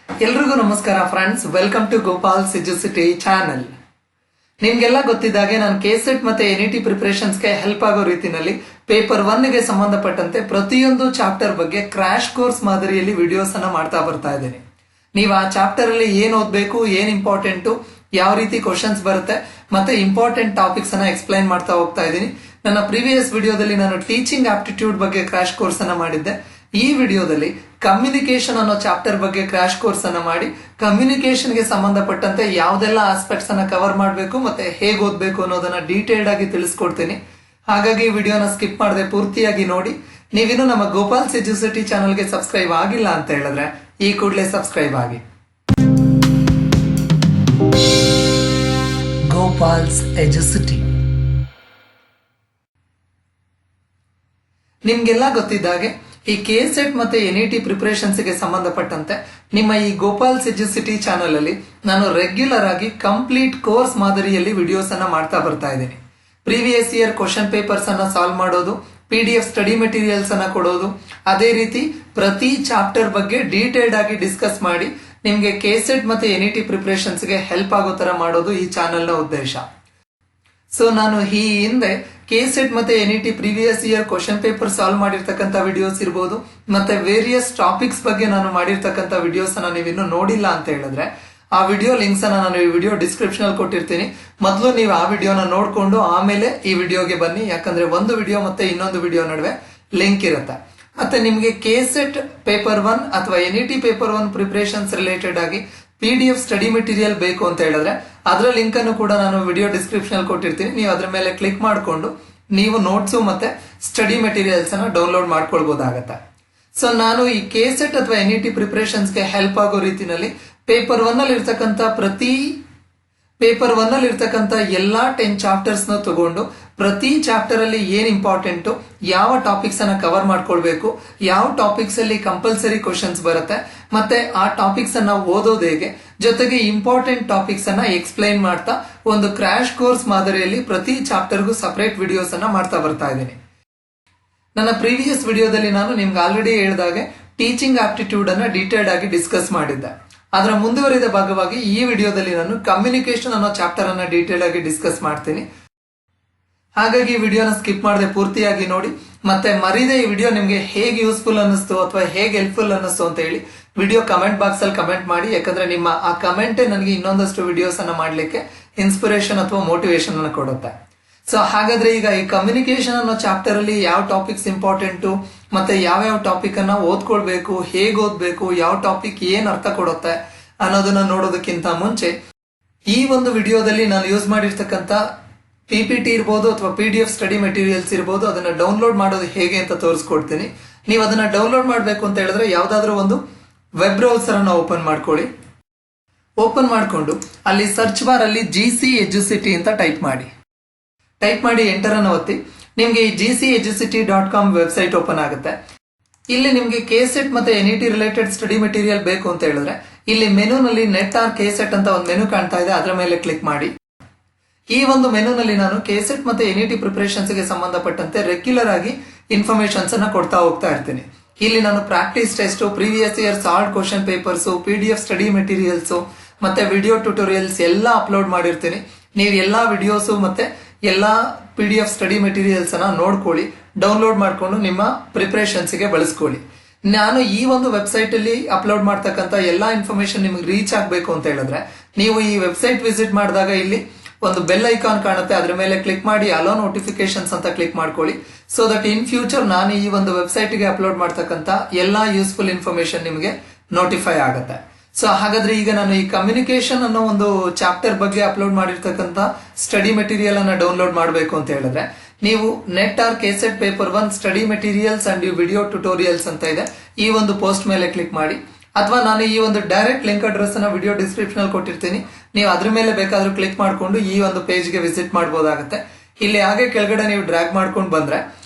ಎಲ್ರಿಗೂ ನಮಸ್ಕಾರ friends, welcome to Gopal educity channel. ನಿಮ್ಗೆಲ್ಲ ಗೊತ್ತಿದ್ದಾಗೆ ನಾನು ಕೆಸೆಟ್ ಮತ್ತೆ ಎನ್ಇಟಿ ಪ್ರಿಪರೇಷನ್ಸ್ಗೆ ಹೆಲ್ಪ್ ಆಗೋ ರೀತಿನಲ್ಲಿ ಪೇಪರ್ 1 ಗೆ ಸಂಬಂಧಪಟ್ಟಂತೆ ಪ್ರತಿಯೊಂದು ಚಾಪ್ಟರ್ ಬಗ್ಗೆ ಕ್ರಾಶ್ ಕೋರ್ಸ್ ಮಾದರಿಯಲ್ಲಿ ವಿಡಿಯೋಸ್ ಅನ್ನ ಮಾಡ್ತಾ ಬರ್ತಾ ಇದ್ದೀನಿ. ನೀವು ಆ ಚಾಪ್ಟರ್ ಅಲ್ಲಿ ಏನ್ ಓದ್ಬೇಕು, ಏನ್ ಇಂಪಾರ್ಟೆಂಟು, ಯಾವ ರೀತಿ ಕ್ವಶನ್ಸ್ ಬರುತ್ತೆ ಮತ್ತೆ ಇಂಪಾರ್ಟೆಂಟ್ ಟಾಪಿಕ್ಸ್ ಅನ್ನ ಎಕ್ಸ್ಪ್ಲೈನ್ ಮಾಡ್ತಾ ಹೋಗ್ತಾ ಇದ್ದೀನಿ. ನನ್ನ ಪ್ರೀವಿಯಸ್ ವಿಡಿಯೋದಲ್ಲಿ ನಾನು ಟೀಚಿಂಗ್ ಆಪ್ಟಿಟ್ಯೂಡ್ ಬಗ್ಗೆ ಕ್ರಾಶ್ ಕೋರ್ಸ್ ಅನ್ನ ಮಾಡಿದ್ದೆ. ಈ ವಿಡಿಯೋದಲ್ಲಿ ಕಮ್ಯುನಿಕೇಶನ್ ಅನ್ನೋ ಚಾಪ್ಟರ್ ಬಗ್ಗೆ ಕ್ರಾಶ್ ಕೋರ್ಸ್ ಅನ್ನ ಮಾಡಿ ಕಮ್ಯುನಿಕೇಶನ್ ಗೆ ಸಂಬಂಧಪಟ್ಟಂತೆ ಯಾವ್ದೆಲ್ಲ ಆಸ್ಪೆಕ್ಟ್ಸ್ ಅನ್ನ ಕವರ್ ಮಾಡಬೇಕು ಮತ್ತೆ ಹೇಗೆ ಓದ್ಬೇಕು ಅನ್ನೋದನ್ನ ಡೀಟೇಲ್ಡ್ ಆಗಿ ತಿಳಿಸ್ಕೊಡ್ತೀನಿ. ಹಾಗಾಗಿ ವಿಡಿಯೋನ ಸ್ಕಿಪ್ ಮಾಡದೆ ಪೂರ್ತಿಯಾಗಿ ನೋಡಿ. ನೀವಿನ್ನು ನಮ್ಮ ಗೋಪಾಲ್ಸ್ ಎಜುಸಿಟಿ ಚಾನಲ್ಗೆ ಸಬ್ಸ್ಕ್ರೈಬ್ ಆಗಿಲ್ಲ ಅಂತ ಹೇಳಿದ್ರೆ ಈ ಕೂಡಲೇ ಸಬ್ಸ್ಕ್ರೈಬ್ ಆಗಿ. ಗೋಪಾಲ್ಸ್ ಎಜುಸಿಟಿ. ನಿಮ್ಗೆಲ್ಲ ಗೊತ್ತಿದ್ದಾಗೆ ಈ ಕೆಸೆಟ್ ಮತ್ತೆ ಎನ್ಇಟಿ ಪ್ರಿಪರೇಷನ್ಸ್ ಗೆ ಸಂಬಂಧಪಟ್ಟಂತೆ ನಿಮ್ಮ ಈ ಗೋಪಾಲ್ಸ್ ಎಜುಸಿಟಿ ಚಾನಲ್ ಅಲ್ಲಿ ನಾನು ರೆಗ್ಯುಲರ್ ಆಗಿ ಕಂಪ್ಲೀಟ್ ಕೋರ್ಸ್ ಮಾದರಿಯಲ್ಲಿ ವಿಡಿಯೋಸ್ ಅನ್ನ ಮಾಡ್ತಾ ಬರ್ತಾ ಇದ್ದೀನಿ. ಪ್ರೀವಿಯಸ್ ಇಯರ್ ಕ್ವಶನ್ ಪೇಪರ್ಸ್ ಅನ್ನ ಸಾಲ್ವ್ ಮಾಡೋದು, PDF ಸ್ಟಡಿ ಮೆಟೀರಿಯಲ್ಸ್ ಅನ್ನ ಕೊಡೋದು, ಅದೇ ರೀತಿ ಪ್ರತಿ ಚಾಪ್ಟರ್ ಬಗ್ಗೆ ಡೀಟೇಲ್ಡ್ ಆಗಿ ಡಿಸ್ಕಸ್ ಮಾಡಿ ನಿಮ್ಗೆ ಕೆಸೆಟ್ ಮತ್ತೆ ಎನ್ಇಟಿ ಪ್ರಿಪರೇಷನ್ಸ್ ಗೆ ಹೆಲ್ಪ್ ಆಗೋ ತರ ಮಾಡೋದು ಈ ಚಾನೆಲ್ ನ ಉದ್ದೇಶ. ಸೊ ನಾನು ಈ ಹಿಂದೆ ಕೆಸೆಟ್ ಮತ್ತೆ NET previous year question paper solve ಮಾಡಿರ್ತಕ್ಕಂಥ ವಿಡಿಯೋಸ್ ಇರ್ಬೋದು, ಮತ್ತೆ ವೇರಿಯಸ್ ಟಾಪಿಕ್ಸ್ ಬಗ್ಗೆ ನಾನು ಮಾಡಿರ್ತಕ್ಕಂಥ ವಿಡಿಯೋಸ್ ಅನ್ನ ನೀವು ಇನ್ನೂ ನೋಡಿಲ್ಲ ಅಂತ ಹೇಳಿದ್ರೆ ಆ ವಿಡಿಯೋ ಲಿಂಕ್ಸ್ ಅನ್ನ ನಾನು ಈ ವಿಡಿಯೋ ಡಿಸ್ಕ್ರಿಪ್ಷನ್ ಅಲ್ಲಿ ಕೊಟ್ಟಿರ್ತೀನಿ. ಮೊದಲು ನೀವು ಆ ವಿಡಿಯೋನ ನೋಡ್ಕೊಂಡು ಆಮೇಲೆ ಈ ವಿಡಿಯೋಗೆ ಬನ್ನಿ, ಯಾಕಂದ್ರೆ ಒಂದು ವಿಡಿಯೋ ಮತ್ತೆ ಇನ್ನೊಂದು ವಿಡಿಯೋ ನಡುವೆ ಲಿಂಕ್ ಇರುತ್ತೆ. ಮತ್ತೆ ನಿಮ್ಗೆ ಕೆಸೆಟ್ ಪೇಪರ್ 1 ಅಥವಾ ಎನ್ಇಟಿ ಪೇಪರ್ 1 ಪ್ರಿಪರೇಷನ್ಸ್ ರಿಲೇಟೆಡ್ ಆಗಿ PDF ಸ್ಟಡಿ ಮೆಟೀರಿಯಲ್ ಬೇಕು ಅಂತ ಹೇಳಿದ್ರೆ ಅದರ ಲಿಂಕ್ ಅನ್ನು ಕೂಡ ನಾನು ವಿಡಿಯೋ ಡಿಸ್ಕ್ರಿಪ್ಷನ್ ಅಲ್ಲಿ ಕೊಟ್ಟಿರ್ತೀನಿ. ನೀವು ಅದ್ರ ಮೇಲೆ ಕ್ಲಿಕ್ ಮಾಡಿಕೊಂಡು ನೀವು ನೋಟ್ಸ್ ಮತ್ತೆ ಸ್ಟಡಿ ಮೆಟೀರಿಯಲ್ಸ್ ಅನ್ನ ಡೌನ್ಲೋಡ್ ಮಾಡ್ಕೊಳ್ಬಹುದಾಗತ್ತೆ. ಸೊ ನಾನು ಈ ಕೆಸೆಟ್ ಅಥವಾ ಎನ್ಇಟಿ ಪ್ರಿಪರೇಷನ್ಸ್ ಗೆ ಹೆಲ್ಪ್ ಆಗೋ ರೀತಿನಲ್ಲಿ ಪೇಪರ್ 1 ಅಲ್ಲಿ ಇರ್ತಕ್ಕಂಥ ಎಲ್ಲಾ 10 ಚಾಪ್ಟರ್ಸ್ ನ ತಗೊಂಡು ಪ್ರತಿ ಚಾಪ್ಟರ್ ಅಲ್ಲಿ ಏನ್ ಇಂಪಾರ್ಟೆಂಟ್, ಯಾವ ಟಾಪಿಕ್ಸ್ ಅನ್ನ ಕವರ್ ಮಾಡ್ಕೊಳ್ಬೇಕು, ಯಾವ ಟಾಪಿಕ್ಸ್ ಅಲ್ಲಿ ಕಂಪಲ್ಸರಿ ಕ್ವಶನ್ಸ್ ಬರುತ್ತೆ, ಮತ್ತೆ ಆ ಟಾಪಿಕ್ಸ್ ಅನ್ನ ಓದೋದು ಹೇಗೆ, ಜೊತೆಗೆ ಇಂಪಾರ್ಟೆಂಟ್ ಟಾಪಿಕ್ಸ್ ಅನ್ನ ಎಕ್ಸ್ಪ್ಲೈನ್ ಮಾಡ್ತಾ ಒಂದು ಕ್ರಾಶ್ ಕೋರ್ಸ್ ಮಾದರಿಯಲ್ಲಿ ಪ್ರತಿ ಚಾಪ್ಟರ್ಗೂ ಸಪರೇಟ್ ವಿಡಿಯೋಸ್ ಅನ್ನ ಮಾಡ್ತಾ ಬರ್ತಾ ಇದ್ದೀನಿ. ನನ್ನ ಪ್ರೀವಿಯಸ್ ವಿಡಿಯೋದಲ್ಲಿ ನಾನು ನಿಮ್ಗೆ ಆಲ್ರೆಡಿ ಹೇಳಿದಾಗೆ ಟೀಚಿಂಗ್ ಆಪ್ಟಿಟ್ಯೂಡ್ ಅನ್ನ ಡೀಟೇಲ್ಡ್ ಆಗಿ ಡಿಸ್ಕಸ್ ಮಾಡಿದ್ದೆ. ಅದರ ಮುಂದುವರಿದ ಭಾಗವಾಗಿ ಈ ವಿಡಿಯೋದಲ್ಲಿ ನಾನು ಕಮ್ಯುನಿಕೇಶನ್ ಅನ್ನೋ ಚಾಪ್ಟರ್ ಅನ್ನ ಡೀಟೇಲ್ ಆಗಿ ಡಿಸ್ಕಸ್ ಮಾಡ್ತೀನಿ. ಹಾಗಾಗಿ ವಿಡಿಯೋನ ಸ್ಕಿಪ್ ಮಾಡದೆ ಪೂರ್ತಿಯಾಗಿ ನೋಡಿ. ಮತ್ತೆ ಮರಿದೆ ಈ ವಿಡಿಯೋ ನಿಮ್ಗೆ ಹೇಗೆ ಯೂಸ್ಫುಲ್ ಅನ್ನಿಸ್ತು ಅಥವಾ ಹೇಗೆ ಹೆಲ್ಪ್ಫುಲ್ ಅನ್ನಿಸ್ತು ಅಂತ ಹೇಳಿ ವಿಡಿಯೋ ಕಮೆಂಟ್ ಬಾಕ್ಸ್ ಅಲ್ಲಿ ಕಮೆಂಟ್ ಮಾಡಿ. ಯಾಕಂದ್ರೆ ನಿಮ್ಮ ಆ ಕಮೆಂಟೇ ನನಗೆ ಇನ್ನೊಂದಷ್ಟು ವಿಡಿಯೋಸ್ ಅನ್ನ ಮಾಡ್ಲಿಕ್ಕೆ ಇನ್ಸ್ಪಿರೇಷನ್ ಅಥವಾ ಮೋಟಿವೇಶನ್ ಅನ್ನ ಕೊಡುತ್ತೆ. ಸೊ ಹಾಗಾದ್ರೆ ಈಗ ಈ ಕಮ್ಯುನಿಕೇಶನ್ ಅನ್ನೋ ಚಾಪ್ಟರ್ ಅಲ್ಲಿ ಯಾವ ಟಾಪಿಕ್ಸ್ ಇಂಪಾರ್ಟೆಂಟು, ಮತ್ತೆ ಯಾವ ಟಾಪಿಕ್ ಅನ್ನ ಓದ್ಕೊಳ್ಬೇಕು, ಹೇಗೆ ಓದ್ಬೇಕು, ಯಾವ ಟಾಪಿಕ್ ಏನ್ ಅರ್ಥ ಕೊಡುತ್ತೆ ಅನ್ನೋದನ್ನ ನೋಡೋದಕ್ಕಿಂತ ಮುಂಚೆ ಈ ಒಂದು ವಿಡಿಯೋದಲ್ಲಿ ನಾನು ಯೂಸ್ ಮಾಡಿರ್ತಕ್ಕಂಥ PPT ಇರ್ಬೋದು ಅಥವಾ PDF ಸ್ಟಡಿ ಮೆಟೀರಿಯಲ್ಸ್ ಇರ್ಬೋದು, ಅದನ್ನ ಡೌನ್ಲೋಡ್ ಮಾಡೋದು ಹೇಗೆ ಅಂತ ತೋರಿಸ್ಕೊಡ್ತೀನಿ. ನೀವು ಅದನ್ನ ಡೌನ್ಲೋಡ್ ಮಾಡಬೇಕು ಅಂತ ಹೇಳಿದ್ರೆ ಯಾವ್ದಾದ್ರು ಒಂದು ವೆಬ್ ಬ್ರೌಸರ್ ಅನ್ನ ಓಪನ್ ಮಾಡ್ಕೊಳ್ಳಿ. ಓಪನ್ ಮಾಡ್ಕೊಂಡು ಅಲ್ಲಿ ಸರ್ಚ್ ಬಾರ್ ಅಲ್ಲಿ GC ಎಜುಸಿಟಿ ಅಂತ ಟೈಪ್ ಮಾಡಿ ಎಂಟರ್ ಅನ್ನು ಒತ್ತಿ. ನಿಮ್ಗೆ ಈ gceducity.com ವೆಬ್ಸೈಟ್ ಓಪನ್ ಆಗುತ್ತೆ. ಇಲ್ಲಿ ನಿಮ್ಗೆ ಕೆಸೆಟ್ ಮತ್ತೆ ಎನ್ಇಟಿ ರಿಲೇಟೆಡ್ ಸ್ಟಡಿ ಮೆಟೀರಿಯಲ್ ಬೇಕು ಅಂತ ಹೇಳಿದ್ರೆ ಇಲ್ಲಿ ಮೆನುನಲ್ಲಿ ನೆಟ್ ಆರ್ ಕೆಸೆಟ್ ಅಂತ ಒಂದು ಮೆನು ಕಾಣ್ತಾ ಇದೆ, ಅದರ ಮೇಲೆ ಕ್ಲಿಕ್ ಮಾಡಿ. ಈ ಒಂದು ಮೆನುನಲ್ಲಿ ನಾನು ಕೆಸೆಟ್ ಮತ್ತೆ ಎನ್ಇಟಿ ಪ್ರಿಪರೇಷನ್ಸ್ ಗೆ ಸಂಬಂಧಪಟ್ಟಂತೆ ರೆಗ್ಯುಲರ್ ಆಗಿ ಇನ್ಫಾರ್ಮೇಶನ್ಸ್ ಅನ್ನ ಕೊಡ್ತಾ ಹೋಗ್ತಾ ಇರ್ತೀನಿ. ಇಲ್ಲಿ ನಾನು practice test, previous year solve question papers, PDF study materials ಮತ್ತೆ ವಿಡಿಯೋ ಟ್ಯುಟೋರಿಯಲ್ಸ್ ಎಲ್ಲ ಅಪ್ಲೋಡ್ ಮಾಡಿರ್ತೀನಿ. ನೀವು ಎಲ್ಲಾ ವಿಡಿಯೋಸ್ ಮತ್ತೆ ಎಲ್ಲಾ PDF ಸ್ಟಡಿ ಮೆಟೀರಿಯಲ್ಸ್ ಅನ್ನ ನೋಡ್ಕೊಳ್ಳಿ, ಡೌನ್ಲೋಡ್ ಮಾಡ್ಕೊಂಡು ನಿಮ್ಮ ಪ್ರಿಪರೇಷನ್ಸ್ ಗೆ ಬಳಸ್ಕೊಳ್ಳಿ. ನಾನು ಈ ಒಂದು ವೆಬ್ಸೈಟ್ ಅಲ್ಲಿ ಅಪ್ಲೋಡ್ ಮಾಡ್ತಕ್ಕಂಥ ಎಲ್ಲಾ ಇನ್ಫಾರ್ಮೇಶನ್ ನಿಮ್ಗೆ ರೀಚ್ ಆಗ್ಬೇಕು ಅಂತ ಹೇಳಿದ್ರೆ ನೀವು ಈ ವೆಬ್ಸೈಟ್ ವಿಸಿಟ್ ಮಾಡಿದಾಗ ಇಲ್ಲಿ ಒಂದು ಬೆಲ್ ಐಕಾನ್ ಕಾಣುತ್ತೆ, ಅದ್ರ ಮೇಲೆ ಕ್ಲಿಕ್ ಮಾಡಿ ಅಲೋ ನೋಟಿಫಿಕೇಶನ್ಸ್ ಅಂತ ಕ್ಲಿಕ್ ಮಾಡ್ಕೊಳ್ಳಿ. ಸೊ ದಟ್ ಇನ್ ಫ್ಯೂಚರ್ ನಾನು ಈ ಒಂದು ವೆಬ್ಸೈಟ್ ಗೆ ಅಪ್ಲೋಡ್ ಮಾಡ್ತಕ್ಕಂಥ ಎಲ್ಲಾ ಯೂಸ್ಫುಲ್ ಇನ್ಫಾರ್ಮೇಶನ್ ನಿಮಗೆ ನೋಟಿಫೈ ಆಗುತ್ತೆ. ಸೊ ಹಾಗಾದ್ರೆ ಈಗ ನಾನು ಈ ಕಮ್ಯುನಿಕೇಶನ್ ಅನ್ನೋ ಒಂದು ಚಾಪ್ಟರ್ ಬಗ್ಗೆ ಅಪ್ಲೋಡ್ ಮಾಡಿರ್ತಕ್ಕಂಥ ಸ್ಟಡಿ ಮೆಟೀರಿಯಲ್ ಅನ್ನ ಡೌನ್ಲೋಡ್ ಮಾಡಬೇಕು ಅಂತ ಹೇಳಿದ್ರೆ ನೀವು NET or KSET paper 1 study materials and video tutorials ಅಂತ ಇದೆ, ಈ ಒಂದು ಪೋಸ್ಟ್ ಮೇಲೆ ಕ್ಲಿಕ್ ಮಾಡಿ. ಅಥವಾ ನಾನು ಈ ಒಂದು ಡೈರೆಕ್ಟ್ ಲಿಂಕ್ ಅಡ್ರೆಸ್ ಅನ್ನ ವಿಡಿಯೋ ಡಿಸ್ಕ್ರಿಪ್ಷನ್ ಅಲ್ಲಿ ಕೊಟ್ಟಿರ್ತೀನಿ, ನೀವು ಅದ್ರ ಮೇಲೆ ಬೇಕಾದ್ರೂ ಕ್ಲಿಕ್ ಮಾಡ್ಕೊಂಡು ಈ ಒಂದು ಪೇಜ್ ಗೆ ವಿಸಿಟ್ ಮಾಡಬಹುದಾಗುತ್ತೆ. ಇಲ್ಲಿ ಹಾಗೆ ಕೆಳಗಡೆ ನೀವು ಡ್ರ್ಯಾಗ್ ಮಾಡ್ಕೊಂಡು ಬಂದ್ರೆ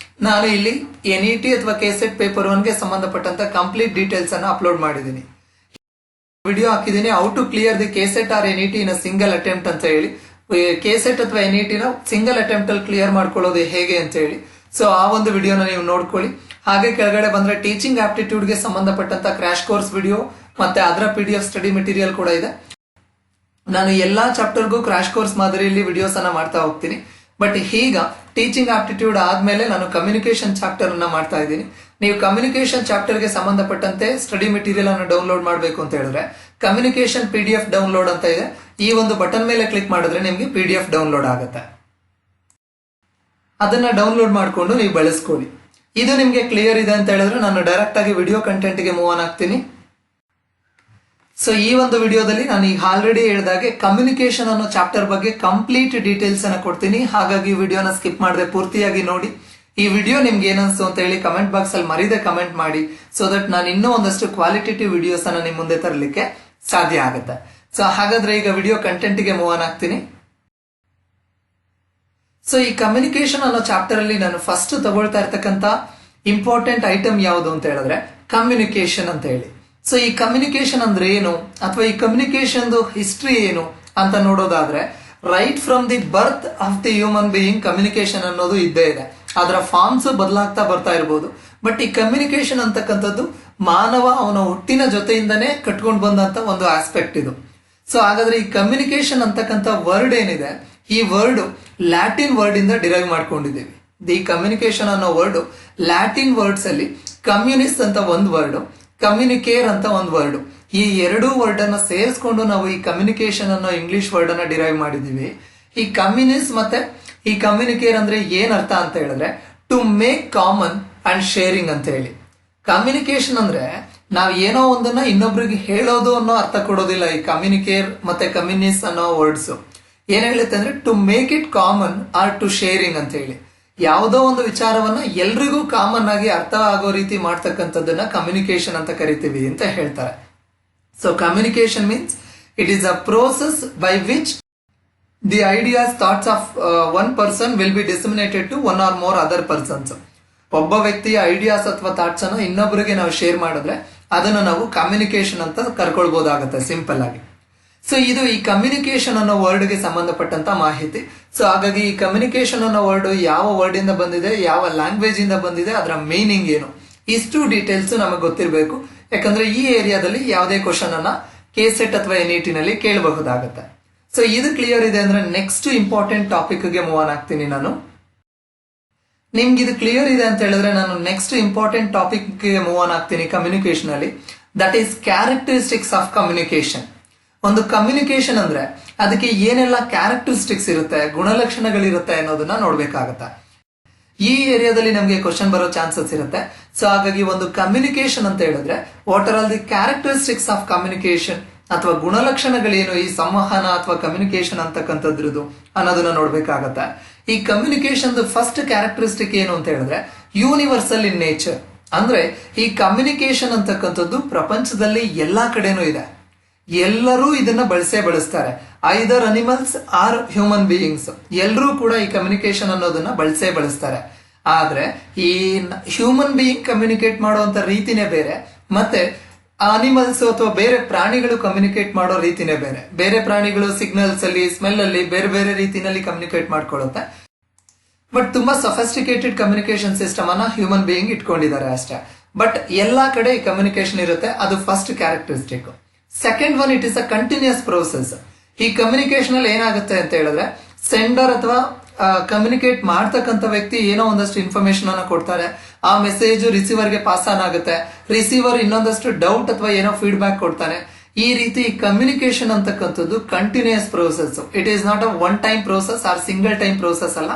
ನಾನು ಇಲ್ಲಿ ಎನ್ಇಟಿ ಅಥವಾ ಕೆಸೆಟ್ ಪೇಪರ್ 1 ಗೆ ಸಂಬಂಧಪಟ್ಟಂತ ಕಂಪ್ಲೀಟ್ ಡೀಟೇಲ್ಸ್ ಅನ್ನ ಅಪ್ಲೋಡ್ ಮಾಡಿದ್ದೀನಿ. ವಿಡಿಯೋ ಹಾಕಿದ್ದೀನಿ, how to clear the KSET or NET in single attempt ಅಂತ ಹೇಳಿ. ಕೆಸೆಟ್ ಅಥವಾ ಎನ್ಇಟಿನ ಸಿಂಗಲ್ ಅಟೆಂಪ್ಟ್ ಅಲ್ಲಿ ಕ್ಲಿಯರ್ ಮಾಡ್ಕೊಳ್ಳೋದು ಹೇಗೆ ಅಂತ ಹೇಳಿ. ಸೊ ಆ ಒಂದು ವಿಡಿಯೋನ ನೀವು ನೋಡ್ಕೊಳ್ಳಿ. ಹಾಗೆ ಕೆಳಗಡೆ ಬಂದ್ರೆ ಟೀಚಿಂಗ್ ಆಪ್ಟಿಟ್ಯೂಡ್ ಗೆ ಸಂಬಂಧಪಟ್ಟಂತ ಕ್ರಾಶ್ ಕೋರ್ಸ್ ವಿಡಿಯೋ, ಮತ್ತೆ ಅದರ PDF ಸ್ಟಡಿ ಮೆಟೀರಿಯಲ್ ಕೂಡ ಇದೆ. ನಾನು ಎಲ್ಲಾ ಚಾಪ್ಟರ್ಗೂ ಕ್ರಾಶ್ ಕೋರ್ಸ್ ಮಾದರಿಯಲ್ಲಿ ವಿಡಿಯೋಸ್ ಅನ್ನ ಮಾಡ್ತಾ ಹೋಗ್ತೀನಿ. ಬಟ್ ಈಗ ಟೀಚಿಂಗ್ ಆಪ್ಟಿಟ್ಯೂಡ್ ಆದ್ಮೇಲೆ ನಾನು ಕಮ್ಯುನಿಕೇಶನ್ ಚಾಪ್ಟರ್ ಅನ್ನ ಮಾಡ್ತಾ ಇದ್ದೀನಿ. ನೀವು ಕಮ್ಯುನಿಕೇಶನ್ ಚಾಪ್ಟರ್ಗೆ ಸಂಬಂಧಪಟ್ಟಂತೆ ಸ್ಟಡಿ ಮೆಟೀರಿಯಲ್ ಅನ್ನು ಡೌನ್ಲೋಡ್ ಮಾಡಬೇಕು ಅಂತ ಹೇಳಿದ್ರೆ ಕಮ್ಯುನಿಕೇಶನ್ PDF ಡೌನ್ಲೋಡ್ ಅಂತ ಇದೆ. ಈ ಒಂದು ಬಟನ್ ಮೇಲೆ ಕ್ಲಿಕ್ ಮಾಡಿದ್ರೆ ನಿಮ್ಗೆ PDF ಡೌನ್ಲೋಡ್ ಆಗುತ್ತೆ. ಅದನ್ನ ಡೌನ್ಲೋಡ್ ಮಾಡಿಕೊಂಡು ನೀವು ಬಳಸ್ಕೊಳ್ಳಿ. ಇದು ನಿಮ್ಗೆ ಕ್ಲಿಯರ್ ಇದೆ ಅಂತ ಹೇಳಿದ್ರೆ ನಾನು ಡೈರೆಕ್ಟ್ ಆಗಿ ವಿಡಿಯೋ ಕಂಟೆಂಟ್ ಗೆ ಮೂವ್ ಆನ್ ಆಗ್ತೀನಿ. ಸೊ ಈ ಒಂದು ವಿಡಿಯೋದಲ್ಲಿ ನಾನು ಈಗ ಆಲ್ರೆಡಿ ಹೇಳಿದಾಗೆ ಕಮ್ಯುನಿಕೇಶನ್ ಅನ್ನೋ ಚಾಪ್ಟರ್ ಬಗ್ಗೆ ಕಂಪ್ಲೀಟ್ ಡೀಟೇಲ್ಸ್ ಅನ್ನ ಕೊಡ್ತೀನಿ. ಹಾಗಾಗಿ ವಿಡಿಯೋನ ಸ್ಕಿಪ್ ಮಾಡದೆ ಪೂರ್ತಿಯಾಗಿ ನೋಡಿ. ಈ ವಿಡಿಯೋ ನಿಮ್ಗೆ ಏನನ್ಸ್ತು ಅಂತ ಹೇಳಿ ಕಮೆಂಟ್ ಬಾಕ್ಸ್ ಅಲ್ಲಿ ಮರೀದೆ ಕಮೆಂಟ್ ಮಾಡಿ. ಸೊ ದಟ್ ನಾನು ಇನ್ನೂ ಒಂದಷ್ಟು ಕ್ವಾಲಿಟೇಟಿವ್ ವಿಡಿಯೋಸ್ ಅನ್ನ ನಿಮ್ ಮುಂದೆ ತರಲಿಕ್ಕೆ ಸಾಧ್ಯ ಆಗುತ್ತೆ. ಸೊ ಹಾಗಾದ್ರೆ ಈಗ ವಿಡಿಯೋ ಕಂಟೆಂಟ್ ಗೆ ಮೂವ್ ಆನ್ ಆಗ್ತೀನಿ. ಸೊ ಈ ಕಮ್ಯುನಿಕೇಶನ್ ಅನ್ನೋ ಚಾಪ್ಟರ್ ಅಲ್ಲಿ ನಾನು ಫಸ್ಟ್ ತಗೊಳ್ತಾ ಇರ್ತಕ್ಕಂತ ಇಂಪಾರ್ಟೆಂಟ್ ಐಟಮ್ ಯಾವುದು ಅಂತ ಹೇಳಿದ್ರೆ ಕಮ್ಯುನಿಕೇಶನ್ ಅಂತ ಹೇಳಿ. ಸೊ ಈ ಕಮ್ಯುನಿಕೇಶನ್ ಅಂದ್ರೆ ಏನು ಅಥವಾ ಈ ಕಮ್ಯುನಿಕೇಶನ್ ಹಿಸ್ಟ್ರಿ ಏನು ಅಂತ ನೋಡೋದಾದ್ರೆ right from the birth of the human being communication ಅನ್ನೋದು ಇದ್ದೇ ಇದೆ. ಅದರ ಫಾರ್ಮ್ಸ್ ಬದಲಾಗ್ತಾ ಬರ್ತಾ ಇರಬಹುದು. ಬಟ್ ಈ ಕಮ್ಯುನಿಕೇಶನ್ ಅಂತಕ್ಕಂಥದ್ದು ಮಾನವ ಅವನ ಹುಟ್ಟಿನ ಜೊತೆಯಿಂದನೇ ಕಟ್ಕೊಂಡು ಬಂದಂತ ಒಂದು ಆಸ್ಪೆಕ್ಟ್ ಇದು. ಸೊ ಹಾಗಾದ್ರೆ ಈ ಕಮ್ಯುನಿಕೇಶನ್ ಅಂತಕ್ಕಂಥ ವರ್ಡ್ ಏನಿದೆ ಈ ವರ್ಡ್ ಲ್ಯಾಟಿನ್ ವರ್ಡ್ ಇಂದ ಡಿರೈವ್ ಮಾಡ್ಕೊಂಡಿದ್ದೀವಿ. ದಿ ಕಮ್ಯುನಿಕೇಶನ್ ಅನ್ನೋ ವರ್ಡ್ ಲ್ಯಾಟಿನ್ ವರ್ಡ್ಸ್ ಅಲ್ಲಿ ಕಮ್ಯುನಿಸ್ಟ್ ಅಂತ ಒಂದು ವರ್ಡ್, ಕಮ್ಯುನಿಕೇರ್ ಅಂತ ಒಂದು ವರ್ಡ್, ಈ ಎರಡೂ ವರ್ಡ್ ಅನ್ನ ಸೇರಿಸ್ಕೊಂಡು ನಾವು ಈ ಕಮ್ಯುನಿಕೇಶನ್ ಅನ್ನೋ ಇಂಗ್ಲಿಷ್ ವರ್ಡ್ ಅನ್ನ ಡಿರೈವ್ ಮಾಡಿದೀವಿ. ಈ ಕಮ್ಯುನಿಸ್ಟ್ ಮತ್ತೆ ಈ ಕಮ್ಯುನಿಕೇರ್ ಅಂದ್ರೆ ಏನ್ ಅರ್ಥ ಅಂತ ಹೇಳಿದ್ರೆ to make common and sharing ಅಂತ ಹೇಳಿ. ಕಮ್ಯುನಿಕೇಶನ್ ಅಂದ್ರೆ ನಾವ್ ಏನೋ ಒಂದನ್ನ ಇನ್ನೊಬ್ರಿಗೆ ಹೇಳೋದು ಅನ್ನೋ ಅರ್ಥ ಕೊಡೋದಿಲ್ಲ. ಈ ಕಮ್ಯುನಿಕೇರ್ ಮತ್ತೆ ಕಮ್ಯುನಿಸ್ಟ್ ಅನ್ನೋ ವರ್ಡ್ಸ್ ಏನ್ ಹೇಳುತ್ತೆ ಅಂದ್ರೆ to make it common or to sharing ಅಂತ ಹೇಳಿ. ಯಾವುದೋ ಒಂದು ವಿಚಾರವನ್ನ ಎಲ್ರಿಗೂ ಕಾಮನ್ ಆಗಿ ಅರ್ಥ ಆಗೋ ರೀತಿ ಮಾಡ್ತಕ್ಕಂಥದ್ದನ್ನ ಕಮ್ಯುನಿಕೇಶನ್ ಅಂತ ಕರಿತೀವಿ ಅಂತ ಹೇಳ್ತಾರೆ. So communication means it is a process by which the ideas thoughts of one person will be disseminated to one or more other persons. ಒಬ್ಬ ವ್ಯಕ್ತಿಯ ಐಡಿಯಾಸ್ ಅಥವಾ ಥಾಟ್ಸ್ ಅನ್ನು ಇನ್ನೊಬ್ಬರಿಗೆ ನಾವು ಶೇರ್ ಮಾಡಿದ್ರೆ ಅದನ್ನು ನಾವು ಕಮ್ಯುನಿಕೇಶನ್ ಅಂತ ಕರ್ಕೊಳ್ಬಹುದಾಗುತ್ತೆ ಸಿಂಪಲ್ ಆಗಿ. ಸೊ ಇದು ಈ ಕಮ್ಯುನಿಕೇಶನ್ ಅನ್ನೋ ವರ್ಡ್ ಗೆ ಸಂಬಂಧಪಟ್ಟಂತ ಮಾಹಿತಿ. ಸೊ ಹಾಗಾಗಿ ಈ ಕಮ್ಯುನಿಕೇಶನ್ ಅನ್ನೋ ವರ್ಡ್ ಯಾವ ವರ್ಡ್ ಇಂದ ಬಂದಿದೆ, ಯಾವ ಲ್ಯಾಂಗ್ವೇಜ್ ಇಂದ ಬಂದಿದೆ, ಅದರ ಮೀನಿಂಗ್ ಏನು, ಇಷ್ಟು ಡೀಟೇಲ್ಸ್ ನಮಗೆ ಗೊತ್ತಿರಬೇಕು. ಯಾಕಂದ್ರೆ ಈ ಏರಿಯಾದಲ್ಲಿ ಯಾವುದೇ ಕ್ವಶನ್ ಅನ್ನ KCET ಅಥವಾ NET ನಲ್ಲಿ ಕೇಳಬಹುದಾಗುತ್ತೆ. ಸೊ ಇದು ಕ್ಲಿಯರ್ ಇದೆ ಅಂದ್ರೆ ನೆಕ್ಸ್ಟ್ ಇಂಪಾರ್ಟೆಂಟ್ ಟಾಪಿಕ್ ಗೆ ಮೂವ್ ಆನ್ ಆಗ್ತೀನಿ ನಾನು. ನಿಮ್ಗೆ ಇದು ಕ್ಲಿಯರ್ ಇದೆ ಅಂತ ಹೇಳಿದ್ರೆ ನಾನು ನೆಕ್ಸ್ಟ್ ಇಂಪಾರ್ಟೆಂಟ್ ಟಾಪಿಕ್ ಗೆ ಮೂವ್ ಆನ್ ಆಗ್ತೀನಿ ಕಮ್ಯುನಿಕೇಶನ್ ಅಲ್ಲಿ. That is characteristics of communication. ಒಂದು ಕಮ್ಯುನಿಕೇಶನ್ ಅಂದ್ರೆ ಅದಕ್ಕೆ ಏನೆಲ್ಲ ಕ್ಯಾರೆಕ್ಟರಿಸ್ಟಿಕ್ಸ್ ಇರುತ್ತೆ, ಗುಣಲಕ್ಷಣಗಳಿರುತ್ತೆ ಅನ್ನೋದನ್ನ ನೋಡ್ಬೇಕಾಗತ್ತೆ. ಈ ಏರಿಯಾದಲ್ಲಿ ನಮಗೆ ಕ್ವಶನ್ ಬರೋ ಚಾನ್ಸಸ್ ಇರುತ್ತೆ. ಸೊ ಹಾಗಾಗಿ ಒಂದು ಕಮ್ಯುನಿಕೇಶನ್ ಅಂತ ಹೇಳಿದ್ರೆ what are all the characteristics of communication ಅಥವಾ ಗುಣಲಕ್ಷಣಗಳೇನು ಈ ಸಂವಹನ ಅಥವಾ ಕಮ್ಯುನಿಕೇಶನ್ ಅಂತಕ್ಕಂಥದ್ರದ್ದು ಅನ್ನೋದನ್ನ ನೋಡ್ಬೇಕಾಗತ್ತೆ. ಈ ಕಮ್ಯುನಿಕೇಶನ್ ಫಸ್ಟ್ ಕ್ಯಾರೆಕ್ಟರಿಸ್ಟಿಕ್ ಏನು ಅಂತ ಹೇಳಿದ್ರೆ ಯೂನಿವರ್ಸಲ್ ಇನ್ ನೇಚರ್. ಅಂದ್ರೆ ಈ ಕಮ್ಯುನಿಕೇಶನ್ ಅಂತಕ್ಕಂಥದ್ದು ಪ್ರಪಂಚದಲ್ಲಿ ಎಲ್ಲಾ ಕಡೆನೂ ಇದೆ. ಎಲ್ಲರೂ ಇದನ್ನ ಬಳಸ್ತಾರೆ. ಐದರ್ ಅನಿಮಲ್ಸ್ ಆರ್ ಹ್ಯೂಮನ್ ಬೀಯಿಂಗ್ಸ್ ಎಲ್ಲರೂ ಕೂಡ ಈ ಕಮ್ಯುನಿಕೇಶನ್ ಅನ್ನೋದನ್ನ ಬಳಸ್ತಾರೆ. ಆದ್ರೆ ಈ ಹ್ಯೂಮನ್ ಬೀಯಿಂಗ್ ಕಮ್ಯುನಿಕೇಟ್ ಮಾಡುವಂತ ರೀತಿನೇ ಬೇರೆ, ಮತ್ತೆ ಅನಿಮಲ್ಸ್ ಅಥವಾ ಬೇರೆ ಪ್ರಾಣಿಗಳು ಕಮ್ಯುನಿಕೇಟ್ ಮಾಡೋ ರೀತಿನೇ ಬೇರೆ. ಬೇರೆ ಪ್ರಾಣಿಗಳು ಸಿಗ್ನಲ್ಸ್ ಅಲ್ಲಿ, ಸ್ಮೆಲ್ ಅಲ್ಲಿ ಬೇರೆ ಬೇರೆ ರೀತಿನಲ್ಲಿ ಕಮ್ಯುನಿಕೇಟ್ ಮಾಡ್ಕೊಳ್ಳುತ್ತೆ. ಬಟ್ ತುಂಬಾ ಸಫಿಸ್ಟಿಕೇಟೆಡ್ ಕಮ್ಯುನಿಕೇಶನ್ ಸಿಸ್ಟಮ್ ಅನ್ನ ಹ್ಯೂಮನ್ ಬೀಯಿಂಗ್ ಇಟ್ಕೊಂಡಿದ್ದಾರೆ ಅಷ್ಟೇ. ಬಟ್ ಎಲ್ಲಾ ಕಡೆ ಈ ಕಮ್ಯುನಿಕೇಶನ್ ಇರುತ್ತೆ. ಅದು first characteristic. Second one, it is a continuous process. ಈ ಕಮ್ಯುನಿಕೇಶನ್ ಅಲ್ಲಿ ಏನಾಗುತ್ತೆ ಅಂತ ಹೇಳಿದ್ರೆ ಸೆಂಡರ್ ಅಥವಾ ಕಮ್ಯುನಿಕೇಟ್ ಮಾಡ್ತಕ್ಕಂಥ ವ್ಯಕ್ತಿ ಏನೋ ಒಂದಷ್ಟು ಇನ್ಫಾರ್ಮೇಶನ್ ಅನ್ನ ಕೊಡ್ತಾರೆ. ಆ ಮೆಸೇಜ್ ರಿಸೀವರ್ ಗೆ ಪಾಸ್ ಆನ್ ಆಗುತ್ತೆ. ರಿಸೀವರ್ ಇನ್ನೊಂದಷ್ಟು ಡೌಟ್ ಅಥವಾ ಏನೋ ಫೀಡ್ಬ್ಯಾಕ್ ಕೊಡ್ತಾನೆ. ಈ ರೀತಿ ಕಮ್ಯುನಿಕೇಶನ್ ಅಂತಕ್ಕಂಥದ್ದು continuous process. It is not a one time process or single time process ಅಲ್ಲ,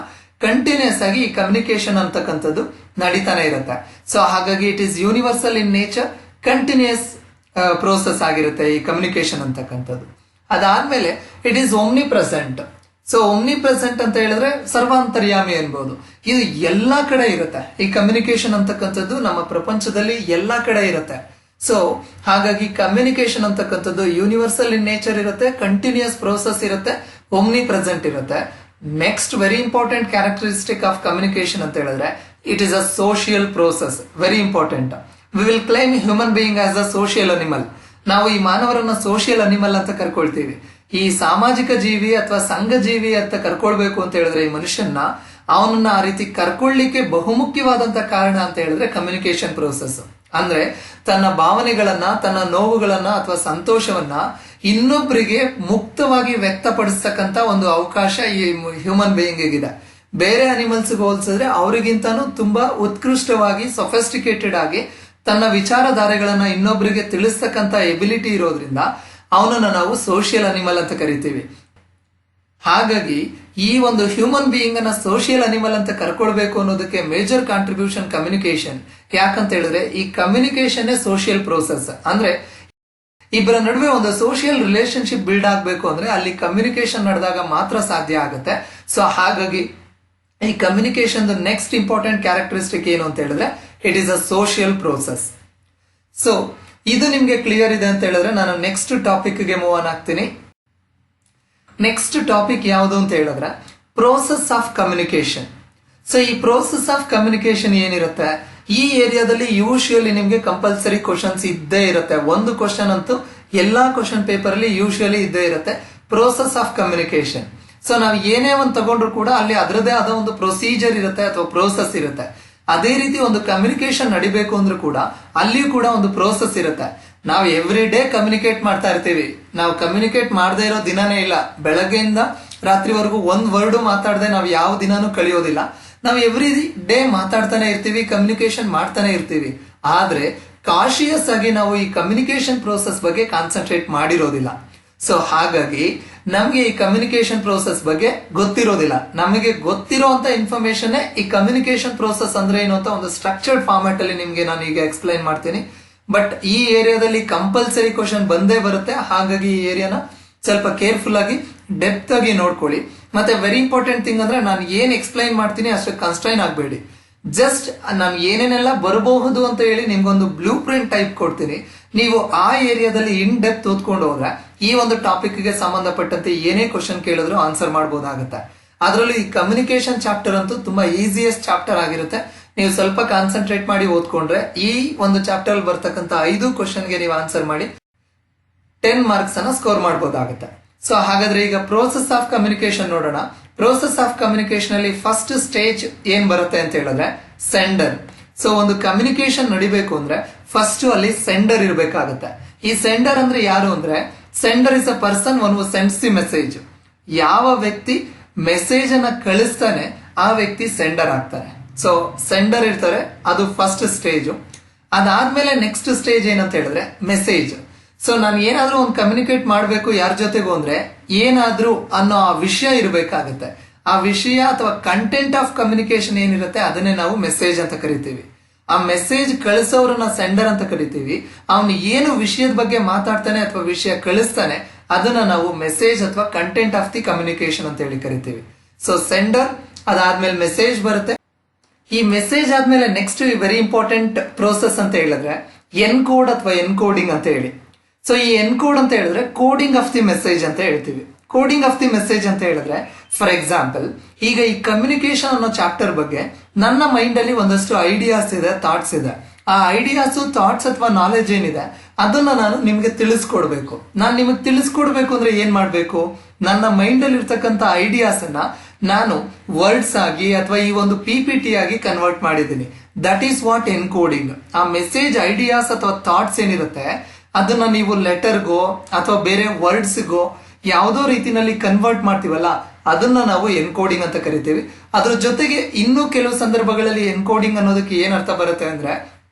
ಕಂಟಿನ್ಯೂಸ್ ಆಗಿ ಈ ಕಮ್ಯುನಿಕೇಶನ್ ಅಂತಕ್ಕಂಥದ್ದು ನಡೀತಾನೆ ಇರುತ್ತೆ. ಸೊ ಹಾಗಾಗಿ it is universal in nature, continuous process ಆಗಿರುತ್ತೆ ಈ ಕಮ್ಯುನಿಕೇಶನ್ ಅಂತಕ್ಕಂಥದ್ದು. ಅದಾದ್ಮೇಲೆ it is omnipresent. So omnipresent ಅಂತ ಹೇಳಿದ್ರೆ ಸರ್ವಾಂತರ್ಯಾಮಿ ಅನ್ಬೋದು. ಇದು ಎಲ್ಲಾ ಕಡೆ ಇರುತ್ತೆ. ಈ ಕಮ್ಯುನಿಕೇಶನ್ ಅಂತಕ್ಕಂಥದ್ದು ನಮ್ಮ ಪ್ರಪಂಚದಲ್ಲಿ ಎಲ್ಲಾ ಕಡೆ ಇರುತ್ತೆ. ಸೊ ಹಾಗಾಗಿ ಕಮ್ಯುನಿಕೇಶನ್ ಅಂತಕ್ಕಂಥದ್ದು ಯೂನಿವರ್ಸಲ್ ಇನ್ ನೇಚರ್ ಇರುತ್ತೆ, ಕಂಟಿನ್ಯೂಸ್ ಪ್ರೋಸೆಸ್ ಇರುತ್ತೆ, ಓಮ್ನಿ ಪ್ರೆಸೆಂಟ್ ಇರುತ್ತೆ. Next very important characteristic of communication ಅಂತ ಹೇಳಿದ್ರೆ it is a social process. Very important. We will claim human being as a social animal. ನಾವು ಈ ಮಾನವರನ್ನ social animal ಅಂತ ಕರ್ಕೊಳ್ತೀವಿ. ಈ ಸಾಮಾಜಿಕ ಜೀವಿ ಅಥವಾ ಸಂಘ ಜೀವಿ ಅಂತ ಕರ್ಕೊಳ್ಬೇಕು ಅಂತ ಹೇಳಿದ್ರೆ ಈ ಮನುಷ್ಯನ್ನ ಅವನನ್ನ ಆ ರೀತಿ ಕರ್ಕೊಳ್ಳಿಕ್ಕೆ ಬಹುಮುಖ್ಯವಾದಂತ ಕಾರಣ ಅಂತ ಹೇಳಿದ್ರೆ ಕಮ್ಯುನಿಕೇಶನ್ ಪ್ರೋಸೆಸ್. ಅಂದ್ರೆ ತನ್ನ ಭಾವನೆಗಳನ್ನ, ತನ್ನ ನೋವುಗಳನ್ನ ಅಥವಾ ಸಂತೋಷವನ್ನ ಇನ್ನೊಬ್ಬರಿಗೆ ಮುಕ್ತವಾಗಿ ವ್ಯಕ್ತಪಡಿಸ್ತಕ್ಕಂತ ಒಂದು ಅವಕಾಶ ಈ ಹ್ಯೂಮನ್ ಬೀಯಿಂಗ್ ಇದೆ. ಬೇರೆ ಅನಿಮಲ್ಸ್ ಹೋಲಿಸಿದ್ರೆ ಅವರಿಗಿಂತಾನು ತುಂಬಾ ಉತ್ಕೃಷ್ಟವಾಗಿ ಸೊಫೆಸ್ಟಿಕೇಟೆಡ್ ಆಗಿ ತನ್ನ ವಿಚಾರಧಾರೆಗಳನ್ನ ಇನ್ನೊಬ್ಬರಿಗೆ ತಿಳಿಸ್ತಕ್ಕಂತ ಎಬಿಲಿಟಿ ಇರೋದ್ರಿಂದ ಅವನನ್ನ ನಾವು ಸೋಷಿಯಲ್ ಅನಿಮಲ್ ಅಂತ ಕರಿತೀವಿ. ಹಾಗಾಗಿ ಈ ಒಂದು ಹ್ಯೂಮನ್ ಬೀಯಿಂಗ್ ಅನ್ನ ಸೋಷಿಯಲ್ ಅನಿಮಲ್ ಅಂತ ಕರ್ಕೊಳ್ಬೇಕು ಅನ್ನೋದಕ್ಕೆ ಮೇಜರ್ ಕಾಂಟ್ರಿಬ್ಯೂಷನ್ ಕಮ್ಯುನಿಕೇಶನ್. ಯಾಕಂತ ಹೇಳಿದ್ರೆ ಈ ಕಮ್ಯುನಿಕೇಶನ್ ಸೋಷಿಯಲ್ ಪ್ರೋಸೆಸ್. ಅಂದ್ರೆ ಇಬ್ಬರ ನಡುವೆ ಒಂದು ಸೋಷಿಯಲ್ ರಿಲೇಶನ್ಶಿಪ್ ಬಿಲ್ಡ್ ಆಗ್ಬೇಕು ಅಂದ್ರೆ ಅಲ್ಲಿ ಕಮ್ಯುನಿಕೇಶನ್ ನಡೆದಾಗ ಮಾತ್ರ ಸಾಧ್ಯ ಆಗುತ್ತೆ. ಸೊ ಹಾಗಾಗಿ ಈ ಕಮ್ಯುನಿಕೇಶನ್ ನೆಕ್ಸ್ಟ್ ಇಂಪಾರ್ಟೆಂಟ್ ಕ್ಯಾರೆಕ್ಟರಿಸ್ಟಿಕ್ ಏನು ಅಂತ ಹೇಳಿದ್ರೆ it is a social process. So ಇದು ನಿಮ್ಗೆ ಕ್ಲಿಯರ್ ಇದೆ ಅಂತ ಹೇಳಿದ್ರೆ ನಾನು ನೆಕ್ಸ್ಟ್ ಟಾಪಿಕ್ ಗೆ ಮೂವ್ ಆನ್ ಆಗ್ತೀನಿ. ನೆಕ್ಸ್ಟ್ ಟಾಪಿಕ್ ಯಾವುದು ಅಂತ ಹೇಳಿದ್ರೆ ಪ್ರೋಸೆಸ್ ಆಫ್ ಕಮ್ಯುನಿಕೇಶನ್. ಸೊ ಈ ಪ್ರೋಸೆಸ್ ಆಫ್ ಕಮ್ಯುನಿಕೇಶನ್ ಏನಿರುತ್ತೆ, ಈ ಏರಿಯಾದಲ್ಲಿ ಯೂಶುವಲಿ ನಿಮ್ಗೆ ಕಂಪಲ್ಸರಿ ಕ್ವಶನ್ಸ್ ಇದ್ದೇ ಇರುತ್ತೆ. ಒಂದು ಕ್ವಶನ್ ಅಂತೂ ಎಲ್ಲಾ ಕ್ವಶನ್ ಪೇಪರ್ ಅಲ್ಲಿ ಯೂಶುವಲಿ ಇದ್ದೇ ಇರುತ್ತೆ, ಪ್ರೋಸೆಸ್ ಆಫ್ ಕಮ್ಯುನಿಕೇಶನ್. ಸೊ ನಾವು ಏನೇ ಒಂದು ತಗೊಂಡ್ರು ಕೂಡ ಅಲ್ಲಿ ಅದರದೇ ಆದ ಒಂದು ಪ್ರೊಸೀಜರ್ ಇರುತ್ತೆ ಅಥವಾ ಪ್ರೋಸೆಸ್ ಇರುತ್ತೆ. ಅದೇ ರೀತಿ ಒಂದು ಕಮ್ಯುನಿಕೇಶನ್ ನಡಿಬೇಕು ಅಂದ್ರೂ ಕೂಡ ಅಲ್ಲಿಯೂ ಕೂಡ ಒಂದು ಪ್ರೋಸೆಸ್ ಇರುತ್ತೆ. ನಾವು ಎವ್ರಿ ಡೇ ಕಮ್ಯುನಿಕೇಟ್ ಮಾಡ್ತಾ ಇರ್ತೀವಿ. ನಾವು ಕಮ್ಯುನಿಕೇಟ್ ಮಾಡದೇ ಇರೋ ದಿನನೇ ಇಲ್ಲ. ಬೆಳಗ್ಗೆಯಿಂದ ರಾತ್ರಿವರೆಗೂ ಒಂದ್ ವರ್ಡ್ ಮಾತಾಡದೆ ನಾವು ಯಾವ ದಿನಾನು ಕಳಿಯೋದಿಲ್ಲ. ನಾವು ಎವ್ರಿ ಡೇ ಮಾತಾಡ್ತಾನೆ ಇರ್ತೀವಿ, ಕಮ್ಯುನಿಕೇಶನ್ ಮಾಡ್ತಾನೆ ಇರ್ತೀವಿ. ಆದ್ರೆ ಕಾಶಿಯಸ್ ಆಗಿ ನಾವು ಈ ಕಮ್ಯುನಿಕೇಶನ್ ಪ್ರೋಸೆಸ್ ಬಗ್ಗೆ ಕಾನ್ಸಂಟ್ರೇಟ್ ಮಾಡಿರೋದಿಲ್ಲ. ಸೊ ಹಾಗಾಗಿ ನಮ್ಗೆ ಈ ಕಮ್ಯುನಿಕೇಶನ್ ಪ್ರೋಸೆಸ್ ಬಗ್ಗೆ ಗೊತ್ತಿರೋದಿಲ್ಲ. ನಮಗೆ ಗೊತ್ತಿರೋಂತ ಇನ್ಫಾರ್ಮೇಶನ್ ಈ ಕಮ್ಯುನಿಕೇಶನ್ ಪ್ರೋಸೆಸ್ ಅಂದ್ರೆ ಏನು ಅಂತ ಒಂದು ಸ್ಟ್ರಕ್ಚರ್ಡ್ ಫಾರ್ಮ್ಯಾಟ್ ಅಲ್ಲಿ ನಿಮ್ಗೆ ನಾನು ಈಗ ಎಕ್ಸ್ಪ್ಲೈನ್ ಮಾಡ್ತೀನಿ. ಬಟ್ ಈ ಏರಿಯಾದಲ್ಲಿ ಕಂಪಲ್ಸರಿ ಕ್ವಶನ್ ಬಂದೇ ಬರುತ್ತೆ. ಹಾಗಾಗಿ ಈ ಏರಿಯಾನ ಸ್ವಲ್ಪ ಕೇರ್ಫುಲ್ ಆಗಿ ಡೆಪ್ತ್ ಆಗಿ ನೋಡ್ಕೊಳ್ಳಿ. ಮತ್ತೆ ವೆರಿ ಇಂಪಾರ್ಟೆಂಟ್ ಥಿಂಗ್ ಅಂದ್ರೆ ನಾನು ಏನ್ ಎಕ್ಸ್ಪ್ಲೈನ್ ಮಾಡ್ತೀನಿ ಅಷ್ಟು ಕನ್ಸ್ಟ್ರೈನ್ ಆಗಬೇಡಿ. ಜಸ್ಟ್ ನಾನು ಏನೇನೆಲ್ಲ ಬರಬಹುದು ಅಂತ ಹೇಳಿ ನಿಮ್ಗೊಂದು ಬ್ಲೂ ಪ್ರಿಂಟ್ ಟೈಪ್ ಕೊಡ್ತೀನಿ. ನೀವು ಆ ಏರಿಯಾದಲ್ಲಿ ಇನ್ ಡೆಪ್ತ್ ಓದ್ಕೊಂಡು ಹೋದ್ರೆ ಈ ಒಂದು ಟಾಪಿಕ್ ಗೆ ಸಂಬಂಧಪಟ್ಟಂತೆ ಏನೇ ಕ್ವಶನ್ ಕೇಳಿದ್ರು ಆನ್ಸರ್ ಮಾಡಬಹುದಾಗುತ್ತೆ. ಅದರಲ್ಲೂ ಈ ಕಮ್ಯುನಿಕೇಶನ್ ಚಾಪ್ಟರ್ ಅಂತೂ ತುಂಬಾ ಈಸಿಯೆಸ್ಟ್ ಚಾಪ್ಟರ್ ಆಗಿರುತ್ತೆ. ನೀವು ಸ್ವಲ್ಪ ಕಾನ್ಸಂಟ್ರೇಟ್ ಮಾಡಿ ಓದ್ಕೊಂಡ್ರೆ ಈ ಒಂದು ಚಾಪ್ಟರ್ ಅಲ್ಲಿ ಬರ್ತಕ್ಕಂಥ 5 ಕ್ವಶನ್ಗೆ ನೀವು ಆನ್ಸರ್ ಮಾಡಿ 10 ಮಾರ್ಕ್ಸ್ ಅನ್ನ ಸ್ಕೋರ್ ಮಾಡಬಹುದಾಗುತ್ತೆ. ಸೊ ಹಾಗಾದ್ರೆ ಈಗ ಪ್ರೋಸೆಸ್ ಆಫ್ ಕಮ್ಯುನಿಕೇಶನ್ ನೋಡೋಣ. ಪ್ರೋಸೆಸ್ ಆಫ್ ಕಮ್ಯುನಿಕೇಶನ್ ಅಲ್ಲಿ ಫಸ್ಟ್ ಸ್ಟೇಜ್ ಏನ್ ಬರುತ್ತೆ ಅಂತ ಹೇಳಿದ್ರೆ ಸೆಂಡರ್. ಸೊ ಒಂದು ಕಮ್ಯುನಿಕೇಶನ್ ನಡಿಬೇಕು ಅಂದ್ರೆ ಫಸ್ಟ್ ಅಲ್ಲಿ ಸೆಂಡರ್ ಇರಬೇಕಾಗುತ್ತೆ. ಈ ಸೆಂಡರ್ ಅಂದ್ರೆ ಯಾರು ಅಂದ್ರೆ sender is a person one who sends the message. ಯಾವ ವ್ಯಕ್ತಿ ಮೆಸೇಜ್ ಅನ್ನ ಕಳಿಸ್ತಾನೆ ಆ ವ್ಯಕ್ತಿ ಸೆಂಡರ್ ಆಗ್ತಾನೆ. ಸೊ ಸೆಂಡರ್ ಇರ್ತಾರೆ, ಅದು ಫಸ್ಟ್ ಸ್ಟೇಜ್. ಅದಾದ್ಮೇಲೆ ನೆಕ್ಸ್ಟ್ ಸ್ಟೇಜ್ ಏನಂತ ಹೇಳಿದ್ರೆ ಮೆಸೇಜ್. ಸೊ ನಾನು ಏನಾದ್ರೂ ಒಂದು ಕಮ್ಯುನಿಕೇಟ್ ಮಾಡಬೇಕು ಯಾರ ಜೊತೆಗೂ ಅಂದ್ರೆ ಏನಾದ್ರೂ ಅನ್ನೋ ಆ ವಿಷಯ ಇರಬೇಕಾಗುತ್ತೆ. ಆ ವಿಷಯ ಅಥವಾ ಕಂಟೆಂಟ್ ಆಫ್ ಕಮ್ಯುನಿಕೇಶನ್ ಏನಿರುತ್ತೆ ಅದನ್ನೇ ನಾವು ಮೆಸೇಜ್ ಅಂತ ಕರಿತೀವಿ. ಆ ಮೆಸೇಜ್ ಕಳಿಸೋರನ್ನ ಸೆಂಡರ್ ಅಂತ ಕರಿತೀವಿ. ಅವನು ಏನು ವಿಷಯದ ಬಗ್ಗೆ ಮಾತಾಡ್ತಾನೆ ಅಥವಾ ವಿಷಯ ಕಳಿಸ್ತಾನೆ ಅದನ್ನ ನಾವು ಮೆಸೇಜ್ ಅಥವಾ ಕಂಟೆಂಟ್ ಆಫ್ ದಿ ಕಮ್ಯುನಿಕೇಶನ್ ಅಂತ ಹೇಳಿ ಕರಿತೀವಿ. ಸೊ ಸೆಂಡರ್, ಅದಾದ್ಮೇಲೆ ಮೆಸೇಜ್ ಬರುತ್ತೆ. ಈ ಮೆಸೇಜ್ ಆದ್ಮೇಲೆ ನೆಕ್ಸ್ಟ್ ವೆರಿ ಇಂಪಾರ್ಟೆಂಟ್ ಪ್ರೋಸೆಸ್ ಅಂತ ಹೇಳಿದ್ರೆ ಎನ್ಕೋಡ್ ಅಥವಾ ಎನ್ಕೋಡಿಂಗ್ ಅಂತ ಹೇಳಿ. ಸೊ ಈ ಎನ್ಕೋಡ್ ಅಂತ ಹೇಳಿದ್ರೆ ಕೋಡಿಂಗ್ ಆಫ್ ದಿ ಮೆಸೇಜ್ ಅಂತ ಹೇಳ್ತೀವಿ. ಕೋಡಿಂಗ್ ಆಫ್ ದಿ ಮೆಸೇಜ್ ಅಂತ ಹೇಳಿದ್ರೆ ಫಾರ್ ಎಕ್ಸಾಂಪಲ್ ಈಗ ಈ ಕಮ್ಯುನಿಕೇಶನ್ ಅನ್ನೋ ಚಾಪ್ಟರ್ ಬಗ್ಗೆ ನನ್ನ ಮೈಂಡ್ ಅಲ್ಲಿ ಒಂದಷ್ಟು ಐಡಿಯಾಸ್ ಇದೆ, ಥಾಟ್ಸ್ ಇದೆ. ಆ ಐಡಿಯಾಸ್, ಥಾಟ್ಸ್ ಅಥವಾ ನಾಲೆಜ್ ಏನಿದೆ ಅದನ್ನ ನಾನು ನಿಮ್ಗೆ ತಿಳಿಸ್ಕೊಡ್ಬೇಕು. ನಾನು ನಿಮಗೆ ತಿಳಿಸ್ಕೊಡ್ಬೇಕು ಅಂದ್ರೆ ಏನ್ ಮಾಡ್ಬೇಕು, ನನ್ನ ಮೈಂಡ್ ಅಲ್ಲಿ ಇರ್ತಕ್ಕಂಥ ಐಡಿಯಾಸ್ ಅನ್ನ ನಾನು ವರ್ಡ್ಸ್ ಆಗಿ ಅಥವಾ ಈ ಒಂದು PPT ಆಗಿ ಕನ್ವರ್ಟ್ ಮಾಡಿದ್ದೀನಿ. That is what encoding. ಆ ಮೆಸೇಜ್ ಐಡಿಯಾಸ್ ಅಥವಾ ಥಾಟ್ಸ್ ಏನಿರುತ್ತೆ ಅದನ್ನ ನೀವು ಲೆಟರ್ಗೋ ಅಥವಾ ಬೇರೆ ವರ್ಡ್ಸ್ಗೋ ಯಾವುದೋ ರೀತಿನಲ್ಲಿ ಕನ್ವರ್ಟ್ ಮಾಡ್ತೀವಲ್ಲ ಅದನ್ನ ನಾವು ಎನ್ಕೋಡಿಂಗ್ ಅಂತ ಕರಿತೀವಿ. ಅದ್ರ ಜೊತೆಗೆ ಇನ್ನೂ ಕೆಲವು ಸಂದರ್ಭಗಳಲ್ಲಿ ಎನ್ಕೋಡಿಂಗ್ ಅನ್ನೋದಕ್ಕೆ ಏನ್ ಅರ್ಥ ಬರುತ್ತೆ ಅಂದ್ರೆ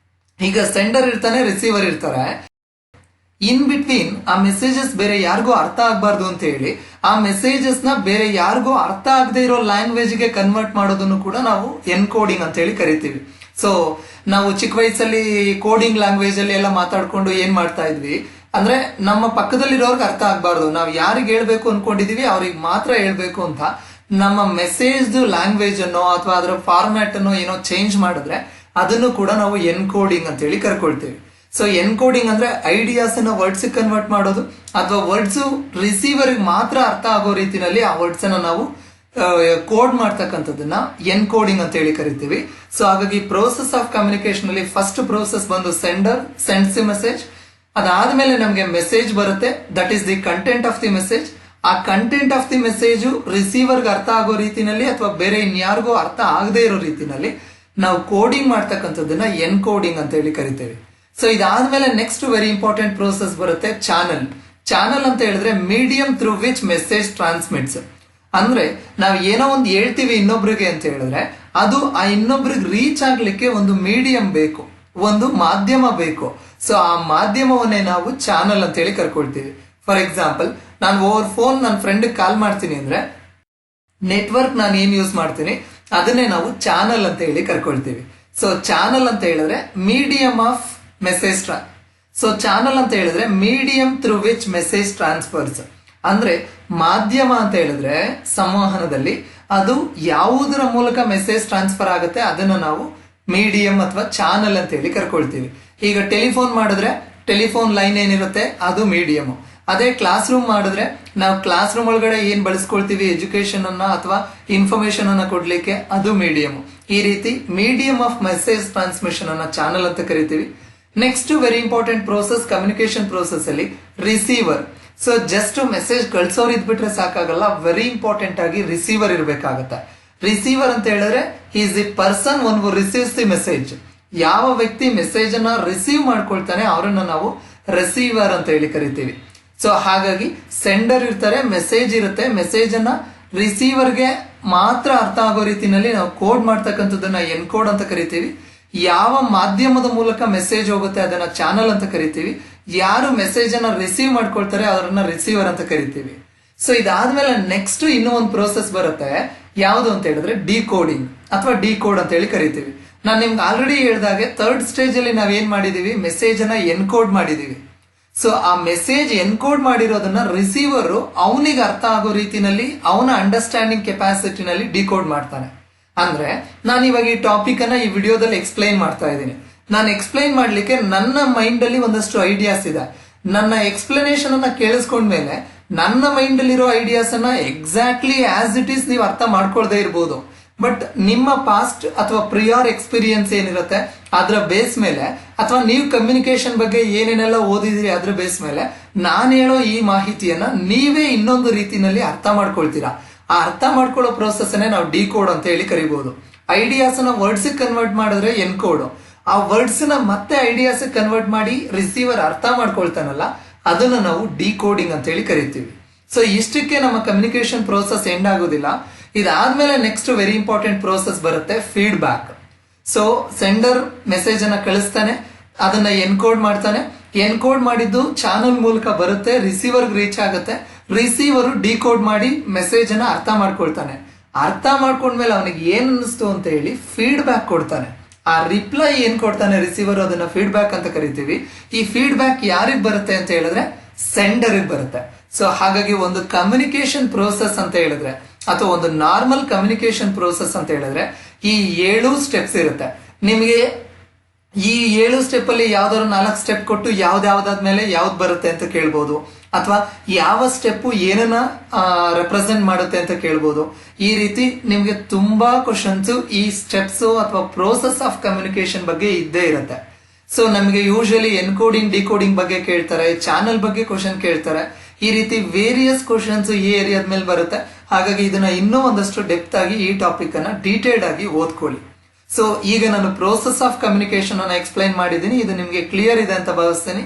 ಈಗ ಸೆಂಡರ್ ಇರ್ತಾನೆ, ರಿಸೀವರ್ ಇರ್ತಾರೆ, ಇನ್ ಬಿಟ್ವೀನ್ ಆ ಮೆಸೇಜಸ್ ಬೇರೆ ಯಾರಿಗೂ ಅರ್ಥ ಆಗ್ಬಾರ್ದು ಅಂತ ಹೇಳಿ ಆ ಮೆಸೇಜಸ್ ನ ಬೇರೆ ಯಾರಿಗೂ ಅರ್ಥ ಆಗದೆ ಇರೋ ಲ್ಯಾಂಗ್ವೇಜ್ ಗೆ ಕನ್ವರ್ಟ್ ಮಾಡೋದನ್ನು ಕೂಡ ನಾವು ಎನ್ಕೋಡಿಂಗ್ ಅಂತ ಹೇಳಿ ಕರಿತೀವಿ. ಸೊ ನಾವು ಚಿಕ್ಕ ವಯಸ್ಸಲ್ಲಿ ಕೋಡಿಂಗ್ ಲ್ಯಾಂಗ್ವೇಜ್ ಅಲ್ಲಿ ಎಲ್ಲ ಮಾತಾಡ್ಕೊಂಡು ಏನ್ ಮಾಡ್ತಾ ಇದ್ವಿ ಅಂದ್ರೆ ನಮ್ಮ ಪಕ್ಕದಲ್ಲಿರೋರ್ಗೆ ಅರ್ಥ ಆಗ್ಬಾರ್ದು, ನಾವು ಯಾರಿಗೆ ಹೇಳ್ಬೇಕು ಅನ್ಕೊಂಡಿದೀವಿ ಅವ್ರಿಗೆ ಮಾತ್ರ ಹೇಳ್ಬೇಕು ಅಂತ ನಮ್ಮ ಮೆಸೇಜ್ ಲ್ಯಾಂಗ್ವೇಜ್ ಅನ್ನೋ ಅಥವಾ ಅದರ ಫಾರ್ಮ್ಯಾಟ್ ಅನ್ನೋ ಏನೋ ಚೇಂಜ್ ಮಾಡಿದ್ರೆ ಅದನ್ನು ಕೂಡ ನಾವು ಎನ್ಕೋಡಿಂಗ್ ಅಂತ ಹೇಳಿ ಕರ್ಕೊಳ್ತೀವಿ. ಸೊ ಎನ್ಕೋಡಿಂಗ್ ಅಂದ್ರೆ ಐಡಿಯಾಸ್ ಅನ್ನ ವರ್ಡ್ಸ್ ಕನ್ವರ್ಟ್ ಮಾಡೋದು ಅಥವಾ ವರ್ಡ್ಸ್ ರಿಸೀವರ್ ಮಾತ್ರ ಅರ್ಥ ಆಗೋ ರೀತಿನಲ್ಲಿ ಆ ವರ್ಡ್ಸ್ ಅನ್ನ ನಾವು ಕೋಡ್ ಮಾಡ್ತಕ್ಕಂಥದ್ದನ್ನ ಎನ್ಕೋಡಿಂಗ್ ಅಂತ ಹೇಳಿ ಕರಿತೀವಿ. ಸೊ ಹಾಗಾಗಿ ಪ್ರೋಸೆಸ್ ಆಫ್ ಕಮ್ಯುನಿಕೇಶನ್ ಅಲ್ಲಿ ಫಸ್ಟ್ ಪ್ರೋಸೆಸ್ ಬಂದು ಸೆಂಡರ್ ಸೆಂಡ್ಸ್ ದಿ ಮೆಸೇಜ್. ಅದಾದ್ಮೇಲೆ ನಮಗೆ ಮೆಸೇಜ್ ಬರುತ್ತೆ, that is the content of the message. ಆ ಕಂಟೆಂಟ್ ಆಫ್ ದಿ ಮೆಸೇಜ್ ರಿಸೀವರ್ಗೆ ಅರ್ಥ ಆಗೋ ರೀತಿನಲ್ಲಿ ಅಥವಾ ಬೇರೆ ಇನ್ಯಾರಿಗೂ ಅರ್ಥ ಆಗದೆ ಇರೋ ರೀತಿನಲ್ಲಿ ನಾವು ಕೋಡಿಂಗ್ ಮಾಡ್ತಕ್ಕಂಥದ್ದನ್ನ ಎನ್ಕೋಡಿಂಗ್ ಅಂತ ಹೇಳಿ ಕರಿತೇವೆ. ಸೊ ಇದಾದ್ಮೇಲೆ ನೆಕ್ಸ್ಟ್ ವೆರಿ ಇಂಪಾರ್ಟೆಂಟ್ ಪ್ರೋಸೆಸ್ ಬರುತ್ತೆ ಚಾನಲ್. ಚಾನಲ್ ಅಂತ ಹೇಳಿದ್ರೆ medium through which message transmits. ಅಂದ್ರೆ ನಾವು ಏನೋ ಒಂದು ಹೇಳ್ತೀವಿ ಇನ್ನೊಬ್ರಿಗೆ ಅಂತ ಹೇಳಿದ್ರೆ ಅದು ಆ ಇನ್ನೊಬ್ರಿಗೆ ರೀಚ್ ಆಗ್ಲಿಕ್ಕೆ ಒಂದು ಮೀಡಿಯಂ ಬೇಕು, ಒಂದು ಮಾಧ್ಯಮ ಬೇಕು. ಸೊ ಆ ಮಾಧ್ಯಮವನ್ನೇ ನಾವು ಚಾನಲ್ ಅಂತ ಹೇಳಿ ಕರ್ಕೊಳ್ತೀವಿ. ಫಾರ್ ಎಕ್ಸಾಂಪಲ್, ನಾನು ಓವರ್ ಫೋನ್ ನನ್ನ ಫ್ರೆಂಡ್ ಕಾಲ್ ಮಾಡ್ತೀನಿ ಅಂದ್ರೆ ನೆಟ್ವರ್ಕ್ ನಾನು ಏನ್ ಯೂಸ್ ಮಾಡ್ತೀನಿ ಅದನ್ನೇ ನಾವು ಚಾನಲ್ ಅಂತ ಹೇಳಿ ಕರ್ಕೊಳ್ತೀವಿ. ಸೊ ಚಾನಲ್ ಅಂತ ಹೇಳಿದ್ರೆ medium of message so channel ಅಂತ ಹೇಳಿದ್ರೆ medium through which message transfers. ಅಂದ್ರೆ ಮಾಧ್ಯಮ ಅಂತ ಹೇಳಿದ್ರೆ ಸಂವಹನದಲ್ಲಿ ಅದು ಯಾವುದರ ಮೂಲಕ ಮೆಸೇಜ್ ಟ್ರಾನ್ಸ್ಫರ್ ಆಗುತ್ತೆ ಅದನ್ನ ನಾವು ಮೀಡಿಯಂ ಅಥವಾ ಚಾನಲ್ ಅಂತ ಹೇಳಿ ಕರ್ಕೊಳ್ತೀವಿ. ಈಗ ಟೆಲಿಫೋನ್ ಮಾಡಿದ್ರೆ ಟೆಲಿಫೋನ್ ಲೈನ್ ಏನಿರುತ್ತೆ ಅದು ಮೀಡಿಯಂ. ಅದೇ ಕ್ಲಾಸ್ ರೂಮ್ ಮಾಡಿದ್ರೆ ನಾವು ಕ್ಲಾಸ್ ರೂಮ್ ಒಳಗಡೆ ಏನ್ ಬಳಸ್ಕೊಳ್ತೀವಿ ಎಜುಕೇಶನ್ ಅನ್ನ ಅಥವಾ ಇನ್ಫಾರ್ಮೇಶನ್ ಅನ್ನ ಕೊಡ್ಲಿಕ್ಕೆ ಅದು ಮೀಡಿಯಂ. ಈ ರೀತಿ ಮೀಡಿಯಂ ಆಫ್ ಮೆಸೇಜ್ ಟ್ರಾನ್ಸ್ಮಿಷನ್ ಅನ್ನ ಚಾನಲ್ ಅಂತ ಕರಿತೀವಿ. Next very important process communication process ಅಲ್ಲಿ ರಿಸೀವರ್. ಸೊ ಜಸ್ಟ್ ಮೆಸೇಜ್ ಕಳ್ಸೋರು ಇದ್ಬಿಟ್ರೆ ಸಾಕಾಗಲ್ಲ, ವೆರಿ ಇಂಪಾರ್ಟೆಂಟ್ ಆಗಿ ರಿಸೀವರ್ ಇರಬೇಕಾಗತ್ತೆ. ರಿಸೀವರ್ ಅಂತ ಹೇಳಿದ್ರೆ is the person one who receives the message. ಯಾವ ವ್ಯಕ್ತಿ ಮೆಸೇಜ್ ಅನ್ನ ರಿಸೀವ್ ಮಾಡ್ಕೊಳ್ತಾನೆ ಅವರನ್ನ ನಾವು ರಿಸೀವರ್ ಅಂತ ಹೇಳಿ ಕರಿತೀವಿ. ಸೊ ಹಾಗಾಗಿ ಸೆಂಡರ್ ಇರ್ತಾರೆ, ಮೆಸೇಜ್ ಇರುತ್ತೆ, ಮೆಸೇಜ್ ಅನ್ನ ರಿಸೀವರ್ಗೆ ಮಾತ್ರ ಅರ್ಥ ಆಗೋ ರೀತಿನಲ್ಲಿ ನಾವು ಕೋಡ್ ಮಾಡ್ತಕ್ಕಂಥದ್ದನ್ನ ಎನ್ಕೋಡ್ ಅಂತ ಕರಿತೀವಿ. ಯಾವ ಮಾಧ್ಯಮದ ಮೂಲಕ ಮೆಸೇಜ್ ಹೋಗುತ್ತೆ ಅದನ್ನ ಚಾನಲ್ ಅಂತ ಕರಿತೀವಿ. ಯಾರು ಮೆಸೇಜ್ ಅನ್ನ ರಿಸೀವ್ ಮಾಡ್ಕೊಳ್ತಾರೆ ಅವರನ್ನ ರಿಸೀವರ್ ಅಂತ ಕರಿತೀವಿ. ಸೊ ಇದಾದ್ಮೇಲೆ ನೆಕ್ಸ್ಟ್ ಇನ್ನೂ ಒಂದು ಪ್ರೋಸೆಸ್ ಬರುತ್ತೆ, ಯಾವುದು ಅಂತ ಹೇಳಿದ್ರೆ ಡಿಕೋಡಿಂಗ್ ಅಥವಾ ಡಿಕೋಡ್ ಅಂತ ಹೇಳಿ ಕರಿತೀವಿ. ನಾನು ನಿಮ್ಗೆ ಆಲ್ರೆಡಿ ಹೇಳಿದಾಗೆ ಥರ್ಡ್ ಸ್ಟೇಜ್ ಅಲ್ಲಿ ನಾವೇನ್ ಮಾಡಿದೀವಿ, ಮೆಸೇಜ್ ಅನ್ನ ಎನ್ಕೋಡ್ ಮಾಡಿದೀವಿ. ಸೊ ಆ ಮೆಸೇಜ್ ಎನ್ಕೋಡ್ ಮಾಡಿರೋದನ್ನ ರಿಸೀವರ್ ಅವನಿಗೆ ಅರ್ಥ ಆಗೋ ರೀತಿನಲ್ಲಿ ಅವನ ಅಂಡರ್ಸ್ಟ್ಯಾಂಡಿಂಗ್ ಕೆಪಾಸಿಟಿನಲ್ಲಿ ಡಿಕೋಡ್ ಮಾಡ್ತಾನೆ. ಅಂದ್ರೆ ನಾನು ಇವಾಗ ಈ ಟಾಪಿಕ್ ಅನ್ನ ಈ ವಿಡಿಯೋದಲ್ಲಿ ಎಕ್ಸ್ಪ್ಲೈನ್ ಮಾಡ್ತಾ ಇದ್ದೀನಿ. ನಾನು ಎಕ್ಸ್ಪ್ಲೈನ್ ಮಾಡ್ಲಿಕ್ಕೆ ನನ್ನ ಮೈಂಡ್ ಅಲ್ಲಿ ಒಂದಷ್ಟು ಐಡಿಯಾಸ್ ಇದೆ. ನನ್ನ ಎಕ್ಸ್ಪ್ಲನೇಷನ್ ಅನ್ನ ಕೇಳಿಸ್ಕೊಂಡ್ಮೇಲೆ ನನ್ನ ಮೈಂಡ್ ಅಲ್ಲಿರೋ ಐಡಿಯಾಸ್ ಅನ್ನ ಎಕ್ಸಾಕ್ಟ್ಲಿ ಆಸ್ ಇಟ್ ಈಸ್ ನೀವು ಅರ್ಥ ಮಾಡ್ಕೊಳ್ದೇ ಇರ್ಬೋದು. ಬಟ್ ನಿಮ್ಮ ಪಾಸ್ಟ್ ಅಥವಾ ಪ್ರಿಯರ್ ಎಕ್ಸ್ಪೀರಿಯನ್ಸ್ ಏನಿರುತ್ತೆ ಅದರ ಬೇಸ್ ಮೇಲೆ ಅಥವಾ ನೀವು ಕಮ್ಯುನಿಕೇಶನ್ ಬಗ್ಗೆ ಏನೇನೆಲ್ಲ ಓದಿದಿರಿ ಅದ್ರ ಬೇಸ್ ಮೇಲೆ ನಾನು ಹೇಳೋ ಈ ಮಾಹಿತಿಯನ್ನ ನೀವೇ ಇನ್ನೊಂದು ರೀತಿನಲ್ಲಿ ಅರ್ಥ ಮಾಡ್ಕೊಳ್ತೀರಾ. ಆ ಅರ್ಥ ಮಾಡ್ಕೊಳ್ಳೋ ಪ್ರೋಸೆಸ್ ಅನ್ನೇ ನಾವು ಡಿಕೋಡ್ ಅಂತ ಹೇಳಿ ಕರಿಬಹುದು. ಐಡಿಯಾಸ್ ನ ವರ್ಡ್ಸ್ ಕನ್ವರ್ಟ್ ಮಾಡಿದ್ರೆ ಎನ್ಕೋಡ್, ಆ ವರ್ಡ್ಸ್ ನ ಮತ್ತೆ ಐಡಿಯಾಸ್ ಕನ್ವರ್ಟ್ ಮಾಡಿ ರಿಸೀವರ್ ಅರ್ಥ ಮಾಡ್ಕೊಳ್ತಾನಲ್ಲ ಅದನ್ನ ನಾವು ಡಿಕೋಡಿಂಗ್ ಅಂತ ಹೇಳಿ ಕರಿತೀವಿ. ಸೊ ಇಷ್ಟಕ್ಕೆ ನಮ್ಮ ಕಮ್ಯುನಿಕೇಶನ್ ಪ್ರೋಸೆಸ್ ಎಂಡ್ ಆಗೋದಿಲ್ಲ. ಇದಾದ್ಮೇಲೆ ನೆಕ್ಸ್ಟ್ ವೆರಿ ಇಂಪಾರ್ಟೆಂಟ್ ಪ್ರೋಸೆಸ್ ಬರುತ್ತೆ ಫೀಡ್ಬ್ಯಾಕ್. ಸೊ ಸೆಂಡರ್ ಮೆಸೇಜ್ ಅನ್ನ ಕಳಿಸ್ತಾನೆ, ಅದನ್ನ ಎನ್ಕೋಡ್ ಮಾಡ್ತಾನೆ, ಎನ್ಕೋಡ್ ಮಾಡಿದ್ದು ಚಾನಲ್ ಮೂಲಕ ಬರುತ್ತೆ, ರಿಸೀವರ್ ರೀಚ್ ಆಗುತ್ತೆ, ರಿಸೀವರ್ ಡಿಕೋಡ್ ಮಾಡಿ ಮೆಸೇಜ್ ಅನ್ನ ಅರ್ಥ ಮಾಡ್ಕೊಳ್ತಾನೆ. ಅರ್ಥ ಮಾಡ್ಕೊಂಡ್ಮೇಲೆ ಅವನಿಗೆ ಏನ್ ಅನ್ನಿಸ್ತು ಅಂತ ಹೇಳಿ ಫೀಡ್ಬ್ಯಾಕ್ ಕೊಡ್ತಾನೆ. ಆ ರಿಪ್ಲೈ ಏನ್ ಕೊಡ್ತಾನೆ ರಿಸೀವರ್ ಅದನ್ನ ಫೀಡ್ಬ್ಯಾಕ್ ಅಂತ ಕರಿತೀವಿ. ಈ ಫೀಡ್ಬ್ಯಾಕ್ ಯಾರಿಗ್ ಬರುತ್ತೆ ಅಂತ ಹೇಳಿದ್ರೆ ಸೆಂಡರ್ ಬರುತ್ತೆ. ಸೊ ಹಾಗಾಗಿ ಒಂದು ಕಮ್ಯುನಿಕೇಶನ್ ಪ್ರೋಸೆಸ್ ಅಂತ ಹೇಳಿದ್ರೆ ಅಥವಾ ಒಂದು ನಾರ್ಮಲ್ ಕಮ್ಯುನಿಕೇಶನ್ ಪ್ರೋಸೆಸ್ ಅಂತ ಹೇಳಿದ್ರೆ ಈ 7 ಸ್ಟೆಪ್ಸ್ ಇರುತ್ತೆ. ನಿಮಗೆ ಈ 7 ಸ್ಟೆಪ್ ಅಲ್ಲಿ ಯಾವ್ದಾದ್ರು 4 ಸ್ಟೆಪ್ ಕೊಟ್ಟು ಯಾವ್ದಾದ್ಮೇಲೆ ಯಾವ್ದು ಬರುತ್ತೆ ಅಂತ ಕೇಳ್ಬೋದು, ಅಥವಾ ಯಾವ ಸ್ಟೆಪ್ ಏನನ್ನ ರೆಪ್ರೆಸೆಂಟ್ ಮಾಡುತ್ತೆ ಅಂತ ಕೇಳ್ಬೋದು. ಈ ರೀತಿ ನಿಮ್ಗೆ ತುಂಬಾ ಕ್ವಶನ್ಸ್ ಈ ಸ್ಟೆಪ್ಸ್ ಅಥವಾ ಪ್ರೋಸೆಸ್ ಆಫ್ ಕಮ್ಯುನಿಕೇಶನ್ ಬಗ್ಗೆ ಇದ್ದೇ ಇರುತ್ತೆ. ಸೊ ನಮಗೆ ಯೂಶಲಿ ಎನ್ಕೋಡಿಂಗ್ ಡಿಕೋಡಿಂಗ್ ಬಗ್ಗೆ ಕೇಳ್ತಾರೆ, ಚಾನಲ್ ಬಗ್ಗೆ ಕ್ವಶನ್ ಕೇಳ್ತಾರೆ. ಈ ರೀತಿ ವೇರಿಯಸ್ ಕ್ವಶನ್ಸ್ ಈ ಏರಿಯಾದ ಮೇಲೆ ಬರುತ್ತೆ. ಹಾಗಾಗಿ ಇದನ್ನ ಇನ್ನೂ ಒಂದಷ್ಟು ಡೆಪ್ತ್ ಆಗಿ ಈ ಟಾಪಿಕ್ ಅನ್ನ ಡೀಟೇಲ್ಡ್ ಆಗಿ ಓದ್ಕೊಳ್ಳಿ. ಸೊ ಈಗ ನಾನು ಪ್ರೋಸೆಸ್ ಆಫ್ ಕಮ್ಯುನಿಕೇಶನ್ ಅನ್ನ ಎಕ್ಸ್ಪ್ಲೈನ್ ಮಾಡಿದ್ದೀನಿ. ಇದು ನಿಮ್ಗೆ ಕ್ಲಿಯರ್ ಇದೆ ಅಂತ ಭಾವಿಸ್ತೀನಿ.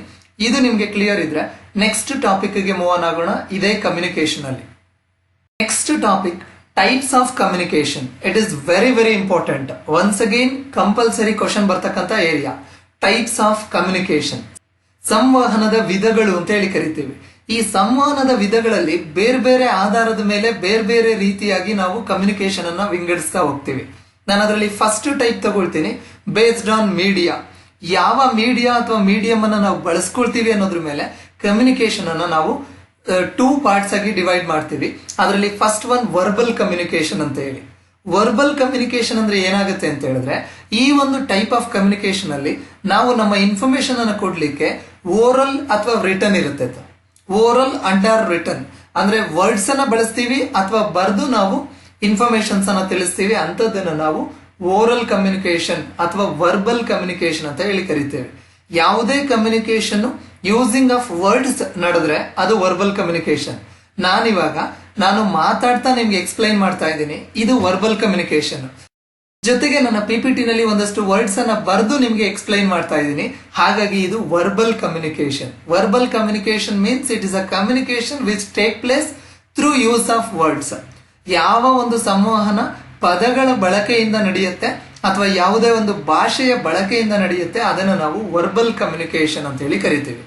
ಇದು ನಿಮ್ಗೆ ಕ್ಲಿಯರ್ ಇದ್ರೆ ನೆಕ್ಸ್ಟ್ ಟಾಪಿಕ್ ಗೆ ಮೂವ್ ಆನ್ ಆಗೋಣ. ಇದೇ ಕಮ್ಯುನಿಕೇಶನ್ ಅಲ್ಲಿ next topic types of communication. It is very very important. Once again compulsory question ಬರ್ತಕ್ಕಂಥ ಏರಿಯಾ ಟೈಪ್ಸ್ ಆಫ್ ಕಮ್ಯುನಿಕೇಶನ್. ಸಂವಹನದ ವಿಧಗಳು ಅಂತ ಹೇಳಿ ಕರಿತೀವಿ. ಈ ಸಂವಹನದ ವಿಧಗಳಲ್ಲಿ ಬೇರೆ ಬೇರೆ ಆಧಾರದ ಮೇಲೆ ಬೇರೆ ಬೇರೆ ರೀತಿಯಾಗಿ ನಾವು ಕಮ್ಯುನಿಕೇಶನ್ ಅನ್ನ ವಿಂಗಡಿಸ್ತಾ ಹೋಗ್ತೀವಿ. ನಾನು ಅದರಲ್ಲಿ ಫಸ್ಟ್ ಟೈಪ್ ತಗೊಳ್ತೀನಿ, ಬೇಸ್ಡ್ ಆನ್ ಮೀಡಿಯಾ. ಯಾವ ಮೀಡಿಯಾ ಅಥವಾ ಮೀಡಿಯಂ ಅನ್ನ ನಾವು ಬಳಸ್ಕೊಳ್ತೀವಿ ಅನ್ನೋದ್ರ ಮೇಲೆ ಕಮ್ಯುನಿಕೇಶನ್ ಅನ್ನ ನಾವು 2 ಪಾರ್ಟ್ಸ್ ಆಗಿ ಡಿವೈಡ್ ಮಾಡ್ತೀವಿ. ಅದರಲ್ಲಿ ಫಸ್ಟ್ ಒನ್ ವರ್ಬಲ್ ಕಮ್ಯುನಿಕೇಶನ್ ಅಂತ ಹೇಳಿ. ವರ್ಬಲ್ ಕಮ್ಯುನಿಕೇಶನ್ ಅಂದ್ರೆ ಏನಾಗುತ್ತೆ ಅಂತ ಹೇಳಿದ್ರೆ ಈ ಒಂದು ಟೈಪ್ ಆಫ್ ಕಮ್ಯುನಿಕೇಶನ್ ಅಲ್ಲಿ ನಾವು ನಮ್ಮ ಇನ್ಫಾರ್ಮೇಶನ್ ಅನ್ನ ಕೊಡ್ಲಿಕ್ಕೆ ಓರಲ್ ಅಥವಾ ರಿಟರ್ನ್ ಇರುತ್ತೆ. ಓರಲ್ ಅಂಡರ್ ರಿಟರ್ನ್ ಅಂದ್ರೆ ವರ್ಡ್ಸ್ ಅನ್ನ ಬಳಸ್ತೀವಿ ಅಥವಾ ಬರೆದು ನಾವು ಇನ್ಫಾರ್ಮೇಶನ್ಸ್ ಅನ್ನ ತಿಳಿಸ್ತೀವಿ. ಅಂತದನ್ನ ನಾವು ಓರಲ್ ಕಮ್ಯುನಿಕೇಶನ್ ಅಥವಾ ವರ್ಬಲ್ ಕಮ್ಯುನಿಕೇಶನ್ ಅಂತ ಹೇಳಿ ಕರಿತೇವೆ. ಯಾವುದೇ ಕಮ್ಯುನಿಕೇಶನ್ ಯೂಸಿಂಗ್ ಆಫ್ ವರ್ಡ್ಸ್ ನಡೆದ್ರೆ ಅದು ವರ್ಬಲ್ ಕಮ್ಯುನಿಕೇಶನ್. ನಾನು ಮಾತಾಡ್ತಾ ನಿಮ್ಗೆ ಎಕ್ಸ್ಪ್ಲೈನ್ ಮಾಡ್ತಾ ಇದ್ದೀನಿ, ಇದು ವರ್ಬಲ್ ಕಮ್ಯುನಿಕೇಶನ್. ಜೊತೆಗೆ ನನ್ನ PPT ನಲ್ಲಿ ಒಂದಷ್ಟು ವರ್ಡ್ಸ್ ಅನ್ನ ಬರೆದು ನಿಮ್ಗೆ ಎಕ್ಸ್ಪ್ಲೈನ್ ಮಾಡ್ತಾ ಇದ್ದೀನಿ. ಹಾಗಾಗಿ ಇದು verbal communication. Verbal communication means it is a communication which take place through use of words. ಯಾವ ಒಂದು ಸಂವಹನ ಪದಗಳ ಬಳಕೆಯಿಂದ ನಡೆಯುತ್ತೆ ಅಥವಾ ಯಾವುದೇ ಒಂದು ಭಾಷೆಯ ಬಳಕೆಯಿಂದ ನಡೆಯುತ್ತೆ ಅದನ್ನ ನಾವು ವರ್ಬಲ್ ಕಮ್ಯುನಿಕೇಶನ್ ಅಂತ ಹೇಳಿ ಕರಿತೀವಿ.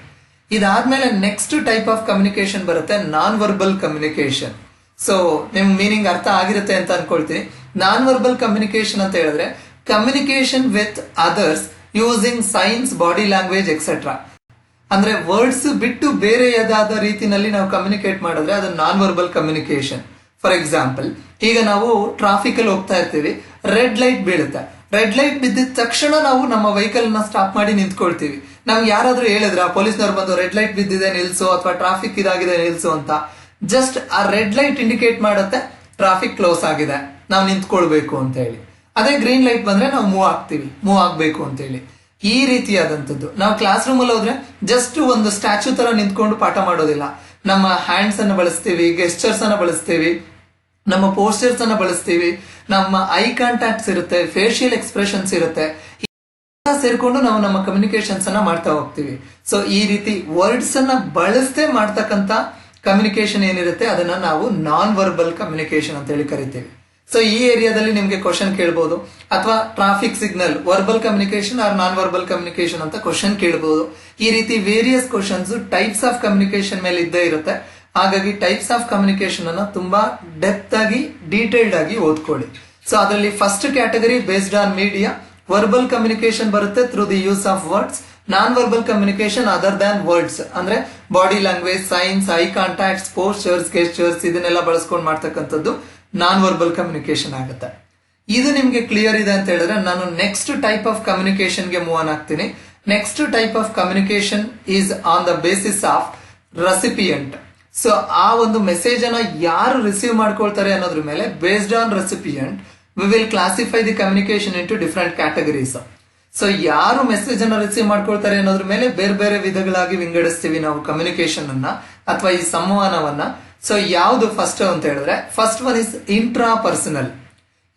ಇದಾದ್ಮೇಲೆ ನೆಕ್ಸ್ಟ್ ಟೈಪ್ ಆಫ್ ಕಮ್ಯುನಿಕೇಶನ್ ಬರುತ್ತೆ ನಾನ್ ವರ್ಬಲ್ ಕಮ್ಯುನಿಕೇಶನ್. ಸೊ ನಿಮ್ ಮೀನಿಂಗ್ ಅರ್ಥ ಆಗಿರುತ್ತೆ ಅಂತ ಅನ್ಕೊಳ್ತೀನಿ. ನಾನ್ ವರ್ಬಲ್ ಕಮ್ಯುನಿಕೇಶನ್ ಅಂತ ಹೇಳಿದ್ರೆ communication with others using science, body language etcetera. ಅಂದ್ರೆ ವರ್ಡ್ಸ್ ಬಿಟ್ಟು ಬೇರೆ ಯಾವ್ದಾದ ರೀತಿನಲ್ಲಿ ನಾವು ಕಮ್ಯುನಿಕೇಟ್ ಮಾಡಿದ್ರೆ ಅದು ನಾನ್ ವರ್ಬಲ್ ಕಮ್ಯುನಿಕೇಶನ್. ಫಾರ್ ಎಕ್ಸಾಂಪಲ್, ಈಗ ನಾವು ಟ್ರಾಫಿಕ್ ಅಲ್ಲಿ ಹೋಗ್ತಾ ಇರ್ತೀವಿ, ರೆಡ್ ಲೈಟ್ ಬೀಳುತ್ತೆ. ರೆಡ್ ಲೈಟ್ ಬಿದ್ದಿದ ತಕ್ಷಣ ನಾವು ನಮ್ಮ ವೆಹಿಕಲ್ ನ ಸ್ಟಾಪ್ ಮಾಡಿ ನಿಂತ್ಕೊಳ್ತೀವಿ. ನಮ್ಗೆ ಯಾರಾದ್ರೂ ಹೇಳಿದ್ರ ಪೊಲೀಸ್ನವ್ರು ಬಂದು ರೆಡ್ ಲೈಟ್ ಬಿದ್ದಿದೆ ನಿಲ್ಸು ಅಥವಾ ಟ್ರಾಫಿಕ್ ಇದಾಗಿದೆ ನಿಲ್ಸು ಅಂತ? ಜಸ್ಟ್ ಆ ರೆಡ್ ಲೈಟ್ ಇಂಡಿಕೇಟ್ ಮಾಡುತ್ತೆ ಟ್ರಾಫಿಕ್ ಕ್ಲೋಸ್ ಆಗಿದೆ, ನಾವು ನಿಂತ್ಕೊಳ್ಬೇಕು ಅಂತ ಹೇಳಿ. ಅದೇ ಗ್ರೀನ್ ಲೈಟ್ ಬಂದ್ರೆ ನಾವು ಮೂವ್ ಆಗ್ಬೇಕು ಅಂತ ಹೇಳಿ. ಈ ರೀತಿಯಾದಂಥದ್ದು ನಾವು ಕ್ಲಾಸ್ ರೂಮ್ ಅಲ್ಲಿ ಹೋದ್ರೆ ಜಸ್ಟ್ ಒಂದು ಸ್ಟ್ಯಾಚ್ಯೂ ತರ ನಿಂತ್ಕೊಂಡು ಪಾಠ ಮಾಡೋದಿಲ್ಲ. ನಮ್ಮ ಹ್ಯಾಂಡ್ಸ್ ಅನ್ನ ಬಳಸ್ತೀವಿ, ಗೆಸ್ಚರ್ಸ್ ಅನ್ನ ಬಳಸ್ತೀವಿ, ನಮ್ಮ ಪೋಸ್ಟರ್ಸ್ ಅನ್ನ ಬಳಸ್ತೀವಿ, ನಮ್ಮ ಐ ಕಾಂಟ್ಯಾಕ್ಟ್ಸ್ ಇರುತ್ತೆ, ಫೇಶಿಯಲ್ ಎಕ್ಸ್ಪ್ರೆಷನ್ಸ್ ಇರುತ್ತೆ. ಸೇರ್ಕೊಂಡು ನಾವು ನಮ್ಮ ಕಮ್ಯುನಿಕೇಶನ್ಸ್ ಅನ್ನ ಮಾಡ್ತಾ ಹೋಗ್ತೀವಿ. ಸೊ ಈ ರೀತಿ ವರ್ಡ್ಸ್ ಅನ್ನ ಬಳಸದೆ ಮಾಡ್ತಕ್ಕಂತ ಕಮ್ಯುನಿಕೇಶನ್ ಏನಿರುತ್ತೆ ಅದನ್ನ ನಾವು ನಾನ್ ವರ್ಬಲ್ ಕಮ್ಯುನಿಕೇಶನ್ ಅಂತ ಹೇಳಿ ಕರಿತೀವಿ. ಸೊ ಈ ಏರಿಯಾದಲ್ಲಿ ನಿಮ್ಗೆ ಕ್ವಶನ್ ಕೇಳಬಹುದು, ಅಥವಾ traffic signal verbal communication or non verbal communication ಅಂತ ಕ್ವಶನ್ ಕೇಳಬಹುದು. ಈ ರೀತಿ various questions types of communication ಮೇಲೆ ಇದ್ದೇ ಇರುತ್ತೆ. ಹಾಗಾಗಿ ಟೈಪ್ಸ್ ಆಫ್ ಕಮ್ಯುನಿಕೇಶನ್ ಅನ್ನ ತುಂಬಾ ಡೆಪ್ತ್ ಆಗಿ ಡೀಟೇಲ್ಡ್ ಆಗಿ ಓದ್ಕೊಳ್ಳಿ. ಸೊ ಅದರಲ್ಲಿ first category based on media, verbal communication ಬರುತ್ತೆ through the use of words. Non verbal communication other than words ಅಂದ್ರೆ body language, signs, eye contacts, posters, gestures ಇದನ್ನೆಲ್ಲ ಬಳಸ್ಕೊಂಡು ಮಾಡ್ತಕ್ಕಂಥದ್ದು ನಾನ್ ವರ್ಬಲ್ ಕಮ್ಯುನಿಕೇಶನ್ ಆಗುತ್ತೆ. ಇದು ನಿಮ್ಗೆ ಕ್ಲಿಯರ್ ಇದೆ ಅಂತ ಹೇಳಿದ್ರೆ ನಾನು ನೆಕ್ಸ್ಟ್ ಟೈಪ್ ಆಫ್ ಕಮ್ಯುನಿಕೇಶನ್ ಗೆ ಮೂವ್ ಆನ್ ಆಗ್ತೀನಿ. Next type of communication is on the basis of recipient. So ಆ ಒಂದು ಮೆಸೇಜ್ ಅನ್ನ ಯಾರು ರಿಸೀವ್ ಮಾಡ್ಕೊಳ್ತಾರೆ ಅನ್ನೋದ್ರ ಮೇಲೆ based on recipient we will classify the communication into different categories. So ಯಾರು ಮೆಸೇಜ್ ಅನ್ನ ರಿಸೀವ್ ಮಾಡ್ಕೊಳ್ತಾರೆ ಅನ್ನೋದ್ರ ಮೇಲೆ ಬೇರೆ ಬೇರೆ ವಿಧಗಳಾಗಿ ವಿಂಗಡಿಸ್ತೀವಿ ನಾವು ಕಮ್ಯುನಿಕೇಶನ್ ಅನ್ನ ಅಥವಾ ಈ ಸಂವಹನವನ್ನ. ಸೊ ಯಾವುದು ಫಸ್ಟ್ ಅಂತ ಹೇಳಿದ್ರೆ first one is intra personal.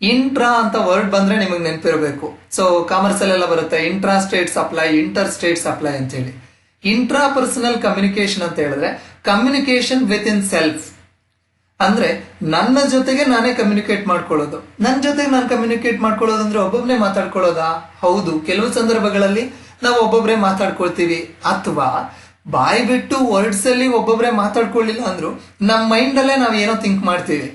Intra ಅಂತ ವರ್ಡ್ ಬಂದ್ರೆ ನಿಮಗೆ ನೆನಪಿರಬೇಕು. ಸೊ ಕಾಮರ್ಸ್ ಅಲ್ಲೆಲ್ಲ ಬರುತ್ತೆ intra state supply, inter state supply ಅಂತ ಹೇಳಿ. ಇಂಟ್ರಾ ಪರ್ಸನಲ್ ಕಮ್ಯುನಿಕೇಶನ್ ಅಂತ ಹೇಳಿದ್ರೆ ಕಮ್ಯುನಿಕೇಶನ್ ವಿತ್ ಇನ್ ಸೆಲ್ಫ್. ಅಂದ್ರೆ ನನ್ನ ಜೊತೆಗೆ ನಾನೇ ಕಮ್ಯುನಿಕೇಟ್ ಮಾಡ್ಕೊಳ್ಳೋದು. ನನ್ನ ಜೊತೆಗೆ ನಾನು ಕಮ್ಯುನಿಕೇಟ್ ಮಾಡ್ಕೊಳ್ಳೋದು ಅಂದ್ರೆ ಒಬ್ಬೊಬ್ನೇ ಮಾತಾಡ್ಕೊಳ್ಳೋದಾ? ಹೌದು, ಕೆಲವು ಸಂದರ್ಭಗಳಲ್ಲಿ ನಾವು ಒಬ್ಬೊಬ್ರೆ ಮಾತಾಡ್ಕೊಳ್ತೀವಿ. ಅಥವಾ ಬಾಯಿ ಬಿಟ್ಟು ವರ್ಡ್ಸ್ ಅಲ್ಲಿ ಒಬ್ಬೊಬ್ರೆ ಮಾತಾಡ್ಕೊಳ್ಳಿಲ್ಲ ಅಂದ್ರು ನಮ್ಮ ಮೈಂಡ್ ಅಲ್ಲೇ ನಾವ್ ಏನೋ ಥಿಂಕ್ ಮಾಡ್ತೀವಿ.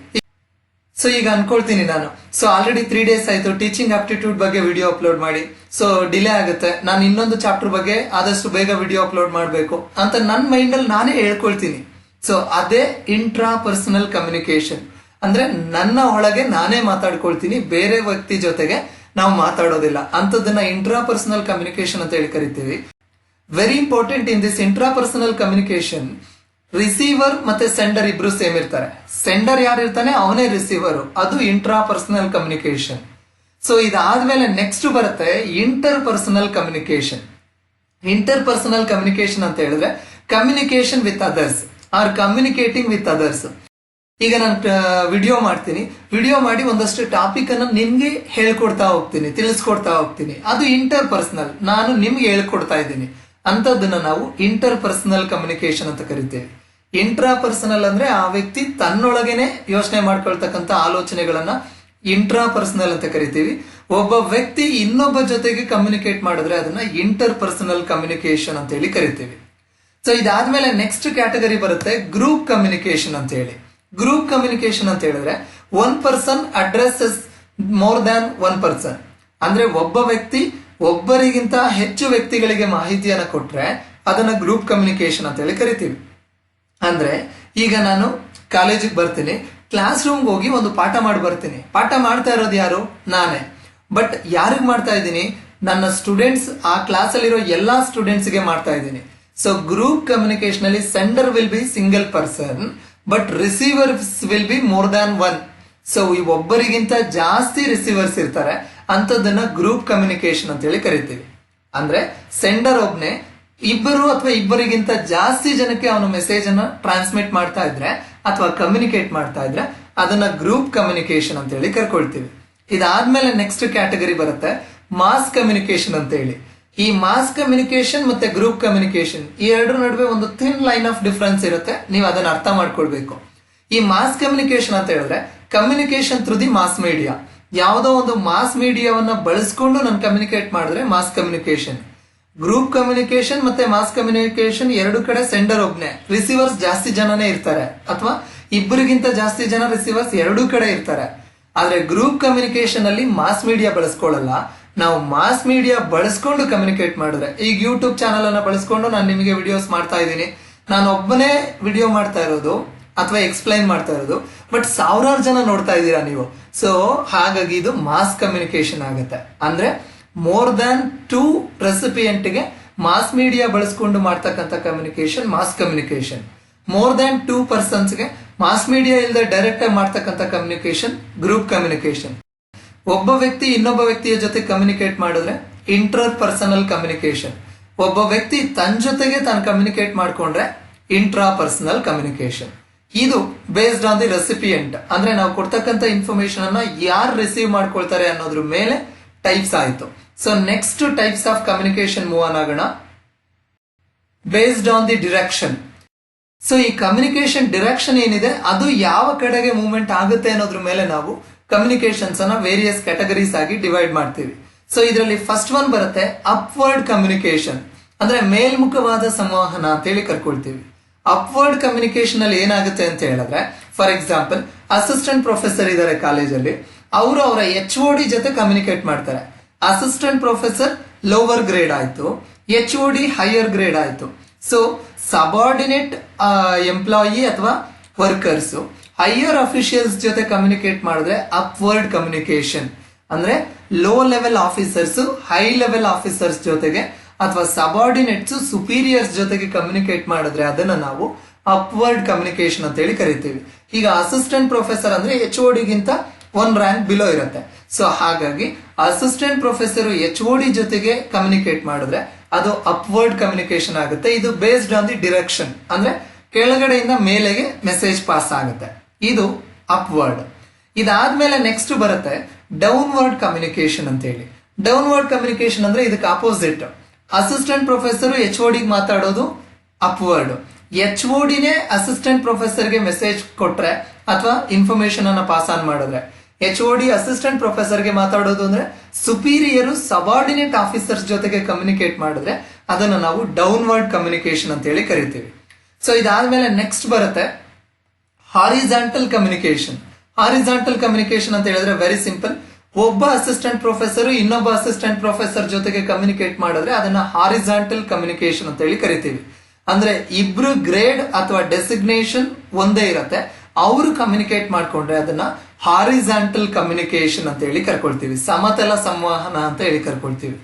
ಸೊ ಈಗ ಅನ್ಕೊಳ್ತೀನಿ ನಾನು, ಸೊ ಆಲ್ರೆಡಿ 3 days ಆಯ್ತು ಟೀಚಿಂಗ್ ಆಪ್ಟಿಟ್ಯೂಡ್ ಬಗ್ಗೆ ವಿಡಿಯೋ ಅಪ್ಲೋಡ್ ಮಾಡಿ, ಸೊ ಡಿಲೇ ಆಗುತ್ತೆ, ನಾನು ಇನ್ನೊಂದು ಚಾಪ್ಟರ್ ಬಗ್ಗೆ ಆದಷ್ಟು ಬೇಗ ವಿಡಿಯೋ ಅಪ್ಲೋಡ್ ಮಾಡಬೇಕು ಅಂತ ನನ್ನ ಮೈಂಡ್ ಅಲ್ಲಿ ನಾನೇ ಹೇಳ್ಕೊಳ್ತೀನಿ. ಸೊ ಅದೇ ಇಂಟ್ರಾ ಪರ್ಸನಲ್ ಕಮ್ಯುನಿಕೇಶನ್. ಅಂದ್ರೆ ನನ್ನ ಒಳಗೆ ನಾನೇ ಮಾತಾಡ್ಕೊಳ್ತೀನಿ, ಬೇರೆ ವ್ಯಕ್ತಿ ಜೊತೆಗೆ ನಾವು ಮಾತಾಡೋದಿಲ್ಲ. ಅಂತದನ್ನ ಇಂಟ್ರಾ ಪರ್ಸನಲ್ ಕಮ್ಯುನಿಕೇಶನ್ ಅಂತ ಹೇಳಿ ಕರಿತೀವಿ. Very important in this intra personal communication, receiver ಮತ್ತೆ ಸೆಂಡರ್ ಇಬ್ರು ಸೇಮ್ ಇರ್ತಾರೆ. ಸೆಂಡರ್ ಯಾರು ಇರ್ತಾನೆ ಅವನೇ ರಿಸೀವರ್, ಅದು ಇಂಟ್ರಾ ಪರ್ಸನಲ್ ಕಮ್ಯುನಿಕೇಶನ್. ಸೊ ಇದಾದ್ಮೇಲೆ ನೆಕ್ಸ್ಟ್ ಬರುತ್ತೆ inter personal communication. Inter personal communication ಅಂತ ಹೇಳಿದ್ರೆ communication with others R communicating with others. ಈಗ ನಾನು ವಿಡಿಯೋ ಮಾಡ್ತೀನಿ, ವಿಡಿಯೋ ಮಾಡಿ ಒಂದಷ್ಟು ಟಾಪಿಕ್ ಅನ್ನು ನಿಮ್ಗೆ ಹೇಳ್ಕೊಡ್ತಾ ಹೋಗ್ತೀನಿ, ತಿಳಿಸ್ಕೊಡ್ತಾ ಹೋಗ್ತೀನಿ. ಅದು ಇಂಟರ್ ಪರ್ಸನಲ್, ನಾನು ನಿಮ್ಗೆ ಹೇಳ್ಕೊಡ್ತಾ ಇದ್ದೀನಿ. ಅಂತದನ್ನ ನಾವು ಇಂಟರ್ ಪರ್ಸನಲ್ ಕಮ್ಯುನಿಕೇಶನ್ ಅಂತ ಕರಿತೇವೆ. ಇಂಟ್ರಾ ಪರ್ಸನಲ್ ಅಂದ್ರೆ ಆ ವ್ಯಕ್ತಿ ತನ್ನೊಳಗೇನೆ ಯೋಚನೆ ಮಾಡ್ಕೊಳ್ತಕ್ಕಂಥ ಆಲೋಚನೆಗಳನ್ನ ಇಂಟ್ರಾ ಪರ್ಸನಲ್ ಅಂತ ಕರಿತೀವಿ. ಒಬ್ಬ ವ್ಯಕ್ತಿ ಇನ್ನೊಬ್ಬ ಜೊತೆಗೆ ಕಮ್ಯುನಿಕೇಟ್ ಮಾಡಿದ್ರೆ ಅದನ್ನ ಇಂಟರ್ ಪರ್ಸನಲ್ ಕಮ್ಯುನಿಕೇಶನ್ ಅಂತ ಹೇಳಿ ಕರಿತೀವಿ. ಸೊ ಇದಾದ್ಮೇಲೆ ನೆಕ್ಸ್ಟ್ ಕ್ಯಾಟಗರಿ ಬರುತ್ತೆ ಗ್ರೂಪ್ ಕಮ್ಯುನಿಕೇಶನ್ ಅಂತ ಹೇಳಿ. ಗ್ರೂಪ್ ಕಮ್ಯುನಿಕೇಶನ್ ಅಂತ ಹೇಳಿದ್ರೆ one person addresses more than one person. ಅಂದ್ರೆ ಒಬ್ಬ ವ್ಯಕ್ತಿ ಒಬ್ಬರಿಗಿಂತ ಹೆಚ್ಚು ವ್ಯಕ್ತಿಗಳಿಗೆ ಮಾಹಿತಿಯನ್ನ ಕೊಟ್ರೆ ಅದನ್ನ ಗ್ರೂಪ್ ಕಮ್ಯುನಿಕೇಶನ್ ಅಂತ ಹೇಳಿ ಕರಿತೀವಿ. ಅಂದ್ರೆ ಈಗ ನಾನು ಕಾಲೇಜಿಗೆ ಬರ್ತೀನಿ, ಕ್ಲಾಸ್ ರೂಮ್ಗೆ ಹೋಗಿ ಒಂದು ಪಾಠ ಮಾಡಿ ಬರ್ತೀನಿ. ಪಾಠ ಮಾಡ್ತಾ ಇರೋದು ಯಾರು? ನಾನೇ. ಬಟ್ ಯಾರಿಗ್ ಮಾಡ್ತಾ ಇದ್ದೀನಿ? ನನ್ನ ಸ್ಟೂಡೆಂಟ್ಸ್, ಆ ಕ್ಲಾಸ್ ಅಲ್ಲಿರೋ ಎಲ್ಲಾ ಸ್ಟೂಡೆಂಟ್ಸ್ಗೆ ಮಾಡ್ತಾ ಇದ್ದೀನಿ. ಸೊ ಗ್ರೂಪ್ ಕಮ್ಯುನಿಕೇಶನ್ ಅಲ್ಲಿ sender will be single person but receivers will be more than one. So ಈ ಒಬ್ಬರಿಗಿಂತ ಜಾಸ್ತಿ ರಿಸೀವರ್ಸ್ ಇರ್ತಾರೆ, ಅಂತದನ್ನ ಗ್ರೂಪ್ ಕಮ್ಯುನಿಕೇಶನ್ ಅಂತ ಹೇಳಿ ಕರಿತೀವಿ. ಅಂದ್ರೆ ಸೆಂಡರ್ ಒಬ್ನೇ ಇಬ್ಬರು ಅಥವಾ ಇಬ್ಬರಿಗಿಂತ ಜಾಸ್ತಿ ಜನಕ್ಕೆ ಅವನ ಮೆಸೇಜ್ ಅನ್ನ ಟ್ರಾನ್ಸ್ಮಿಟ್ ಮಾಡ್ತಾ ಇದ್ರೆ ಅಥವಾ ಕಮ್ಯುನಿಕೇಟ್ ಮಾಡ್ತಾ ಇದ್ರೆ ಅದನ್ನ ಗ್ರೂಪ್ ಕಮ್ಯುನಿಕೇಶನ್ ಅಂತ ಹೇಳಿ ಕರ್ಕೊಳ್ತೀವಿ. ಇದಾದ್ಮೇಲೆ ನೆಕ್ಸ್ಟ್ ಕ್ಯಾಟಗರಿ ಬರುತ್ತೆ ಮಾಸ್ ಕಮ್ಯುನಿಕೇಶನ್ ಅಂತ ಹೇಳಿ. ಈ ಮಾಸ್ ಕಮ್ಯುನಿಕೇಶನ್ ಮತ್ತೆ ಗ್ರೂಪ್ ಕಮ್ಯುನಿಕೇಶನ್ ಈ ಎರಡರ ನಡುವೆ ಒಂದು ಥಿನ್ ಲೈನ್ ಆಫ್ ಡಿಫರೆನ್ಸ್ ಇರುತ್ತೆ. ನೀವು ಅದನ್ನ ಅರ್ಥ ಮಾಡ್ಕೊಳ್ಬೇಕು. ಈ ಮಾಸ್ ಕಮ್ಯುನಿಕೇಶನ್ ಅಂತ ಹೇಳಿದ್ರೆ communication through the mass media. ಯಾವುದೋ ಒಂದು ಮಾಸ್ ಮೀಡಿಯಾವನ್ನ ಬಳಸ್ಕೊಂಡು ನಾನು ಕಮ್ಯುನಿಕೇಟ್ ಮಾಡಿದ್ರೆ ಮಾಸ್ ಕಮ್ಯುನಿಕೇಶನ್. ಗ್ರೂಪ್ ಕಮ್ಯುನಿಕೇಶನ್ ಮತ್ತೆ ಮಾಸ್ ಕಮ್ಯುನಿಕೇಶನ್ ಎರಡು ಕಡೆ ಸೆಂಡರ್ ಒಬ್ನೇ, ರಿಸೀವರ್ಸ್ ಜಾಸ್ತಿ ಜನನೇ ಇರ್ತಾರೆ, ಅಥವಾ ಇಬ್ಬರಿಗಿಂತ ಜಾಸ್ತಿ ಜನ ರಿಸೀವರ್ಸ್ ಎರಡೂ ಕಡೆ ಇರ್ತಾರೆ. ಆದ್ರೆ ಗ್ರೂಪ್ ಕಮ್ಯುನಿಕೇಶನ್ ಅಲ್ಲಿ ಮಾಸ್ ಮೀಡಿಯಾ ಬಳಸ್ಕೊಳ್ಳಲ್ಲ. ನಾವು ಮಾಸ್ ಮೀಡಿಯಾ ಬಳಸ್ಕೊಂಡು ಕಮ್ಯುನಿಕೇಟ್ ಮಾಡಿದ್ರೆ, ಈಗ ಯೂಟ್ಯೂಬ್ ಚಾನಲ್ ಅನ್ನ ಬಳಸ್ಕೊಂಡು ನಾನು ನಿಮಗೆ ವಿಡಿಯೋಸ್ ಮಾಡ್ತಾ ಇದ್ದೀನಿ, ನಾನು ಒಬ್ಬನೇ ವಿಡಿಯೋ ಮಾಡ್ತಾ ಇರೋದು ಅಥವಾ ಎಕ್ಸ್ಪ್ಲೈನ್ ಮಾಡ್ತಾ ಇರೋದು, ಬಟ್ ಸಾವಿರಾರು ಜನ ನೋಡ್ತಾ ಇದ್ದೀರಾ ನೀವು. ಸೊ ಹಾಗಾಗಿ ಇದು ಮಾಸ್ ಕಮ್ಯುನಿಕೇಶನ್ ಆಗುತ್ತೆ. ಅಂದ್ರೆ ಮೋರ್ ದ್ಯಾನ್ 2 ರೆಸಿಪಿಯೆಂಟ್ಗೆ ಮಾಸ್ ಮೀಡಿಯಾ ಬಳಸ್ಕೊಂಡು ಮಾಡ್ತಕ್ಕಂಥ communication mass communication. More than 2 ಪರ್ಸನ್ಸ್ಗೆ ಮಾಸ್ ಮೀಡಿಯಾ ಇಲ್ಲದೆ ಡೈರೆಕ್ಟ್ ಆಗಿ ಮಾಡ್ತಕ್ಕಂಥ ಕಮ್ಯುನಿಕೇಶನ್ ಗ್ರೂಪ್ ಕಮ್ಯುನಿಕೇಶನ್. ಒಬ್ಬ ವ್ಯಕ್ತಿ ಇನ್ನೊಬ್ಬ ವ್ಯಕ್ತಿಯ ಜೊತೆ ಕಮ್ಯುನಿಕೇಟ್ ಮಾಡಿದ್ರೆ ಇಂಟರ್ ಪರ್ಸನಲ್ ಕಮ್ಯುನಿಕೇಶನ್. ಒಬ್ಬ ವ್ಯಕ್ತಿ ತನ್ನ ಜೊತೆಗೆ ತಾನು ಕಮ್ಯುನಿಕೇಟ್ ಮಾಡ್ಕೊಂಡ್ರೆ ಇಂಟ್ರಾ ಪರ್ಸನಲ್ ಕಮ್ಯುನಿಕೇಶನ್. ಇದು ಬೇಸ್ಡ್ ಆನ್ ದಿ ರೆಸಿಪಿಯೆಂಟ್, ಅಂದ್ರೆ ನಾವು ಕೊಡ್ತಕ್ಕಂಥ ಇನ್ಫಾರ್ಮೇಶನ್ ಅನ್ನ ಯಾರು ರಿಸೀವ್ ಮಾಡ್ಕೊಳ್ತಾರೆ ಅನ್ನೋದ್ರ ಮೇಲೆ ಟೈಪ್ಸ್ ಆಯ್ತು. So next types of communication move ಆಗೋಣ. Based on the direction. So ಈ ಕಮ್ಯುನಿಕೇಶನ್ ಡಿರೆಕ್ಷನ್ ಏನಿದೆ ಅದು ಯಾವ ಕಡೆಗೆ ಮೂವ್ಮೆಂಟ್ ಆಗುತ್ತೆ ಅನ್ನೋದ್ರ ಮೇಲೆ ನಾವು ಕಮ್ಯುನಿಕೇಶನ್ಸ್ ಅನ್ನ ವೇರಿಯಸ್ ಕ್ಯಾಟಗರೀಸ್ ಆಗಿ ಡಿವೈಡ್ ಮಾಡ್ತೀವಿ. ಸೊ ಇದರಲ್ಲಿ ಫಸ್ಟ್ ಒನ್ ಬರುತ್ತೆ ಅಪ್ವರ್ಡ್ ಕಮ್ಯುನಿಕೇಶನ್, ಅಂದ್ರೆ ಮೇಲ್ಮುಖವಾದ ಸಂವಹನ ಅಂತ ಹೇಳಿ ಕರ್ಕೊಳ್ತೀವಿ. ಅಪ್ವರ್ಡ್ ಕಮ್ಯುನಿಕೇಶನ್ ಅಲ್ಲಿ ಏನಾಗುತ್ತೆ ಅಂತ ಹೇಳಿದ್ರೆ, ಫಾರ್ ಎಕ್ಸಾಂಪಲ್ ಅಸಿಸ್ಟೆಂಟ್ ಪ್ರೊಫೆಸರ್ ಇದ್ದಾರೆ ಕಾಲೇಜಲ್ಲಿ, ಅವರು ಅವರ HOD ಜೊತೆ ಕಮ್ಯುನಿಕೇಟ್ ಮಾಡ್ತಾರೆ. ಅಸಿಸ್ಟೆಂಟ್ ಪ್ರೊಫೆಸರ್ ಲೋವರ್ ಗ್ರೇಡ್ ಆಯ್ತು, HOD ಹೈಯರ್ ಗ್ರೇಡ್ ಆಯ್ತು. ಸೊ ಸಬಾರ್ಡಿನೇಟ್ ಎಂಪ್ಲಾಯಿ ಅಥವಾ ವರ್ಕರ್ಸ್ ಹೈಯರ್ ಅಫಿಷಿಯಲ್ಸ್ ಜೊತೆ ಕಮ್ಯುನಿಕೇಟ್ ಮಾಡಿದ್ರೆ ಅಪ್ವರ್ಡ್ ಕಮ್ಯುನಿಕೇಶನ್. ಅಂದ್ರೆ low level officers high level officers ಜೊತೆಗೆ ಅಥವಾ ಸಬಾರ್ಡಿನೇಟ್ಸ್ ಸುಪೀರಿಯರ್ಸ್ ಜೊತೆಗೆ ಕಮ್ಯುನಿಕೇಟ್ ಮಾಡಿದ್ರೆ ಅದನ್ನ ನಾವು ಅಪ್ವರ್ಡ್ ಕಮ್ಯುನಿಕೇಶನ್ ಅಂತ ಹೇಳಿ ಕರಿತೀವಿ. ಈಗ ಅಸಿಸ್ಟೆಂಟ್ ಪ್ರೊಫೆಸರ್ ಅಂದ್ರೆ HOD ಗಿಂತ 1 ರ್ಯಾಂಕ್ ಬಿಲೋ ಇರುತ್ತೆ. ಸೊ ಹಾಗಾಗಿ ಅಸಿಸ್ಟೆಂಟ್ ಪ್ರೊಫೆಸರ್ HOD ಜೊತೆಗೆ ಕಮ್ಯುನಿಕೇಟ್ ಮಾಡಿದ್ರೆ ಅದು ಅಪ್ವರ್ಡ್ ಕಮ್ಯುನಿಕೇಶನ್ ಆಗುತ್ತೆ. ಇದು ಬೇಸ್ಡ್ ಆನ್ ದಿ ಡಿರೆಕ್ಷನ್, ಅಂದ್ರೆ ಕೆಳಗಡೆಯಿಂದ ಮೇಲೆಗೆ ಮೆಸೇಜ್ ಪಾಸ್ ಆಗುತ್ತೆ. ಇದು ಅಪ್ವರ್ಡ್. ಇದಾದ್ಮೇಲೆ ನೆಕ್ಸ್ಟ್ ಬರುತ್ತೆ ಡೌನ್ವರ್ಡ್ ಕಮ್ಯುನಿಕೇಶನ್ ಅಂತ ಹೇಳಿ. ಡೌನ್ವರ್ಡ್ ಕಮ್ಯುನಿಕೇಶನ್ ಅಂದ್ರೆ ಇದಕ್ಕೆ ಆಪೋಸಿಟ್. ಅಸಿಸ್ಟೆಂಟ್ ಪ್ರೊಫೆಸರ್ HOD ಮಾತಾಡೋದು ಅಪ್ವರ್ಡ್. HODನೇ ಅಸಿಸ್ಟೆಂಟ್ ಪ್ರೊಫೆಸರ್ಗೆ ಮೆಸೇಜ್ ಕೊಟ್ರೆ ಅಥವಾ ಇನ್ಫಾರ್ಮೇಶನ್ ಅನ್ನ ಪಾಸ್ ಆನ್ ಮಾಡಿದ್ರೆ, HOD ಅಸಿಸ್ಟೆಂಟ್ ಪ್ರೊಫೆಸರ್ಗೆ ಮಾತಾಡೋದು ಅಂದ್ರೆ ಸುಪೀರಿಯರ್ ಸಬಾರ್ಡಿನೇಟ್ ಆಫೀಸರ್ಸ್ ಜೊತೆಗೆ ಕಮ್ಯುನಿಕೇಟ್ ಮಾಡಿದ್ರೆ ಅದನ್ನ ನಾವು ಡೌನ್ವರ್ಡ್ ಕಮ್ಯುನಿಕೇಶನ್ ಅಂತ ಹೇಳಿ ಕರಿತೀವಿ. ಸೊ ಇದಾದ್ಮೇಲೆ ನೆಕ್ಸ್ಟ್ ಬರುತ್ತೆ ಹಾರಿಜಾಂಟಲ್ ಕಮ್ಯುನಿಕೇಶನ್. ಹಾರಿಜಾಂಟಲ್ ಕಮ್ಯುನಿಕೇಶನ್ ಅಂತ ಹೇಳಿದ್ರೆ ವೆರಿ ಸಿಂಪಲ್. ಒಬ್ಬ ಅಸಿಸ್ಟೆಂಟ್ ಪ್ರೊಫೆಸರ್ ಇನ್ನೊಬ್ಬ ಅಸಿಸ್ಟೆಂಟ್ ಪ್ರೊಫೆಸರ್ ಜೊತೆಗೆ ಕಮ್ಯುನಿಕೇಟ್ ಮಾಡಿದ್ರೆ ಅದನ್ನ ಹಾರಿಜಾಂಟಲ್ ಕಮ್ಯುನಿಕೇಶನ್ ಅಂತ ಹೇಳಿ ಕರಿತೀವಿ. ಅಂದ್ರೆ ಇಬ್ರು ಗ್ರೇಡ್ ಅಥವಾ ಡೆಸಿಗ್ನೇಷನ್ ಒಂದೇ ಇರತ್ತೆ, ಅವರು ಕಮ್ಯುನಿಕೇಟ್ ಮಾಡ್ಕೊಂಡ್ರೆ ಅದನ್ನ ಹಾರಿಜಾಂಟಲ್ ಕಮ್ಯುನಿಕೇಶನ್ ಅಂತ ಹೇಳಿ ಕರ್ಕೊಳ್ತೀವಿ, ಸಮತಲ ಸಂವಹನ ಅಂತ ಹೇಳಿ ಕರ್ಕೊಳ್ತೀವಿ.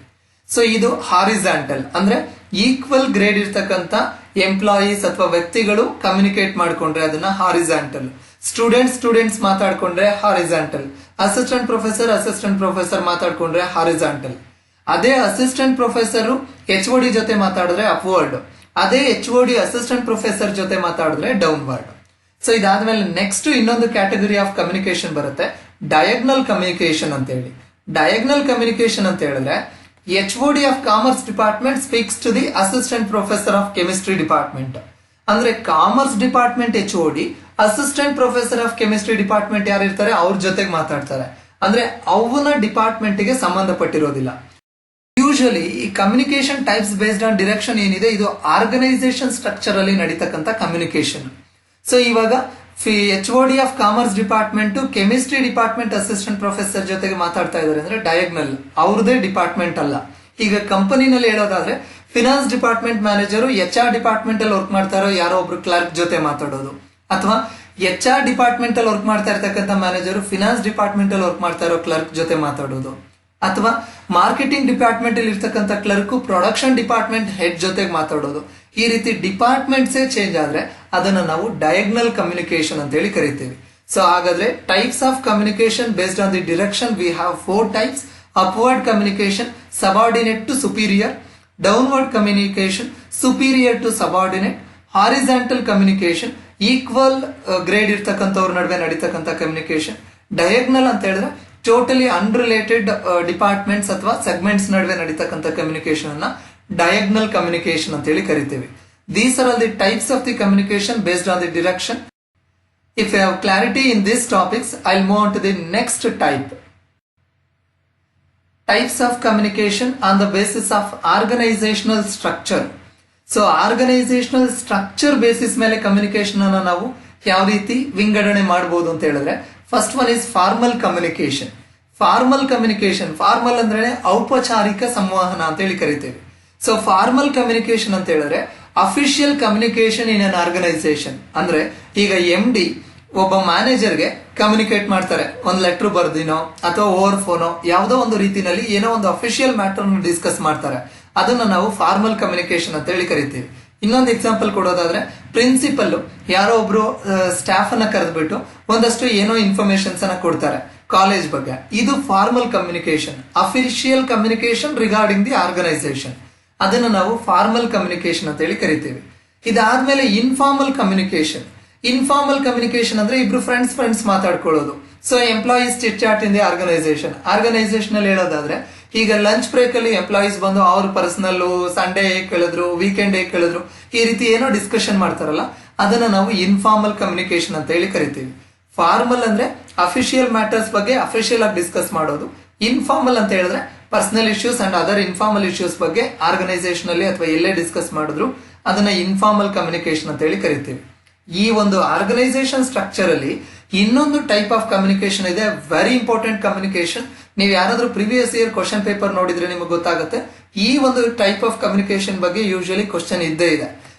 ಸೊ ಇದು ಹಾರಿಜಾಂಟಲ್, ಅಂದ್ರೆ ಈಕ್ವಲ್ ಗ್ರೇಡ್ ಇರ್ತಕ್ಕಂಥ ಎಂಪ್ಲಾಯೀಸ್ ಅಥವಾ ವ್ಯಕ್ತಿಗಳು ಕಮ್ಯುನಿಕೇಟ್ ಮಾಡ್ಕೊಂಡ್ರೆ ಅದನ್ನ ಹಾರಿಜಾಂಟಲ್. ಸ್ಟೂಡೆಂಟ್ಸ್ ಮಾತಾಡ್ಕೊಂಡ್ರೆ ಹಾರಿಜಾಂಟಲ್. ಅಸಿಸ್ಟೆಂಟ್ ಪ್ರೊಫೆಸರ್ ಮಾತಾಡ್ಕೊಂಡ್ರೆ ಹಾರಿಜಾಂಟಲ್. ಅದೇ ಅಸಿಸ್ಟೆಂಟ್ ಪ್ರೊಫೆಸರ್ HOD ಜೊತೆ ಮಾತಾಡಿದ್ರೆ ಅಪ್ವರ್ಡ್. ಅದೇ HOD ಅಸಿಸ್ಟೆಂಟ್ ಪ್ರೊಫೆಸರ್ ಜೊತೆ ಮಾತಾಡಿದ್ರೆ ಡೌನ್ವರ್ಡ್. ಸೊ ಇದಾದ್ಮೇಲೆ ನೆಕ್ಸ್ಟ್ ಇನ್ನೊಂದು ಕ್ಯಾಟಗರಿ ಆಫ್ ಕಮ್ಯುನಿಕೇಶನ್ ಬರುತ್ತೆ ಡಯಾಗ್ನಲ್ ಕಮ್ಯುನಿಕೇಶನ್ ಅಂತ ಹೇಳಿ. ಡಯಾಗ್ನಲ್ ಕಮ್ಯುನಿಕೇಶನ್ ಅಂತ ಹೇಳಿದ್ರೆ HOD of commerce department speaks to the assistant professor of chemistry department. ಅಂದ್ರೆ commerce department HOD assistant professor of chemistry department ಯಾರು ಇರ್ತಾರೆ ಅವ್ರ ಜೊತೆಗೆ ಮಾತಾಡ್ತಾರೆ. ಅಂದ್ರೆ ಅವನ ಡಿಪಾರ್ಟ್ಮೆಂಟ್ ಗೆ ಸಂಬಂಧಪಟ್ಟಿರೋದಿಲ್ಲ. ಯೂಶಲಿ ಈ communication types based on direction ಏನಿದೆ ಇದು ಆರ್ಗನೈಸೇಷನ್ ಸ್ಟ್ರಕ್ಚರ್ ಅಲ್ಲಿ ನಡೀತಕ್ಕಂಥ ಕಮ್ಯುನಿಕೇಶನ್. ಸೊ ಇವಾಗ HOD of commerce department chemistry department assistant professor ಜೊತೆಗೆ ಮಾತಾಡ್ತಾ ಇದ್ದಾರೆ ಅಂದ್ರೆ ಡಯಾಗ್ನಲ್, ಅವ್ರದೇ ಡಿಪಾರ್ಟ್ಮೆಂಟ್ ಅಲ್ಲ. ಈಗ ಕಂಪನಿನಲ್ಲಿ ಹೇಳೋದಾದ್ರೆ finance department manager HR department ಅಲ್ಲಿ ವರ್ಕ್ ಮಾಡ್ತಾರೋ ಯಾರೋ ಒಬ್ರು ಕ್ಲರ್ಕ್ ಜೊತೆ ಮಾತಾಡೋದು, ಅಥವಾ HR ಡಿಪಾರ್ಟ್ಮೆಂಟ್ ಅಲ್ಲಿ ವರ್ಕ್ ಮಾಡ್ತಾ ಇರ್ತಕ್ಕಂಥ ಮ್ಯಾನೇಜರು ಫಿನಾನ್ಸ್ ಡಿಪಾರ್ಟ್ಮೆಂಟ್ ಅಲ್ಲಿ ವರ್ಕ್ ಮಾಡ್ತಾ ಇರೋ ಕ್ಲರ್ಕ್ ಜೊತೆ ಮಾತಾಡೋದು, ಅಥವಾ ಮಾರ್ಕೆಟಿಂಗ್ ಡಿಪಾರ್ಟ್ಮೆಂಟ್ ಅಲ್ಲಿ ಇರ್ತಕ್ಕಂಥ ಕ್ಲರ್ಕ್ ಪ್ರೊಡಕ್ಷನ್ ಡಿಪಾರ್ಟ್ಮೆಂಟ್ ಹೆಡ್ ಜೊತೆಗೆ ಮಾತಾಡೋದು. ಈ ರೀತಿ ಡಿಪಾರ್ಟ್ಮೆಂಟ್ಸೇ ಚೇಂಜ್ ಆದ್ರೆ ಅದನ್ನ ನಾವು ಡಯಾಗ್ನಲ್ ಕಮ್ಯುನಿಕೇಶನ್ ಅಂತ ಹೇಳಿ ಕರಿತೀವಿ. ಸೊ ಹಾಗಾದ್ರೆ types of communication based on the direction we have 4 types. Upward communication subordinate to superior, downward communication superior to subordinate, horizontal communication equal grade ಇರ್ತಕ್ಕಂಥವ್ರ ನಡುವೆ ನಡೀತಕ್ಕಂಥ ಕಮ್ಯುನಿಕೇಶನ್, ಡಯಾಗ್ನಲ್ ಅಂತ ಹೇಳಿದ್ರೆ ಟೋಟಲಿ ಅನ್ರಿಲೇಟೆಡ್ ಡಿಪಾರ್ಟ್ಮೆಂಟ್ಸ್ ಅಥವಾ ಸೆಗ್ಮೆಂಟ್ಸ್ ನಡುವೆ ನಡೀತಕ್ಕಂಥ communication ಅನ್ನ diagonal communication ಅಂತ ಹೇಳಿ ಕರಿತೀವಿ. These are all the types of the communication based on the direction. If you have clarity in these topics, I'll move on to the next type. Types of communication on the basis of organizational structure. So organizational structure basis ಮೇಲೆ communication ಅನ್ನು ನಾವು ಯಾವ ರೀತಿ ವಿಂಗಡಣೆ ಮಾಡಬಹುದು ಅಂತ ಹೇಳಿದ್ರೆ, first one is formal communication. Formal communication, formal ಅಂದ್ರೆ ಔಪಚಾರಿಕ ಸಂವಹನ ಅಂತ ಹೇಳಿ ಕರಿತೇವೆ. ಸೊ ಫಾರ್ಮಲ್ ಕಮ್ಯುನಿಕೇಶನ್ ಅಂತ ಹೇಳಿದ್ರೆ official communication in an organisation. ಅಂದ್ರೆ ಈಗ MD ಒಬ್ಬ ಮ್ಯಾನೇಜರ್ಗೆ ಕಮ್ಯುನಿಕೇಟ್ ಮಾಡ್ತಾರೆ, ಒಂದು ಲೆಟರ್ ಬರ್ದಿನೋ ಅಥವಾ ಓವರ್ ಫೋನೋ ಯಾವುದೋ ಒಂದು ರೀತಿನಲ್ಲಿ ಏನೋ ಒಂದು ಅಫಿಷಿಯಲ್ ಮ್ಯಾಟರ್ ಡಿಸ್ಕಸ್ ಮಾಡ್ತಾರೆ, ಅದನ್ನ ನಾವು ಫಾರ್ಮಲ್ ಕಮ್ಯುನಿಕೇಶನ್ ಅಂತ ಹೇಳಿ ಕರಿತೀವಿ. ಇನ್ನೊಂದು ಎಕ್ಸಾಂಪಲ್ ಕೊಡೋದಾದ್ರೆ, ಪ್ರಿನ್ಸಿಪಲ್ ಯಾರೋ ಒಬ್ರು ಸ್ಟಾಫ್ ಅನ್ನ ಕರೆದ್ಬಿಟ್ಟು ಒಂದಷ್ಟು ಏನೋ ಇನ್ಫಾರ್ಮೇಶನ್ಸ್ ಅನ್ನ ಕೊಡ್ತಾರೆ ಕಾಲೇಜ್ ಬಗ್ಗೆ. ಇದು formal communication, official communication regarding the organisation. ಅದನ್ನು ನಾವು ಫಾರ್ಮಲ್ ಕಮ್ಯುನಿಕೇಶನ್ ಅಂತ ಹೇಳಿ ಕರಿತೀವಿ. ಇದಾದ್ಮೇಲೆ ಇನ್ಫಾರ್ಮಲ್ ಕಮ್ಯುನಿಕೇಶನ್. ಇನ್ಫಾರ್ಮಲ್ ಕಮ್ಯುನಿಕೇಶನ್ ಅಂದ್ರೆ ಇಬ್ರು ಫ್ರೆಂಡ್ಸ್ ಮಾತಾಡ್ಕೊಳ್ಳೋದು. So employees chit chat in the organisation ಅಲ್ಲಿ ಹೇಳೋದಾದ್ರೆ, ಈಗ ಲಂಚ್ ಬ್ರೇಕ್ ಅಲ್ಲಿ ಎಂಪ್ಲಾಯೀಸ್ ಬಂದು ಅವ್ರ ಪರ್ಸನಲ್ ಸಂಡೇ ಹೇಗೆ ಕೇಳಿದ್ರು, ವೀಕೆಂಡ್ ಹೇಗೆ ಕೇಳಿದ್ರು, ಈ ರೀತಿ ಏನೋ ಡಿಸ್ಕಷನ್ ಮಾಡ್ತಾರಲ್ಲ, ಅದನ್ನ ನಾವು ಇನ್ಫಾರ್ಮಲ್ ಕಮ್ಯುನಿಕೇಶನ್ ಅಂತ ಹೇಳಿ ಕರಿತೀವಿ. ಫಾರ್ಮಲ್ ಅಂದ್ರೆ ಅಫಿಷಿಯಲ್ ಮ್ಯಾಟರ್ಸ್ ಬಗ್ಗೆ ಅಫಿಷಿಯಲ್ ಆಗಿ ಡಿಸ್ಕಸ್ ಮಾಡೋದು. ಇನ್ಫಾರ್ಮಲ್ ಅಂತ ಹೇಳಿದ್ರೆ personal issues and other informal issues ಬಗ್ಗೆ ಆರ್ಗನೈಸೇಷನ್ ಅಲ್ಲಿ ಅಥವಾ ಎಲ್ಲೇ ಡಿಸ್ಕಸ್ ಮಾಡಿದ್ರು ಅದನ್ನ ಇನ್ಫಾರ್ಮಲ್ ಕಮ್ಯುನಿಕೇಶನ್ ಅಂತ ಹೇಳಿ ಕರಿತೀವಿ. ಈ ಒಂದು ಆರ್ಗನೈಸೇಷನ್ ಸ್ಟ್ರಕ್ಚರ್ ಅಲ್ಲಿ ಇನ್ನೊಂದು ಟೈಪ್ ಆಫ್ ಕಮ್ಯುನಿಕೇಶನ್ ಇದೆ, ವೆರಿ ಇಂಪಾರ್ಟೆಂಟ್ ಕಮ್ಯುನಿಕೇಶನ್. ನೀವು ಯಾರಾದ್ರೂ ಪ್ರಿವಿಯಸ್ ಇಯರ್ ಕ್ವಶನ್ ಪೇಪರ್ ನೋಡಿದ್ರೆ ನಿಮಗೆ ಗೊತ್ತಾಗುತ್ತೆ. ಈ ಒಂದು ಟೈಪ್ ಆಫ್ ಕಮ್ಯುನಿಕೇಶನ್ ಬಗ್ಗೆ ಯೂಶಲಿ ಕ್ವಶನ್ ಇದ್ದೇ ಇದೆ,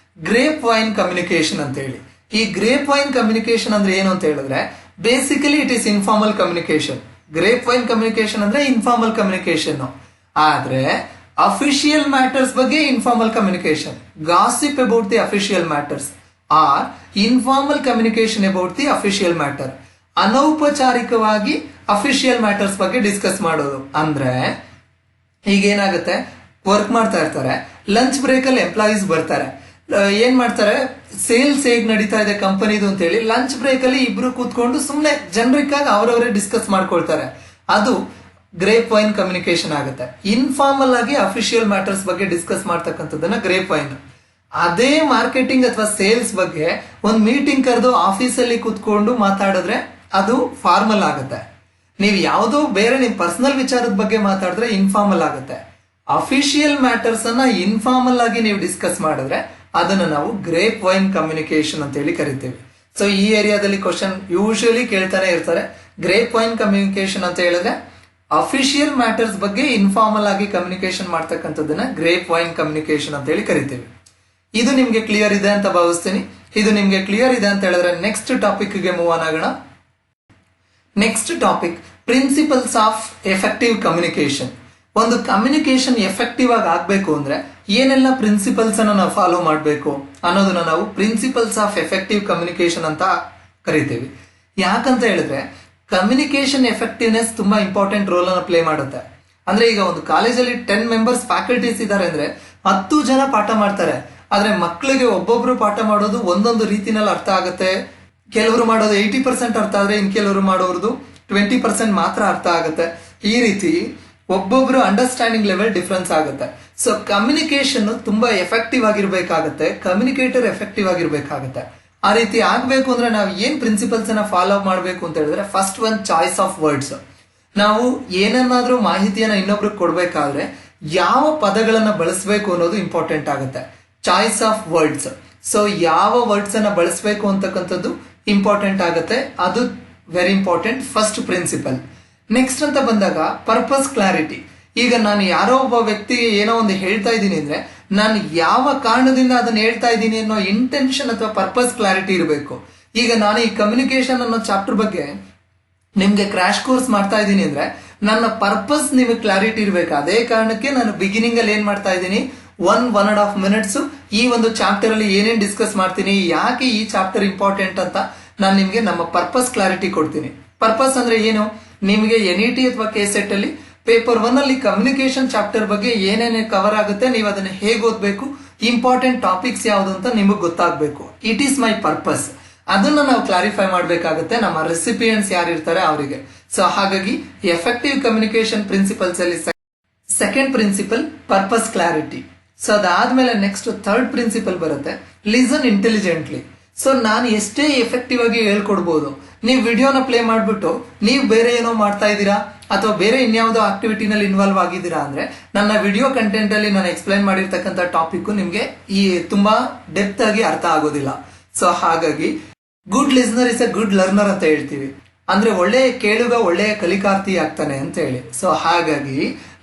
ಗ್ರೇಪ್ ವೈನ್ ಕಮ್ಯುನಿಕೇಶನ್ ಅಂತ ಹೇಳಿ. ಈ ಗ್ರೇಪ್ ವೈನ್ ಕಮ್ಯುನಿಕೇಶನ್ ಅಂದ್ರೆ ಏನು ಅಂತ ಹೇಳಿದ್ರೆ, basically it is informal communication. Grapevine communication ಅಂದ್ರೆ ಇನ್ಫಾರ್ಮಲ್ ಕಮ್ಯುನಿಕೇಶನ್, ಆದ್ರೆ ಅಫಿಷಿಯಲ್ ಮ್ಯಾಟರ್ಸ್ ಬಗ್ಗೆ informal communication. Gossip about the official matters or informal communication about the official matter. ಅನೌಪಚಾರಿಕವಾಗಿ ಅಫಿಷಿಯಲ್ ಮ್ಯಾಟರ್ಸ್ ಬಗ್ಗೆ discuss ಮಾಡೋದು ಅಂದ್ರೆ, ಈಗ ಏನಾಗುತ್ತೆ, ವರ್ಕ್ ಮಾಡ್ತಾ ಇರ್ತಾರೆ, ಲಂಚ್ ಬ್ರೇಕ್ ಅಲ್ಲಿ ಎಂಪ್ಲಾಯೀಸ್ ಬರ್ತಾರೆ, ಏನ್ ಮಾಡ್ತಾರೆ, ಸೇಲ್ಸ್ ಹೇಗ್ ನಡೀತಾ ಇದೆ ಕಂಪನಿದು ಅಂತ ಹೇಳಿ ಲಂಚ್ ಬ್ರೇಕ್ ಅಲ್ಲಿ ಇಬ್ರು ಕೂತ್ಕೊಂಡು ಸುಮ್ನೆ ಜನರಿಕ್ ಆಗಿ ಅವರವರೇ ಡಿಸ್ಕಸ್ ಮಾಡ್ಕೊಳ್ತಾರೆ. ಅದು ಗ್ರೇಪ್ ವೈನ್ ಕಮ್ಯುನಿಕೇಶನ್ ಆಗುತ್ತೆ. ಇನ್ಫಾರ್ಮಲ್ ಆಗಿ ಅಫಿಷಿಯಲ್ ಮ್ಯಾಟರ್ಸ್ ಬಗ್ಗೆ ಡಿಸ್ಕಸ್ ಮಾಡ್ತಕ್ಕಂಥದ್ದನ್ನ ಗ್ರೇಪ್ ವೈನ್. ಅದೇ ಮಾರ್ಕೆಟಿಂಗ್ ಅಥವಾ ಸೇಲ್ಸ್ ಬಗ್ಗೆ ಒಂದು ಮೀಟಿಂಗ್ ಕರೆದು ಆಫೀಸಲ್ಲಿ ಕೂತ್ಕೊಂಡು ಮಾತಾಡಿದ್ರೆ ಅದು ಫಾರ್ಮಲ್ ಆಗುತ್ತೆ. ನೀವು ಯಾವುದೋ ಬೇರೆ ನಿಮ್ ಪರ್ಸನಲ್ ವಿಚಾರದ ಬಗ್ಗೆ ಮಾತಾಡಿದ್ರೆ ಇನ್ಫಾರ್ಮಲ್ ಆಗುತ್ತೆ. ಅಫಿಷಿಯಲ್ ಮ್ಯಾಟರ್ಸ್ ಅನ್ನ ಇನ್ಫಾರ್ಮಲ್ ಆಗಿ ನೀವು ಡಿಸ್ಕಸ್ ಮಾಡಿದ್ರೆ ಅದನ್ನ ನಾವು ಗ್ರೇಪ್ ವೈನ್ ಕಮ್ಯುನಿಕೇಶನ್ ಅಂತ ಹೇಳಿ ಕರಿತೀವಿ. ಸೊ ಈ ಏರಿಯಾದಲ್ಲಿ ಕ್ವಶನ್ ಯೂಶಲಿ ಕೇಳ್ತಾನೆ ಇರ್ತಾರೆ. ಗ್ರೇಪ್ ವೈನ್ ಕಮ್ಯುನಿಕೇಶನ್ ಅಂತ ಹೇಳಿದ್ರೆ ಅಫಿಷಿಯಲ್ ಮ್ಯಾಟರ್ಸ್ ಬಗ್ಗೆ ಇನ್ಫಾರ್ಮಲ್ ಆಗಿ ಕಮ್ಯುನಿಕೇಶನ್ ಮಾಡ್ತಕ್ಕಂಥದ್ದನ್ನ ಗ್ರೇಪ್ ವೈನ್ ಕಮ್ಯುನಿಕೇಶನ್ ಅಂತ ಹೇಳಿ ಕರಿತೀವಿ. ಇದು ನಿಮ್ಗೆ ಕ್ಲಿಯರ್ ಇದೆ ಅಂತ ಭಾವಿಸ್ತೀನಿ. ಇದು ನಿಮ್ಗೆ ಕ್ಲಿಯರ್ ಇದೆ ಅಂತ ಹೇಳಿದ್ರೆ ನೆಕ್ಸ್ಟ್ ಟಾಪಿಕ್ ಗೆ ಮೂವ್ ಆನ್ ಆಗೋಣ. Next topic, principles of effective communication. ಒಂದು ಕಮ್ಯುನಿಕೇಶನ್ ಎಫೆಕ್ಟಿವ್ ಆಗಿ ಆಗ್ಬೇಕು ಅಂದ್ರೆ ಏನೆಲ್ಲ ಪ್ರಿನ್ಸಿಪಲ್ಸ್ ಅನ್ನ ನಾವು ಫಾಲೋ ಮಾಡಬೇಕು ಅನ್ನೋದನ್ನ ನಾವು ಪ್ರಿನ್ಸಿಪಲ್ಸ್ ಆಫ್ ಎಫೆಕ್ಟಿವ್ ಕಮ್ಯುನಿಕೇಶನ್ ಅಂತ ಕರಿತೀವಿ. ಯಾಕಂತ ಹೇಳಿದ್ರೆ ಕಮ್ಯುನಿಕೇಶನ್ ಎಫೆಕ್ಟಿವ್ನೆಸ್ ತುಂಬಾ ಇಂಪಾರ್ಟೆಂಟ್ ರೋಲ್ ಅನ್ನ ಪ್ಲೇ ಮಾಡುತ್ತೆ. ಅಂದ್ರೆ ಈಗ ಒಂದು ಕಾಲೇಜಲ್ಲಿ 10 ಮೆಂಬರ್ಸ್ ಫ್ಯಾಕಲ್ಟೀಸ್ ಇದ್ದಾರೆ ಅಂದ್ರೆ 10 ಜನ ಪಾಠ ಮಾಡ್ತಾರೆ, ಆದ್ರೆ ಮಕ್ಕಳಿಗೆ ಒಬ್ಬೊಬ್ರು ಪಾಠ ಮಾಡೋದು ಒಂದೊಂದು ರೀತಿನಲ್ಲಿ ಅರ್ಥ ಆಗುತ್ತೆ. ಕೆಲವರು ಮಾಡೋದು 80% ಅರ್ಥ ಆದ್ರೆ ಇನ್ ಕೆಲವರು ಮಾಡೋರ್ದು 20% ಮಾತ್ರ ಅರ್ಥ ಆಗುತ್ತೆ. ಈ ರೀತಿ ಒಬ್ಬೊಬ್ರು ಅಂಡರ್ಸ್ಟ್ಯಾಂಡಿಂಗ್ ಲೆವೆಲ್ ಡಿಫ್ರೆನ್ಸ್ ಆಗುತ್ತೆ. ಸೊ ಕಮ್ಯುನಿಕೇಶನ್ ತುಂಬಾ ಎಫೆಕ್ಟಿವ್ ಆಗಿರ್ಬೇಕಾಗತ್ತೆ, ಕಮ್ಯುನಿಕೇಟರ್ ಎಫೆಕ್ಟಿವ್ ಆಗಿರ್ಬೇಕಾಗತ್ತೆ. ಆ ರೀತಿ ಆಗ್ಬೇಕು ಅಂದ್ರೆ ನಾವು ಏನ್ ಪ್ರಿನ್ಸಿಪಲ್ಸ್ ಅನ್ನ ಫಾಲೋ ಮಾಡ್ಬೇಕು ಅಂತ ಹೇಳಿದ್ರೆ, first one choice of words. ನಾವು ಏನನ್ನಾದ್ರೂ ಮಾಹಿತಿಯನ್ನ ಇನ್ನೊಬ್ರಿಗೆ ಕೊಡ್ಬೇಕಾದ್ರೆ ಯಾವ ಪದಗಳನ್ನ ಬಳಸಬೇಕು ಅನ್ನೋದು ಇಂಪಾರ್ಟೆಂಟ್ ಆಗುತ್ತೆ. Choice of words. ಸೊ ಯಾವ ವರ್ಡ್ಸ್ ಅನ್ನ ಬಳಸಬೇಕು ಅಂತಕ್ಕಂಥದ್ದು ಇಂಪಾರ್ಟೆಂಟ್ ಆಗುತ್ತೆ. ಅದು very important, first principle. Next ಅಂತ ಬಂದಾಗ ಪರ್ಪಸ್ ಕ್ಲಾರಿಟಿ. ಈಗ ನಾನು ಯಾರೋ ಒಬ್ಬ ವ್ಯಕ್ತಿಗೆ ಏನೋ ಒಂದು ಹೇಳ್ತಾ ಇದ್ದೀನಿ ಅಂದ್ರೆ ನಾನು ಯಾವ ಕಾರಣದಿಂದ ಅದನ್ನ ಹೇಳ್ತಾ ಇದ್ದೀನಿ ಅನ್ನೋ ಇಂಟೆನ್ಷನ್ ಅಥವಾ ಪರ್ಪಸ್ ಕ್ಲಾರಿಟಿ ಇರಬೇಕು. ಈಗ ನಾನು ಈ ಕಮ್ಯುನಿಕೇಶನ್ ಅನ್ನೋ ಚಾಪ್ಟರ್ ಬಗ್ಗೆ ನಿಮ್ಗೆ ಕ್ರಾಶ್ ಕೋರ್ಸ್ ಮಾಡ್ತಾ ಇದ್ದೀನಿ ಅಂದ್ರೆ ನನ್ನ ಪರ್ಪಸ್ ನಿಮಗೆ ಕ್ಲಾರಿಟಿ ಇರಬೇಕು. ಅದೇ ಕಾರಣಕ್ಕೆ ನಾನು ಬಿಗಿನಿಂಗ್ ಅಲ್ಲಿ ಏನ್ ಮಾಡ್ತಾ ಇದ್ದೀನಿ, 1.5 ಮಿನಿಟ್ಸ್ ಈ ಒಂದು ಚಾಪ್ಟರ್ ಅಲ್ಲಿ ಏನೇನ್ ಡಿಸ್ಕಸ್ ಮಾಡ್ತೀನಿ, ಯಾಕೆ ಈ ಚಾಪ್ಟರ್ ಇಂಪಾರ್ಟೆಂಟ್ ಅಂತ ನಾನು ನಿಮ್ಗೆ ನಮ್ಮ ಪರ್ಪಸ್ ಕ್ಲಾರಿಟಿ ಕೊಡ್ತೀನಿ. ಪರ್ಪಸ್ ಅಂದ್ರೆ ಏನು, ನಿಮಗೆ NET ಅಥವಾ KSET ಅಲ್ಲಿ ಪೇಪರ್ 1 ಅಲ್ಲಿ ಕಮ್ಯುನಿಕೇಶನ್ ಚಾಪ್ಟರ್ ಬಗ್ಗೆ ಏನೇನೇ ಕವರ್ ಆಗುತ್ತೆ, ನೀವು ಅದನ್ನ ಹೇಗೆ ಓದ್ಬೇಕು, ಇಂಪಾರ್ಟೆಂಟ್ ಟಾಪಿಕ್ಸ್ ಯಾವುದು ಅಂತ ನಿಮಗೆ ಗೊತ್ತಾಗಬೇಕು. It is my purpose. ಅದನ್ನ ನಾವು ಕ್ಲಾರಿಫೈ ಮಾಡಬೇಕಾಗುತ್ತೆ ನಮ್ಮ ರೆಸಿಪಿಯೆಂಟ್ಸ್ ಯಾರು ಇರ್ತಾರೆ ಅವರಿಗೆ. ಸೊ ಹಾಗಾಗಿ ಎಫೆಕ್ಟಿವ್ ಕಮ್ಯುನಿಕೇಶನ್ ಪ್ರಿನ್ಸಿಪಲ್ಸ್ ಅಲ್ಲಿ second principle purpose clarity. So ಅದಾದ್ಮೇಲೆ ನೆಕ್ಸ್ಟ್ ಥರ್ಡ್ ಪ್ರಿನ್ಸಿಪಲ್ ಬರುತ್ತೆ ಲಿಸನ್ ಇಂಟೆಲಿಜೆಂಟ್ಲಿ. ಸೊ ನಾನು ಎಷ್ಟೇ ಎಫೆಕ್ಟಿವ್ ಆಗಿ ಹೇಳ್ಕೊಡ್ಬೋದು, ನೀವು ವಿಡಿಯೋನ ಪ್ಲೇ ಮಾಡ್ಬಿಟ್ಟು ನೀವು ಬೇರೆ ಏನೋ ಮಾಡ್ತಾ ಇದ್ದೀರಾ ಅಥವಾ ಬೇರೆ ಇನ್ಯಾವುದೋ ಆಕ್ಟಿವಿಟಿನಲ್ಲಿ ಇನ್ವಾಲ್ವ್ ಆಗಿದ್ದೀರಾ ಅಂದ್ರೆ ನನ್ನ ವಿಡಿಯೋ ಕಂಟೆಂಟ್ ಅಲ್ಲಿ ನಾನು ಎಕ್ಸ್ಪ್ಲೈನ್ ಮಾಡಿರ್ತಕ್ಕಂಥ ಟಾಪಿಕ್ ನಿಮ್ಗೆ ಈ ತುಂಬಾ ಡೆಪ್ತ್ ಆಗಿ ಅರ್ಥ ಆಗೋದಿಲ್ಲ. ಸೊ ಹಾಗಾಗಿ good listener is A good learner ಅಂತ ಹೇಳ್ತೀವಿ, ಅಂದ್ರೆ ಒಳ್ಳೆಯ ಕೇಳುಗ ಒಳ್ಳೆಯ ಕಲಿಕಾರ್ಥಿ ಆಗ್ತಾನೆ ಅಂತ ಹೇಳಿ. ಸೊ ಹಾಗಾಗಿ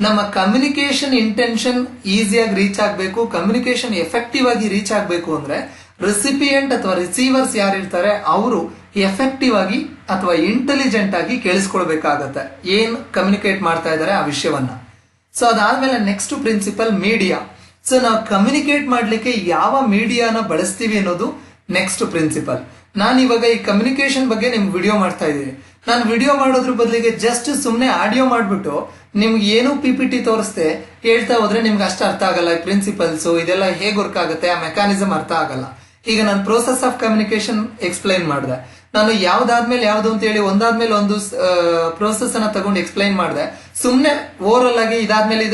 ನಮ್ಮ ಕಮ್ಯುನಿಕೇಶನ್ ಇಂಟೆನ್ಷನ್ ಈಸಿಯಾಗಿ ರೀಚ್ ಆಗಬೇಕು, ಕಮ್ಯುನಿಕೇಶನ್ ಎಫೆಕ್ಟಿವ್ ಆಗಿ ರೀಚ್ ಆಗಬೇಕು ಅಂದ್ರೆ ರೆಸಿಪಿಯೆಂಟ್ ಅಥವಾ ರಿಸೀವರ್ಸ್ ಯಾರಿರ್ತಾರೆ ಅವರು ಎಫೆಕ್ಟಿವ್ ಆಗಿ ಅಥವಾ ಇಂಟೆಲಿಜೆಂಟ್ ಆಗಿ ಕೇಳಿಸ್ಕೊಳ್ಬೇಕಾಗತ್ತೆ ಏನ್ ಕಮ್ಯುನಿಕೇಟ್ ಮಾಡ್ತಾ ಇದ್ದಾರೆ ಆ ವಿಷಯವನ್ನ. ಸೊ ಅದಾದ್ಮೇಲೆ ನೆಕ್ಸ್ಟ್ ಪ್ರಿನ್ಸಿಪಲ್ ಮೀಡಿಯಾ. ಸೊ ನಾವು ಕಮ್ಯುನಿಕೇಟ್ ಮಾಡ್ಲಿಕ್ಕೆ ಯಾವ ಮೀಡಿಯಾನ ಬಳಸ್ತೀವಿ ಅನ್ನೋದು ನೆಕ್ಸ್ಟ್ ಪ್ರಿನ್ಸಿಪಲ್. ನಾನು ಇವಾಗ ಈ ಕಮ್ಯುನಿಕೇಶನ್ ಬಗ್ಗೆ ನಿಮ್ಗೆ ವಿಡಿಯೋ ಮಾಡ್ತಾ ಇದ್ದೀನಿ. ನಾನು ವಿಡಿಯೋ ಮಾಡೋದ್ರ ಬದಲಿಗೆ ಜಸ್ಟ್ ಸುಮ್ಮನೆ ಆಡಿಯೋ ಮಾಡ್ಬಿಟ್ಟು ನಿಮ್ಗೆ ಏನು PPT ತೋರಿಸ್ದೆ ಹೇಳ್ತಾ ಹೋದ್ರೆ ನಿಮ್ಗೆ ಅಷ್ಟು ಅರ್ಥ ಆಗಲ್ಲ. ಈ ಪ್ರಿನ್ಸಿಪಲ್ಸ್ ಇದೆಲ್ಲ ಹೇಗೆ ವರ್ಕ್ ಆಗುತ್ತೆ ಆ ಮೆಕ್ಯಾನಿಸಮ್ ಅರ್ಥ ಆಗಲ್ಲ. ಈಗ ನಾನು ಪ್ರೋಸೆಸ್ ಆಫ್ ಕಮ್ಯುನಿಕೇಶನ್ ಎಕ್ಸ್ಪ್ಲೈನ್ ಮಾಡಿದೆ, ನಾನು ಯಾವ್ದಾದ್ಮೇಲೆ ಯಾವ್ದು ಅಂತ ಹೇಳಿ ಒಂದಾದ್ಮೇಲೆ ಒಂದು ಪ್ರೋಸೆಸ್ ಅನ್ನ ತಗೊಂಡು ಎಕ್ಸ್ಪ್ಲೈನ್ ಮಾಡಿದೆ. ಸುಮ್ನೆ ಓವರ್ ಆಗಿ ಇದಾದ್ಮೇಲೆ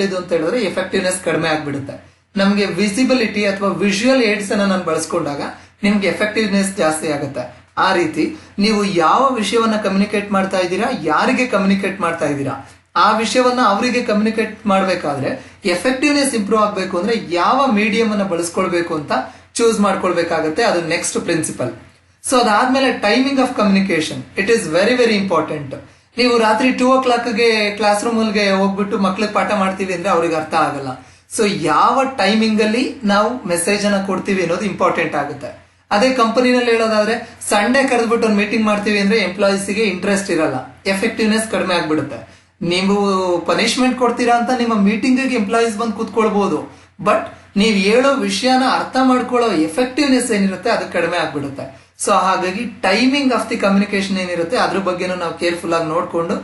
ಇದು ಅಂತ ಹೇಳಿದ್ರೆ ಎಫೆಕ್ಟಿವ್ನೆಸ್ ಕಡಿಮೆ ಆಗ್ಬಿಡುತ್ತೆ. ನಮ್ಗೆ ವಿಸಿಬಿಲಿಟಿ ಅಥವಾ ವಿಜುವಲ್ ಏಡ್ಸ್ ಅನ್ನ ನಾನು ಬಳಸ್ಕೊಂಡಾಗ ನಿಮ್ಗೆ ಎಫೆಕ್ಟಿವ್ನೆಸ್ ಜಾಸ್ತಿ ಆಗುತ್ತೆ. ಆ ರೀತಿ ನೀವು ಯಾವ ವಿಷಯವನ್ನ ಕಮ್ಯುನಿಕೇಟ್ ಮಾಡ್ತಾ ಇದ್ದೀರಾ, ಯಾರಿಗೆ ಕಮ್ಯುನಿಕೇಟ್ ಮಾಡ್ತಾ ಇದ್ದೀರಾ, ಆ ವಿಷಯವನ್ನ ಅವರಿಗೆ ಕಮ್ಯುನಿಕೇಟ್ ಮಾಡ್ಬೇಕಾದ್ರೆ ಎಫೆಕ್ಟಿವ್ನೆಸ್ ಇಂಪ್ರೂವ್ ಆಗ್ಬೇಕು ಅಂದ್ರೆ ಯಾವ ಮೀಡಿಯಂ ಅನ್ನ ಬಳಸ್ಕೊಳ್ಬೇಕು ಅಂತ ಚೂಸ್ ಮಾಡ್ಕೊಳ್ಬೇಕಾಗತ್ತೆ. ಅದು ನೆಕ್ಸ್ಟ್ ಪ್ರಿನ್ಸಿಪಲ್. ಸೊ ಅದಾದ್ಮೇಲೆ timing of communication it is very very important. ನೀವು ರಾತ್ರಿ 2 o'clockಗೆ ಕ್ಲಾಸ್ ರೂಮ್ಗೆ ಹೋಗ್ಬಿಟ್ಟು ಮಕ್ಳಿಗೆ ಪಾಠ ಮಾಡ್ತೀವಿ ಅಂದ್ರೆ ಅವ್ರಿಗೆ ಅರ್ಥ ಆಗಲ್ಲ. ಸೊ ಯಾವ ಟೈಮಿಂಗ್ ಅಲ್ಲಿ ನಾವು ಮೆಸೇಜ್ ಅನ್ನ ಕೊಡ್ತೀವಿ ಅನ್ನೋದು ಇಂಪಾರ್ಟೆಂಟ್ ಆಗುತ್ತೆ. ಅದೇ ಕಂಪನಿನಲ್ಲಿ ಹೇಳೋದಾದ್ರೆ ಸಂಡೇ ಕರೆದ್ಬಿಟ್ಟು ಒಂದು ಮೀಟಿಂಗ್ ಮಾಡ್ತೀವಿ ಅಂದ್ರೆ ಎಂಪ್ಲಾಯೀಸ್ಗೆ ಇಂಟ್ರೆಸ್ಟ್ ಇರಲ್ಲ, ಎಫೆಕ್ಟಿವ್ನೆಸ್ ಕಡಿಮೆ ಆಗ್ಬಿಡುತ್ತೆ. ನೀವು ಪನಿಷ್ಮೆಂಟ್ ಕೊಡ್ತೀರಾ ಅಂತ ನಿಮ್ಮ ಮೀಟಿಂಗ್ಗೆ ಎಂಪ್ಲಾಯೀಸ್ ಬಂದು ಕೂತ್ಕೊಳ್ಬಹುದು, ಬಟ್ ನೀವು ಹೇಳೋ ವಿಷಯನ ಅರ್ಥ ಮಾಡ್ಕೊಳ್ಳೋ ಎಫೆಕ್ಟಿವ್ನೆಸ್ ಏನಿರುತ್ತೆ ಅದು ಕಡಿಮೆ ಆಗ್ಬಿಡುತ್ತೆ. ಸೊ ಹಾಗಾಗಿ ಟೈಮಿಂಗ್ ಆಫ್ ದಿ ಕಮ್ಯುನಿಕೇಶನ್ ಏನಿರುತ್ತೆ ಅದ್ರ ಬಗ್ಗೆನೂ ನಾವು ಕೇರ್ಫುಲ್ ಆಗಿ ನೋಡ್ಕೊಂಡು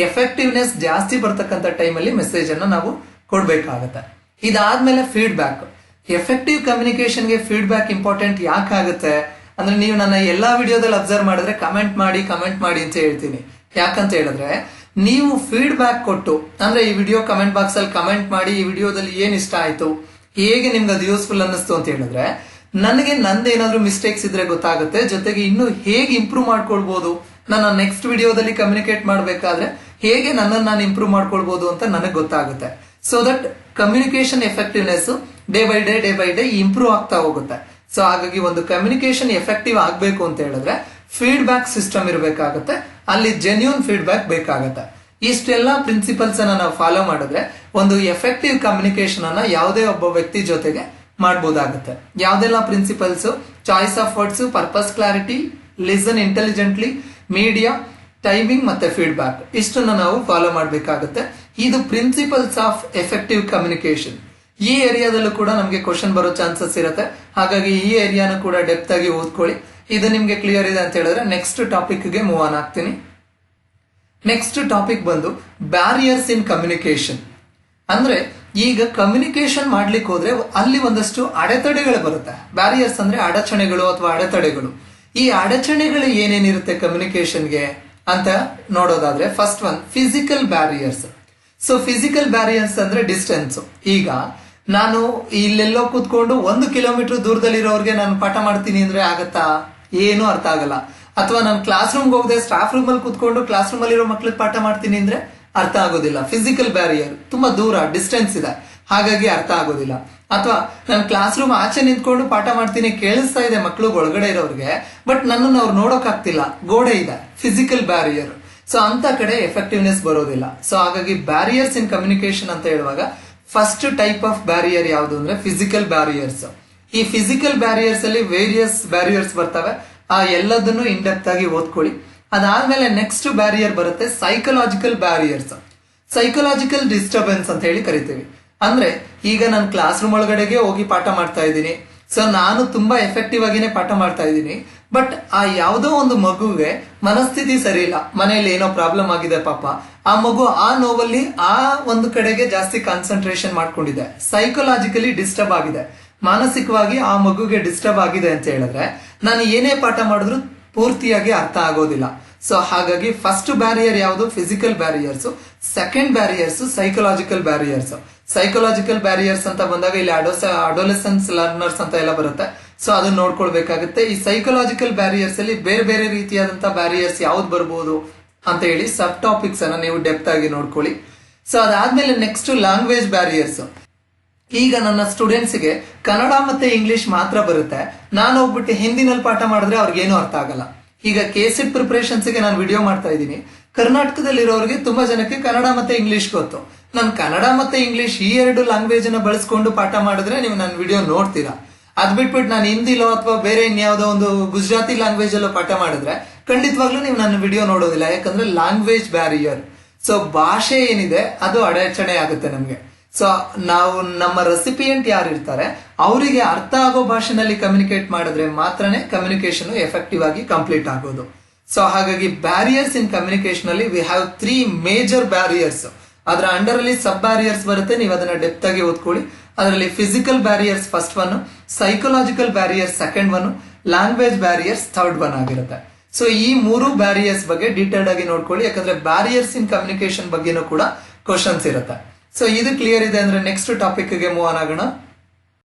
ಎಫೆಕ್ಟಿವ್ನೆಸ್ ಜಾಸ್ತಿ ಬರ್ತಕ್ಕಂಥ ಟೈಮಲ್ಲಿ ಮೆಸೇಜ್ ಅನ್ನ ನಾವು ಕೊಡ್ಬೇಕಾಗತ್ತೆ. ಇದಾದ್ಮೇಲೆ ಫೀಡ್ಬ್ಯಾಕ್. ಎಫೆಕ್ಟಿವ್ ಕಮ್ಯುನಿಕೇಶನ್ಗೆ ಫೀಡ್ಬ್ಯಾಕ್ ಇಂಪಾರ್ಟೆಂಟ್ ಯಾಕಾಗುತ್ತೆ ಅಂದ್ರೆ ನೀವು ನನ್ನ ಎಲ್ಲಾ ವಿಡಿಯೋದಲ್ಲಿ ಅಬ್ಸರ್ವ್ ಮಾಡಿದ್ರೆ ಕಮೆಂಟ್ ಮಾಡಿ ಅಂತ ಹೇಳ್ತೀನಿ. ಯಾಕಂತ ಹೇಳಿದ್ರೆ ನೀವು ಫೀಡ್ಬ್ಯಾಕ್ ಕೊಟ್ಟು ಅಂದ್ರೆ ಈ ವಿಡಿಯೋ ಕಮೆಂಟ್ ಬಾಕ್ಸ್ ಅಲ್ಲಿ ಕಮೆಂಟ್ ಮಾಡಿ ಈ ವಿಡಿಯೋದಲ್ಲಿ ಏನ್ ಇಷ್ಟ ಆಯ್ತು, ಹೇಗೆ ನಿಮ್ಗೆ ಅದು ಯೂಸ್ಫುಲ್ ಅನ್ನಿಸ್ತು ಅಂತ ಹೇಳಿದ್ರೆ ನನಗೆ ನಂದೇನಾದ್ರೂ ಮಿಸ್ಟೇಕ್ಸ್ ಇದ್ರೆ ಗೊತ್ತಾಗುತ್ತೆ. ಜೊತೆಗೆ ಇನ್ನು ಹೇಗೆ ಇಂಪ್ರೂವ್ ಮಾಡ್ಕೊಳ್ಬಹುದು, ನನ್ನ ನೆಕ್ಸ್ಟ್ ವಿಡಿಯೋದಲ್ಲಿ ಕಮ್ಯುನಿಕೇಟ್ ಮಾಡ್ಬೇಕಾದ್ರೆ ಹೇಗೆ ನನ್ನನ್ನು ನಾನು ಇಂಪ್ರೂವ್ ಮಾಡ್ಕೊಳ್ಬಹುದು ಅಂತ ನನಗೆ ಗೊತ್ತಾಗುತ್ತೆ. So that communication effectiveness day by day improve ಆಗ್ತಾ ಹೋಗುತ್ತೆ. ಸೊ ಹಾಗಾಗಿ ಒಂದು ಕಮ್ಯುನಿಕೇಶನ್ ಎಫೆಕ್ಟಿವ್ ಆಗ್ಬೇಕು ಅಂತ ಹೇಳಿದ್ರೆ ಫೀಡ್ಬ್ಯಾಕ್ ಸಿಸ್ಟಮ್ ಇರಬೇಕಾಗುತ್ತೆ, ಅಲ್ಲಿ ಜೆನ್ಯೂನ್ ಫೀಡ್ಬ್ಯಾಕ್ ಬೇಕಾಗತ್ತೆ. ಇಷ್ಟೆಲ್ಲ ಪ್ರಿನ್ಸಿಪಲ್ಸ್ ಅನ್ನ ನಾವು ಫಾಲೋ ಮಾಡಿದ್ರೆ ಒಂದು ಎಫೆಕ್ಟಿವ್ ಕಮ್ಯುನಿಕೇಶನ್ ಅನ್ನ ಯಾವುದೇ ಒಬ್ಬ ವ್ಯಕ್ತಿ ಜೊತೆಗೆ ಮಾಡಬಹುದಾಗುತ್ತೆ. ಯಾವ್ದೆಲ್ಲ principles? Choice of words, purpose clarity, listen intelligently, media, timing ಮತ್ತೆ ಫೀಡ್ಬ್ಯಾಕ್. ಇಷ್ಟನ್ನ ನಾವು ಫಾಲೋ ಮಾಡಬೇಕಾಗುತ್ತೆ. ಇದು ಪ್ರಿನ್ಸಿಪಲ್ಸ್ ಆಫ್ ಎಫೆಕ್ಟಿವ್ ಕಮ್ಯುನಿಕೇಶನ್. ಈ ಏರಿಯಾದಲ್ಲೂ ಕೂಡ ನಮಗೆ ಕ್ವಶನ್ ಬರೋ ಚಾನ್ಸಸ್ ಇರುತ್ತೆ. ಹಾಗಾಗಿ ಈ ಏರಿಯಾನ ಕೂಡ ಡೆಪ್ತ್ ಆಗಿ ಓದ್ಕೊಳ್ಳಿ. ಇದು ನಿಮ್ಗೆ ಕ್ಲಿಯರ್ ಇದೆ ಅಂತ ಹೇಳಿದ್ರೆ ನೆಕ್ಸ್ಟ್ ಟಾಪಿಕ್ಗೆ ಮೂವ್ ಆನ್ ಆಗ್ತೀನಿ. ನೆಕ್ಸ್ಟ್ ಟಾಪಿಕ್ ಬಂದು ಬ್ಯಾರಿಯರ್ಸ್ ಇನ್ ಕಮ್ಯುನಿಕೇಶನ್. ಅಂದ್ರೆ ಈಗ ಕಮ್ಯುನಿಕೇಶನ್ ಮಾಡ್ಲಿಕ್ಕೆ ಹೋದ್ರೆ ಅಲ್ಲಿ ಒಂದಷ್ಟು ಅಡೆತಡೆಗಳು ಬರುತ್ತೆ. ಬ್ಯಾರಿಯರ್ಸ್ ಅಂದ್ರೆ ಅಡಚಣೆಗಳು ಅಥವಾ ಅಡೆತಡೆಗಳು. ಈ ಅಡಚಣೆಗಳು ಏನೇನಿರುತ್ತೆ ಕಮ್ಯುನಿಕೇಶನ್ಗೆ ಅಂತ ನೋಡೋದಾದ್ರೆ first one physical barriers. So physical barriers ಅಂದ್ರೆ ಡಿಸ್ಟೆನ್ಸ್. ಈಗ ನಾನು ಇಲ್ಲೆಲ್ಲೋ ಕೂತ್ಕೊಂಡು 1 ಕಿಲೋಮೀಟರ್ ದೂರದಲ್ಲಿರೋರ್ಗೆ ನಾನು ಪಾಠ ಮಾಡ್ತೀನಿ ಅಂದ್ರೆ ಆಗತ್ತಾ? ಏನು ಅರ್ಥ ಆಗಲ್ಲ. ಅಥವಾ ನಾನು ಕ್ಲಾಸ್ ರೂಮ್ಗೆ ಹೋಗದೆ ಸ್ಟಾಫ್ ರೂಮ್ ಅಲ್ಲಿ ಕೂತ್ಕೊಂಡು ಕ್ಲಾಸ್ ರೂಮ್ ಅಲ್ಲಿರೋ ಮಕ್ಳಿಗೆ ಪಾಠ ಮಾಡ್ತೀನಿ ಅಂದ್ರೆ ಅರ್ಥ ಆಗೋದಿಲ್ಲ. ಫಿಸಿಕಲ್ ಬ್ಯಾರಿಯರ್ ತುಂಬಾ ದೂರ ಡಿಸ್ಟೆನ್ಸ್ ಇದೆ, ಹಾಗಾಗಿ ಅರ್ಥ ಆಗೋದಿಲ್ಲ. ಅಥವಾ ನಾನು ಕ್ಲಾಸ್ ರೂಮ್ ಆಚೆ ನಿಂತ್ಕೊಂಡು ಪಾಠ ಮಾಡ್ತೀನಿ, ಕೇಳಿಸ್ತಾ ಇದೆ ಮಕ್ಳು ಒಳಗಡೆ ಇರೋರ್ಗೆ, ಬಟ್ ನನ್ನನ್ನು ಅವ್ರು ನೋಡೋಕ್ ಆಗ್ತಿಲ್ಲ, ಗೋಡೆ ಇದೆ, ಫಿಸಿಕಲ್ ಬ್ಯಾರಿಯರ್. ಸೊ ಅಂತ ಕಡೆ ಎಫೆಕ್ಟಿವ್ನೆಸ್ ಬರೋದಿಲ್ಲ. ಸೊ ಹಾಗಾಗಿ ಬ್ಯಾರಿಯರ್ಸ್ ಇನ್ ಕಮ್ಯುನಿಕೇಶನ್ ಅಂತ ಹೇಳುವಾಗ ಫಸ್ಟ್ ಟೈಪ್ ಆಫ್ ಬ್ಯಾರಿಯರ್ ಯಾವುದು ಅಂದ್ರೆ ಫಿಸಿಕಲ್ ಬ್ಯಾರಿಯರ್ಸ್. ಈ ಫಿಸಿಕಲ್ ಬ್ಯಾರಿಯರ್ಸ್ ಅಲ್ಲಿ ವೇರಿಯಸ್ ಬ್ಯಾರಿಯರ್ಸ್ ಬರ್ತವೆ, ಆ ಎಲ್ಲದನ್ನು ಇನ್ ಡೆಪ್ತ್ ಆಗಿ ಓದ್ಕೊಳ್ಳಿ. ಅದಾದ್ಮೇಲೆ ನೆಕ್ಸ್ಟ್ ಬ್ಯಾರಿಯರ್ ಬರುತ್ತೆ ಸೈಕಲಾಜಿಕಲ್ ಬ್ಯಾರಿಯರ್ಸ್. ಸೈಕಲಾಜಿಕಲ್ ಡಿಸ್ಟರ್ಬೆನ್ಸ್ ಅಂತ ಹೇಳಿ ಕರಿತೀವಿ. ಅಂದ್ರೆ ಈಗ ನಾನು ಕ್ಲಾಸ್ ರೂಮ್ ಒಳಗಡೆಗೆ ಹೋಗಿ ಪಾಠ ಮಾಡ್ತಾ ಇದ್ದೀನಿ, ಸೊ ನಾನು ತುಂಬಾ ಎಫೆಕ್ಟಿವ್ ಆಗಿನೇ ಪಾಠ ಮಾಡ್ತಾ ಇದ್ದೀನಿ, ಬಟ್ ಆ ಯಾವುದೋ ಒಂದು ಮಗುವಿಗೆ ಮನಸ್ಥಿತಿ ಸರಿ ಇಲ್ಲ, ಮನೆಯಲ್ಲಿ ಏನೋ ಪ್ರಾಬ್ಲಮ್ ಆಗಿದೆ ಪಾಪ, ಆ ಮಗು ಆ ನೋವಲ್ಲಿ ಆ ಒಂದು ಕಡೆಗೆ ಜಾಸ್ತಿ ಕಾನ್ಸಂಟ್ರೇಷನ್ ಮಾಡ್ಕೊಂಡಿದೆ, ಸೈಕಲಾಜಿಕಲಿ ಡಿಸ್ಟರ್ಬ್ ಆಗಿದೆ. ಮಾನಸಿಕವಾಗಿ ಆ ಮಗುಗೆ ಡಿಸ್ಟರ್ಬ್ ಆಗಿದೆ ಅಂತ ಹೇಳಿದ್ರೆ ನಾನು ಏನೇ ಪಾಠ ಮಾಡಿದ್ರು ಪೂರ್ತಿಯಾಗಿ ಅರ್ಥ ಆಗೋದಿಲ್ಲ. ಸೊ ಹಾಗಾಗಿ ಫಸ್ಟ್ ಬ್ಯಾರಿಯರ್ ಯಾವುದು? Physical barriers. Second barriers psychological barriers. Psychological barriers ಅಂತ ಬಂದಾಗ ಇಲ್ಲಿ ಅಡೋಲೆಸೆನ್ಸ್ ಲರ್ನರ್ಸ್ ಅಂತ ಎಲ್ಲ ಬರುತ್ತೆ. ಸೊ ಅದನ್ನ ನೋಡ್ಕೊಳ್ಬೇಕಾಗುತ್ತೆ. ಈ ಸೈಕಲಾಜಿಕಲ್ ಬ್ಯಾರಿಯರ್ಸ್ ಅಲ್ಲಿ ಬೇರೆ ಬೇರೆ ರೀತಿಯಾದಂತಹ ಬ್ಯಾರಿಯರ್ಸ್ ಯಾವ್ದು ಬರ್ಬೋದು ಅಂತ ಹೇಳಿ ಸಬ್ ಟಾಪಿಕ್ಸ್ ಅನ್ನ ನೀವು ಡೆಪ್ತ್ ಆಗಿ ನೋಡ್ಕೊಳ್ಳಿ. ಸೊ ಅದಾದ್ಮೇಲೆ ನೆಕ್ಸ್ಟ್ ಲ್ಯಾಂಗ್ವೇಜ್ ಬ್ಯಾರಿಯರ್ಸ್. ಈಗ ನನ್ನ ಸ್ಟೂಡೆಂಟ್ಸ್ಗೆ ಕನ್ನಡ ಮತ್ತೆ ಇಂಗ್ಲಿಷ್ ಮಾತ್ರ ಬರುತ್ತೆ, ನಾನು ಹೋಗ್ಬಿಟ್ಟು ಹಿಂದಿನಲ್ಲಿ ಪಾಠ ಮಾಡಿದ್ರೆ ಅವ್ರಿಗೇನು ಅರ್ಥ ಆಗಲ್ಲ. ಈಗ ಕೆಸೆಟ್ ಪ್ರಿಪರೇಷನ್ಸ್ಗೆ ನಾನು ವಿಡಿಯೋ ಮಾಡ್ತಾ ಇದ್ದೀನಿ. ಕರ್ನಾಟಕದಲ್ಲಿರೋರಿಗೆ ತುಂಬಾ ಜನಕ್ಕೆ ಕನ್ನಡ ಮತ್ತೆ ಇಂಗ್ಲಿಷ್ ಗೊತ್ತು. ನಾನು ಕನ್ನಡ ಮತ್ತೆ ಇಂಗ್ಲಿಷ್ ಈ ಎರಡು ಲ್ಯಾಂಗ್ವೇಜ್ ಅನ್ನ ಬಳಸ್ಕೊಂಡು ಪಾಠ ಮಾಡಿದ್ರೆ ನೀವು ನನ್ನ ವಿಡಿಯೋ ನೋಡ್ತೀರಾ. ಅದ್ ಬಿಟ್ಬಿಟ್ಟು ನಾನು ಹಿಂದಿಲೋ ಅಥವಾ ಬೇರೆ ಇನ್ಯಾವುದೋ ಒಂದು ಗುಜರಾತಿ ಲ್ಯಾಂಗ್ವೇಜ್ ಅಲ್ಲೋ ಪಾಠ ಮಾಡಿದ್ರೆ ಖಂಡಿತವಾಗ್ಲೂ ನೀವು ನನ್ನ ವಿಡಿಯೋ ನೋಡೋದಿಲ್ಲ. ಯಾಕಂದ್ರೆ ಲ್ಯಾಂಗ್ವೇಜ್ ಬ್ಯಾರಿಯರ್. ಸೊ ಭಾಷೆ ಏನಿದೆ ಅದು ಅಡಚಣೆ ಆಗುತ್ತೆ ನಮ್ಗೆ. ಸೊ ನಾವು ನಮ್ಮ ರೆಸಿಪಿಯೆಂಟ್ ಯಾರು ಇರ್ತಾರೆ ಅವರಿಗೆ ಅರ್ಥ ಆಗೋ ಭಾಷೆನಲ್ಲಿ ಕಮ್ಯುನಿಕೇಟ್ ಮಾಡಿದ್ರೆ ಮಾತ್ರನೇ ಕಮ್ಯುನಿಕೇಶನ್ ಎಫೆಕ್ಟಿವ್ ಆಗಿ ಕಂಪ್ಲೀಟ್ ಆಗೋದು. ಸೊ ಹಾಗಾಗಿ ಬ್ಯಾರಿಯರ್ಸ್ ಇನ್ ಕಮ್ಯುನಿಕೇಶನ್ ಅಲ್ಲಿ ವಿ ಹ್ಯಾವ್ 3 ಮೇಜರ್ ಬ್ಯಾರಿಯರ್ಸ್. ಅದರ ಅಂಡರ್ ಅಲ್ಲಿ ಸಬ್ ಬ್ಯಾರಿಯರ್ಸ್ ಬರುತ್ತೆ, ನೀವು ಅದನ್ನ ಡೆಪ್ತ್ ಆಗಿ ಓದ್ಕೊಳ್ಳಿ. ಅದರಲ್ಲಿ physical barriers first one, psychological barriers second one, language barriers third one ಆಗಿರುತ್ತೆ. ಸೊ ಈ 3 ಬ್ಯಾರಿಯರ್ಸ್ ಬಗ್ಗೆ ಡೀಟೇಲ್ಡ್ ಆಗಿ ನೋಡ್ಕೊಳ್ಳಿ. ಯಾಕಂದ್ರೆ ಬ್ಯಾರಿಯರ್ಸ್ ಇನ್ ಕಮ್ಯುನಿಕೇಶನ್ ಬಗ್ಗೆನೂ ಕೂಡ ಕ್ವಶನ್ಸ್ ಇರುತ್ತೆ. ಸೊ ಇದು ಕ್ಲಿಯರ್ ಇದೆ ಅಂದ್ರೆ ನೆಕ್ಸ್ಟ್ ಟಾಪಿಕ್ ಗೆ ಮೂವ್ ಆಗೋಣ.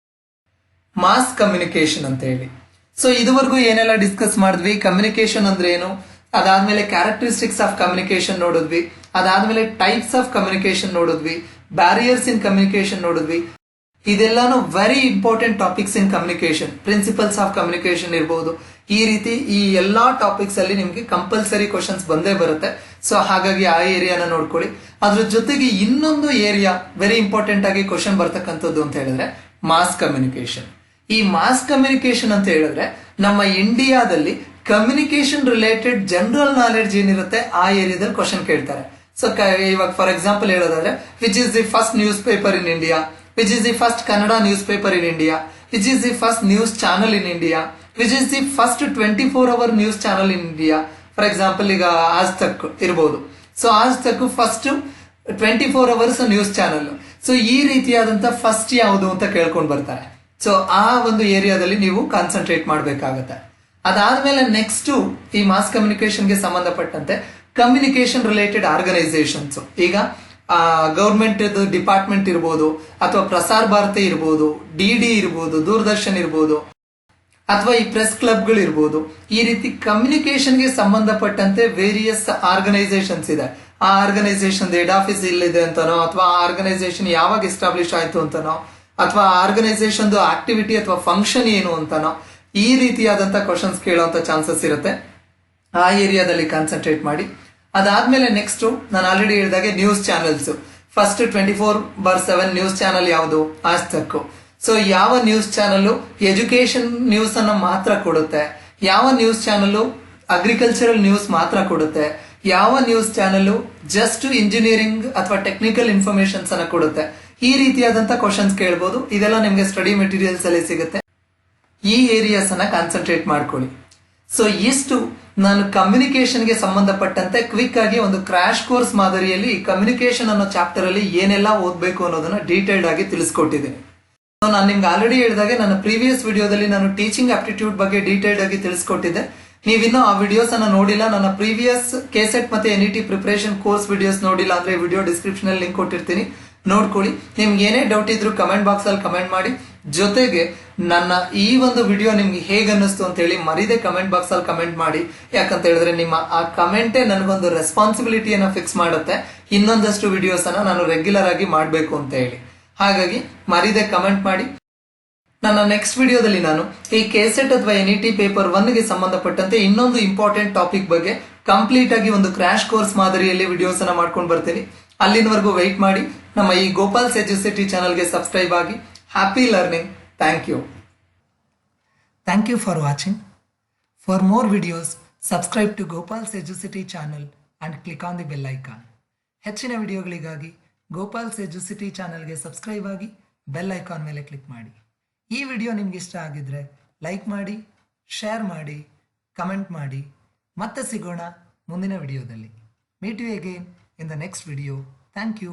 ಮಾಸ್ ಕಮ್ಯುನಿಕೇಶನ್ ಅಂತ ಹೇಳಿ. ಸೊ ಇದುವರೆಗೂ ಏನೆಲ್ಲ ಡಿಸ್ಕಸ್ ಮಾಡಿದ್ವಿ, ಕಮ್ಯುನಿಕೇಶನ್ ಅಂದ್ರೆ ಏನು, ಅದಾದ್ಮೇಲೆ ಕ್ಯಾರೆಕ್ಟರಿಸ್ಟಿಕ್ಸ್ ಆಫ್ ಕಮ್ಯುನಿಕೇಶನ್ ನೋಡಿದ್ವಿ, ಅದಾದ್ಮೇಲೆ ಟೈಪ್ಸ್ ಆಫ್ ಕಮ್ಯುನಿಕೇಶನ್ ನೋಡಿದ್ವಿ, ಬ್ಯಾರಿಯರ್ಸ್ ಇನ್ ಕಮ್ಯುನಿಕೇಶನ್ ನೋಡಿದ್ವಿ. ಇದೆಲ್ಲಾನು very important topics in communication. Principles of communication ಇರಬಹುದು. ಈ ರೀತಿ ಈ ಎಲ್ಲಾ ಟಾಪಿಕ್ಸ್ ಅಲ್ಲಿ ನಿಮ್ಗೆ ಕಂಪಲ್ಸರಿ ಕ್ವಶನ್ಸ್ ಬಂದೇ ಬರುತ್ತೆ. ಸೊ ಹಾಗಾಗಿ ಆ ಏರಿಯಾನ ನೋಡ್ಕೊಳ್ಳಿ. ಅದ್ರ ಜೊತೆಗೆ ಇನ್ನೊಂದು ಏರಿಯಾ ವೆರಿ ಇಂಪಾರ್ಟೆಂಟ್ ಆಗಿ ಕ್ವಶನ್ ಬರ್ತಕ್ಕಂಥದ್ದು ಅಂತ ಹೇಳಿದ್ರೆ ಮಾಸ್ ಕಮ್ಯುನಿಕೇಶನ್. ಈ ಮಾಸ್ ಕಮ್ಯುನಿಕೇಶನ್ ಅಂತ ಹೇಳಿದ್ರೆ ನಮ್ಮ ಇಂಡಿಯಾದಲ್ಲಿ ಕಮ್ಯುನಿಕೇಶನ್ ರಿಲೇಟೆಡ್ ಜನರಲ್ ನಾಲೆಡ್ಜ್ ಏನಿರುತ್ತೆ ಆ ಏರಿಯಾದಲ್ಲಿ ಕ್ವಶನ್ ಕೇಳ್ತಾರೆ. ಸೊ ಇವಾಗ ಫಾರ್ ಎಕ್ಸಾಂಪಲ್ ಹೇಳೋದಾದ್ರೆ which is the first newspaper in India, which is the first Kannada newspaper in India, which is the first news channel in India, which is the first 24 hour news channel in India. For example ಈಗ ಆಜ್ ತಕ್ ಇರಬಹುದು. So Aaj Tak first 24 hours news channel. So ಈ ರೀತಿಯಾದಂತಹ first ಯಾವುದು ಅಂತ ಕೇಳ್ಕೊಂಡು ಬರ್ತಾರೆ. So ಆ ಒಂದು ಏರಿಯಾದಲ್ಲಿ ನೀವು ಕಾನ್ಸಂಟ್ರೇಟ್ ಮಾಡಬೇಕಾಗತ್ತೆ. ಅದಾದ್ಮೇಲೆ ನೆಕ್ಸ್ಟ್ ಈ ಮಾಸ್ ಕಮ್ಯುನಿಕೇಶನ್ಗೆ ಸಂಬಂಧಪಟ್ಟಂತೆ ಕಮ್ಯುನಿಕೇಶನ್ ರಿಲೇಟೆಡ್ ಆರ್ಗನೈಸೇಷನ್ಸ್. ಈಗ ಗೌರ್ಮೆಂಟ್ ಡಿಪಾರ್ಟ್ಮೆಂಟ್ ಇರ್ಬೋದು, ಅಥವಾ ಪ್ರಸಾರ್ ಭಾರತಿ ಇರ್ಬೋದು, ಡಿ ಇರ್ಬೋದು, ದೂರದರ್ಶನ್ ಇರ್ಬೋದು, ಅಥವಾ ಈ ಪ್ರೆಸ್ ಕ್ಲಬ್ಗಳು ಇರ್ಬೋದು. ಈ ರೀತಿ ಕಮ್ಯುನಿಕೇಶನ್ಗೆ ಸಂಬಂಧಪಟ್ಟಂತೆ ವೇರಿಯಸ್ ಆರ್ಗನೈಸೇಷನ್ಸ್ ಇದೆ. ಆ ಆರ್ಗನೈಸೇಷನ್ ಹೆಡ್ ಆಫೀಸ್ ಇಲ್ಲಿದೆ ಅಂತನೋ, ಅಥವಾ ಆ ಆರ್ಗನೈಸೇಷನ್ ಯಾವಾಗ ಎಸ್ಟಾಬ್ಲಿಷ್ ಆಯ್ತು ಅಂತನೋ, ಅಥವಾ ಆರ್ಗನೈಸೇಷನ್ ಆಕ್ಟಿವಿಟಿ ಅಥವಾ ಫಂಕ್ಷನ್ ಏನು ಅಂತನೋ, ಈ ರೀತಿಯಾದಂತಹ ಕ್ವಶನ್ಸ್ ಕೇಳುವಂತ ಚಾನ್ಸಸ್ ಇರುತ್ತೆ. ಆ ಏರಿಯಾದಲ್ಲಿ ಕಾನ್ಸಂಟ್ರೇಟ್ ಮಾಡಿ. ಅದಾದ್ಮೇಲೆ ನೆಕ್ಸ್ಟ್ ನಾನು ಆಲ್ರೆಡಿ ಹೇಳಿದಾಗೆ news channels. First 24/7 news channel ಯಾವುದು? ಆಜ್ ತಕ್. ಸೊ ಯಾವ ನ್ಯೂಸ್ ಚಾನಲ್ ಎಜುಕೇಶನ್ ನ್ಯೂಸ್ ಅನ್ನ ಮಾತ್ರ ಕೊಡುತ್ತೆ, ಯಾವ ನ್ಯೂಸ್ ಚಾನಲ್ ಅಗ್ರಿಕಲ್ಚರಲ್ ನ್ಯೂಸ್ ಮಾತ್ರ ಕೊಡುತ್ತೆ, ಯಾವ ನ್ಯೂಸ್ ಚಾನಲ್ ಜಸ್ಟ್ ಇಂಜಿನಿಯರಿಂಗ್ ಅಥವಾ ಟೆಕ್ನಿಕಲ್ ಇನ್ಫಾರ್ಮೇಶನ್ಸ್ ಅನ್ನ ಕೊಡುತ್ತೆ. ಈ ರೀತಿಯಾದಂತಹ ಕ್ವಶನ್ಸ್ ಕೇಳಬಹುದು. ಇದೆಲ್ಲ ನಿಮ್ಗೆ ಸ್ಟಡಿ ಮೆಟೀರಿಯಲ್ಸ್ ಅಲ್ಲಿ ಸಿಗುತ್ತೆ. ಈ ಏರಿಯಾಸ್ ಅನ್ನ ಕಾನ್ಸಂಟ್ರೇಟ್ ಮಾಡ್ಕೊಳ್ಳಿ. ಸೊ ಇಷ್ಟು ನಾನು ಕಮ್ಯುನಿಕೇಶನ್ಗೆ ಸಂಬಂಧಪಟ್ಟಂತೆ ಕ್ವಿಕ್ ಆಗಿ ಒಂದು ಕ್ರಾಶ್ ಕೋರ್ಸ್ ಮಾದರಿಯಲ್ಲಿ ಕಮ್ಯುನಿಕೇಶನ್ ಅನ್ನೋ ಚಾಪ್ಟರ್ ಅಲ್ಲಿ ಏನೆಲ್ಲ ಓದಬೇಕು ಅನ್ನೋದನ್ನ ಡೀಟೇಲ್ಡ್ ಆಗಿ ತಿಳಿಸ್ಕೊಟ್ಟಿದ್ದೀನಿ. ನಾನು ನಿಮ್ಗೆ ಆಲ್ರೆಡಿ ಹೇಳಿದಾಗೆ ನನ್ನ ಪ್ರೀವಿಯಸ್ ವಿಡಿಯೋದಲ್ಲಿ ನಾನು ಟೀಚಿಂಗ್ ಆಪ್ಟಿಟ್ಯೂಡ್ ಬಗ್ಗೆ ಡೀಟೇಲ್ಡ್ ಆಗಿ ತಿಳಿಸ್ಕೊಟ್ಟಿದ್ದೆ. ನೀವಿನ್ನೂ ಆ ವಿಡಿಯೋಸ್ ಅನ್ನ ನೋಡಿಲ್ಲ, ನನ್ನ ಪ್ರೀವಿಯಸ್ ಕೆಸೆಟ್ ಮತ್ತೆ NET ಪ್ರಿಪರೇಷನ್ ಕೋರ್ಸ್ ವಿಡಿಯೋಸ್ ನೋಡಿಲ್ಲ ಅಂದ್ರೆ ವಿಡಿಯೋ ಡಿಸ್ಕ್ರಿಪ್ಷನ್ ಅಲ್ಲಿ ಲಿಂಕ್ ಕೊಟ್ಟಿರ್ತೀನಿ, ನೋಡ್ಕೊಳ್ಳಿ. ನಿಮ್ಗೆ ಏನೇ ಡೌಟ್ ಇದ್ರು ಕಮೆಂಟ್ ಬಾಕ್ಸ್ ಅಲ್ಲಿ ಕಮೆಂಟ್ ಮಾಡಿ. ಜೊತೆಗೆ ನನ್ನ ಈ ಒಂದು ವಿಡಿಯೋ ನಿಮ್ಗೆ ಹೇಗೆ ಅನ್ನಿಸ್ತು ಅಂತ ಹೇಳಿ ಮರಿದೆ ಕಮೆಂಟ್ ಬಾಕ್ಸ್ ಅಲ್ಲಿ ಕಮೆಂಟ್ ಮಾಡಿ. ಯಾಕಂತ ಹೇಳಿದ್ರೆ ನಿಮ್ಮ ಆ ಕಮೆಂಟೇ ನನಗೊಂದು ರೆಸ್ಪಾನ್ಸಿಬಿಲಿಟಿಯನ್ನ ಫಿಕ್ಸ್ ಮಾಡುತ್ತೆ, ಇನ್ನೊಂದಷ್ಟು ವಿಡಿಯೋಸ್ ಅನ್ನ ನಾನು ರೆಗ್ಯುಲರ್ ಆಗಿ ಮಾಡಬೇಕು ಅಂತ ಹೇಳಿ. ಹಾಗಾಗಿ ಮರಿದೆ ಕಮೆಂಟ್ ಮಾಡಿ. ನನ್ನ ನೆಕ್ಸ್ಟ್ ವಿಡಿಯೋದಲ್ಲಿ ನಾನು ಈ ಕೆಸೆಟ್ ಅಥವಾ NET ಪೇಪರ್ 1ಗೆ ಸಂಬಂಧಪಟ್ಟಂತೆ ಇನ್ನೊಂದು ಇಂಪಾರ್ಟೆಂಟ್ ಟಾಪಿಕ್ ಬಗ್ಗೆ ಕಂಪ್ಲೀಟ್ ಆಗಿ ಒಂದು ಕ್ರಾಶ್ ಕೋರ್ಸ್ ಮಾದರಿಯಲ್ಲಿ ವಿಡಿಯೋಸ್ ಅನ್ನ ಮಾಡ್ಕೊಂಡು ಬರ್ತೀನಿ. ಅಲ್ಲಿನವರೆಗೂ ವೆಯ್ಟ್ ಮಾಡಿ. ನಮ್ಮ ಈ ಗೋಪಾಲ್ಸ್ ಎಜುಸಿಟಿ ಚಾನಲ್ಗೆ ಸಬ್ಸ್ಕ್ರೈಬ್ ಆಗಿ. Happy learning. Thank you. Thank you for watching. For more videos subscribe to Gopal's Educity channel and click on the bell icon. ಹೆಚ್ಚಿನ ವಿಡಿಯೋಗಳಿಗಾಗಿ ಗೋಪಾಲ್ಸ್ ಎಜುಸಿಟಿ ಚಾನಲ್ಗೆ ಸಬ್ಸ್ಕ್ರೈಬ್ ಆಗಿ ಬೆಲ್ ಐಕಾನ್ ಮೇಲೆ ಕ್ಲಿಕ್ ಮಾಡಿ. ಈ ವಿಡಿಯೋ ನಿಮ್ಗೆ ಇಷ್ಟ ಆಗಿದ್ರೆ ಲೈಕ್ ಮಾಡಿ, ಶೇರ್ ಮಾಡಿ, ಕಮೆಂಟ್ ಮಾಡಿ. ಮತ್ತೆ ಸಿಗೋಣ ಮುಂದಿನ ವಿಡಿಯೋದಲ್ಲಿ. Meet you again in the next video. Thank you.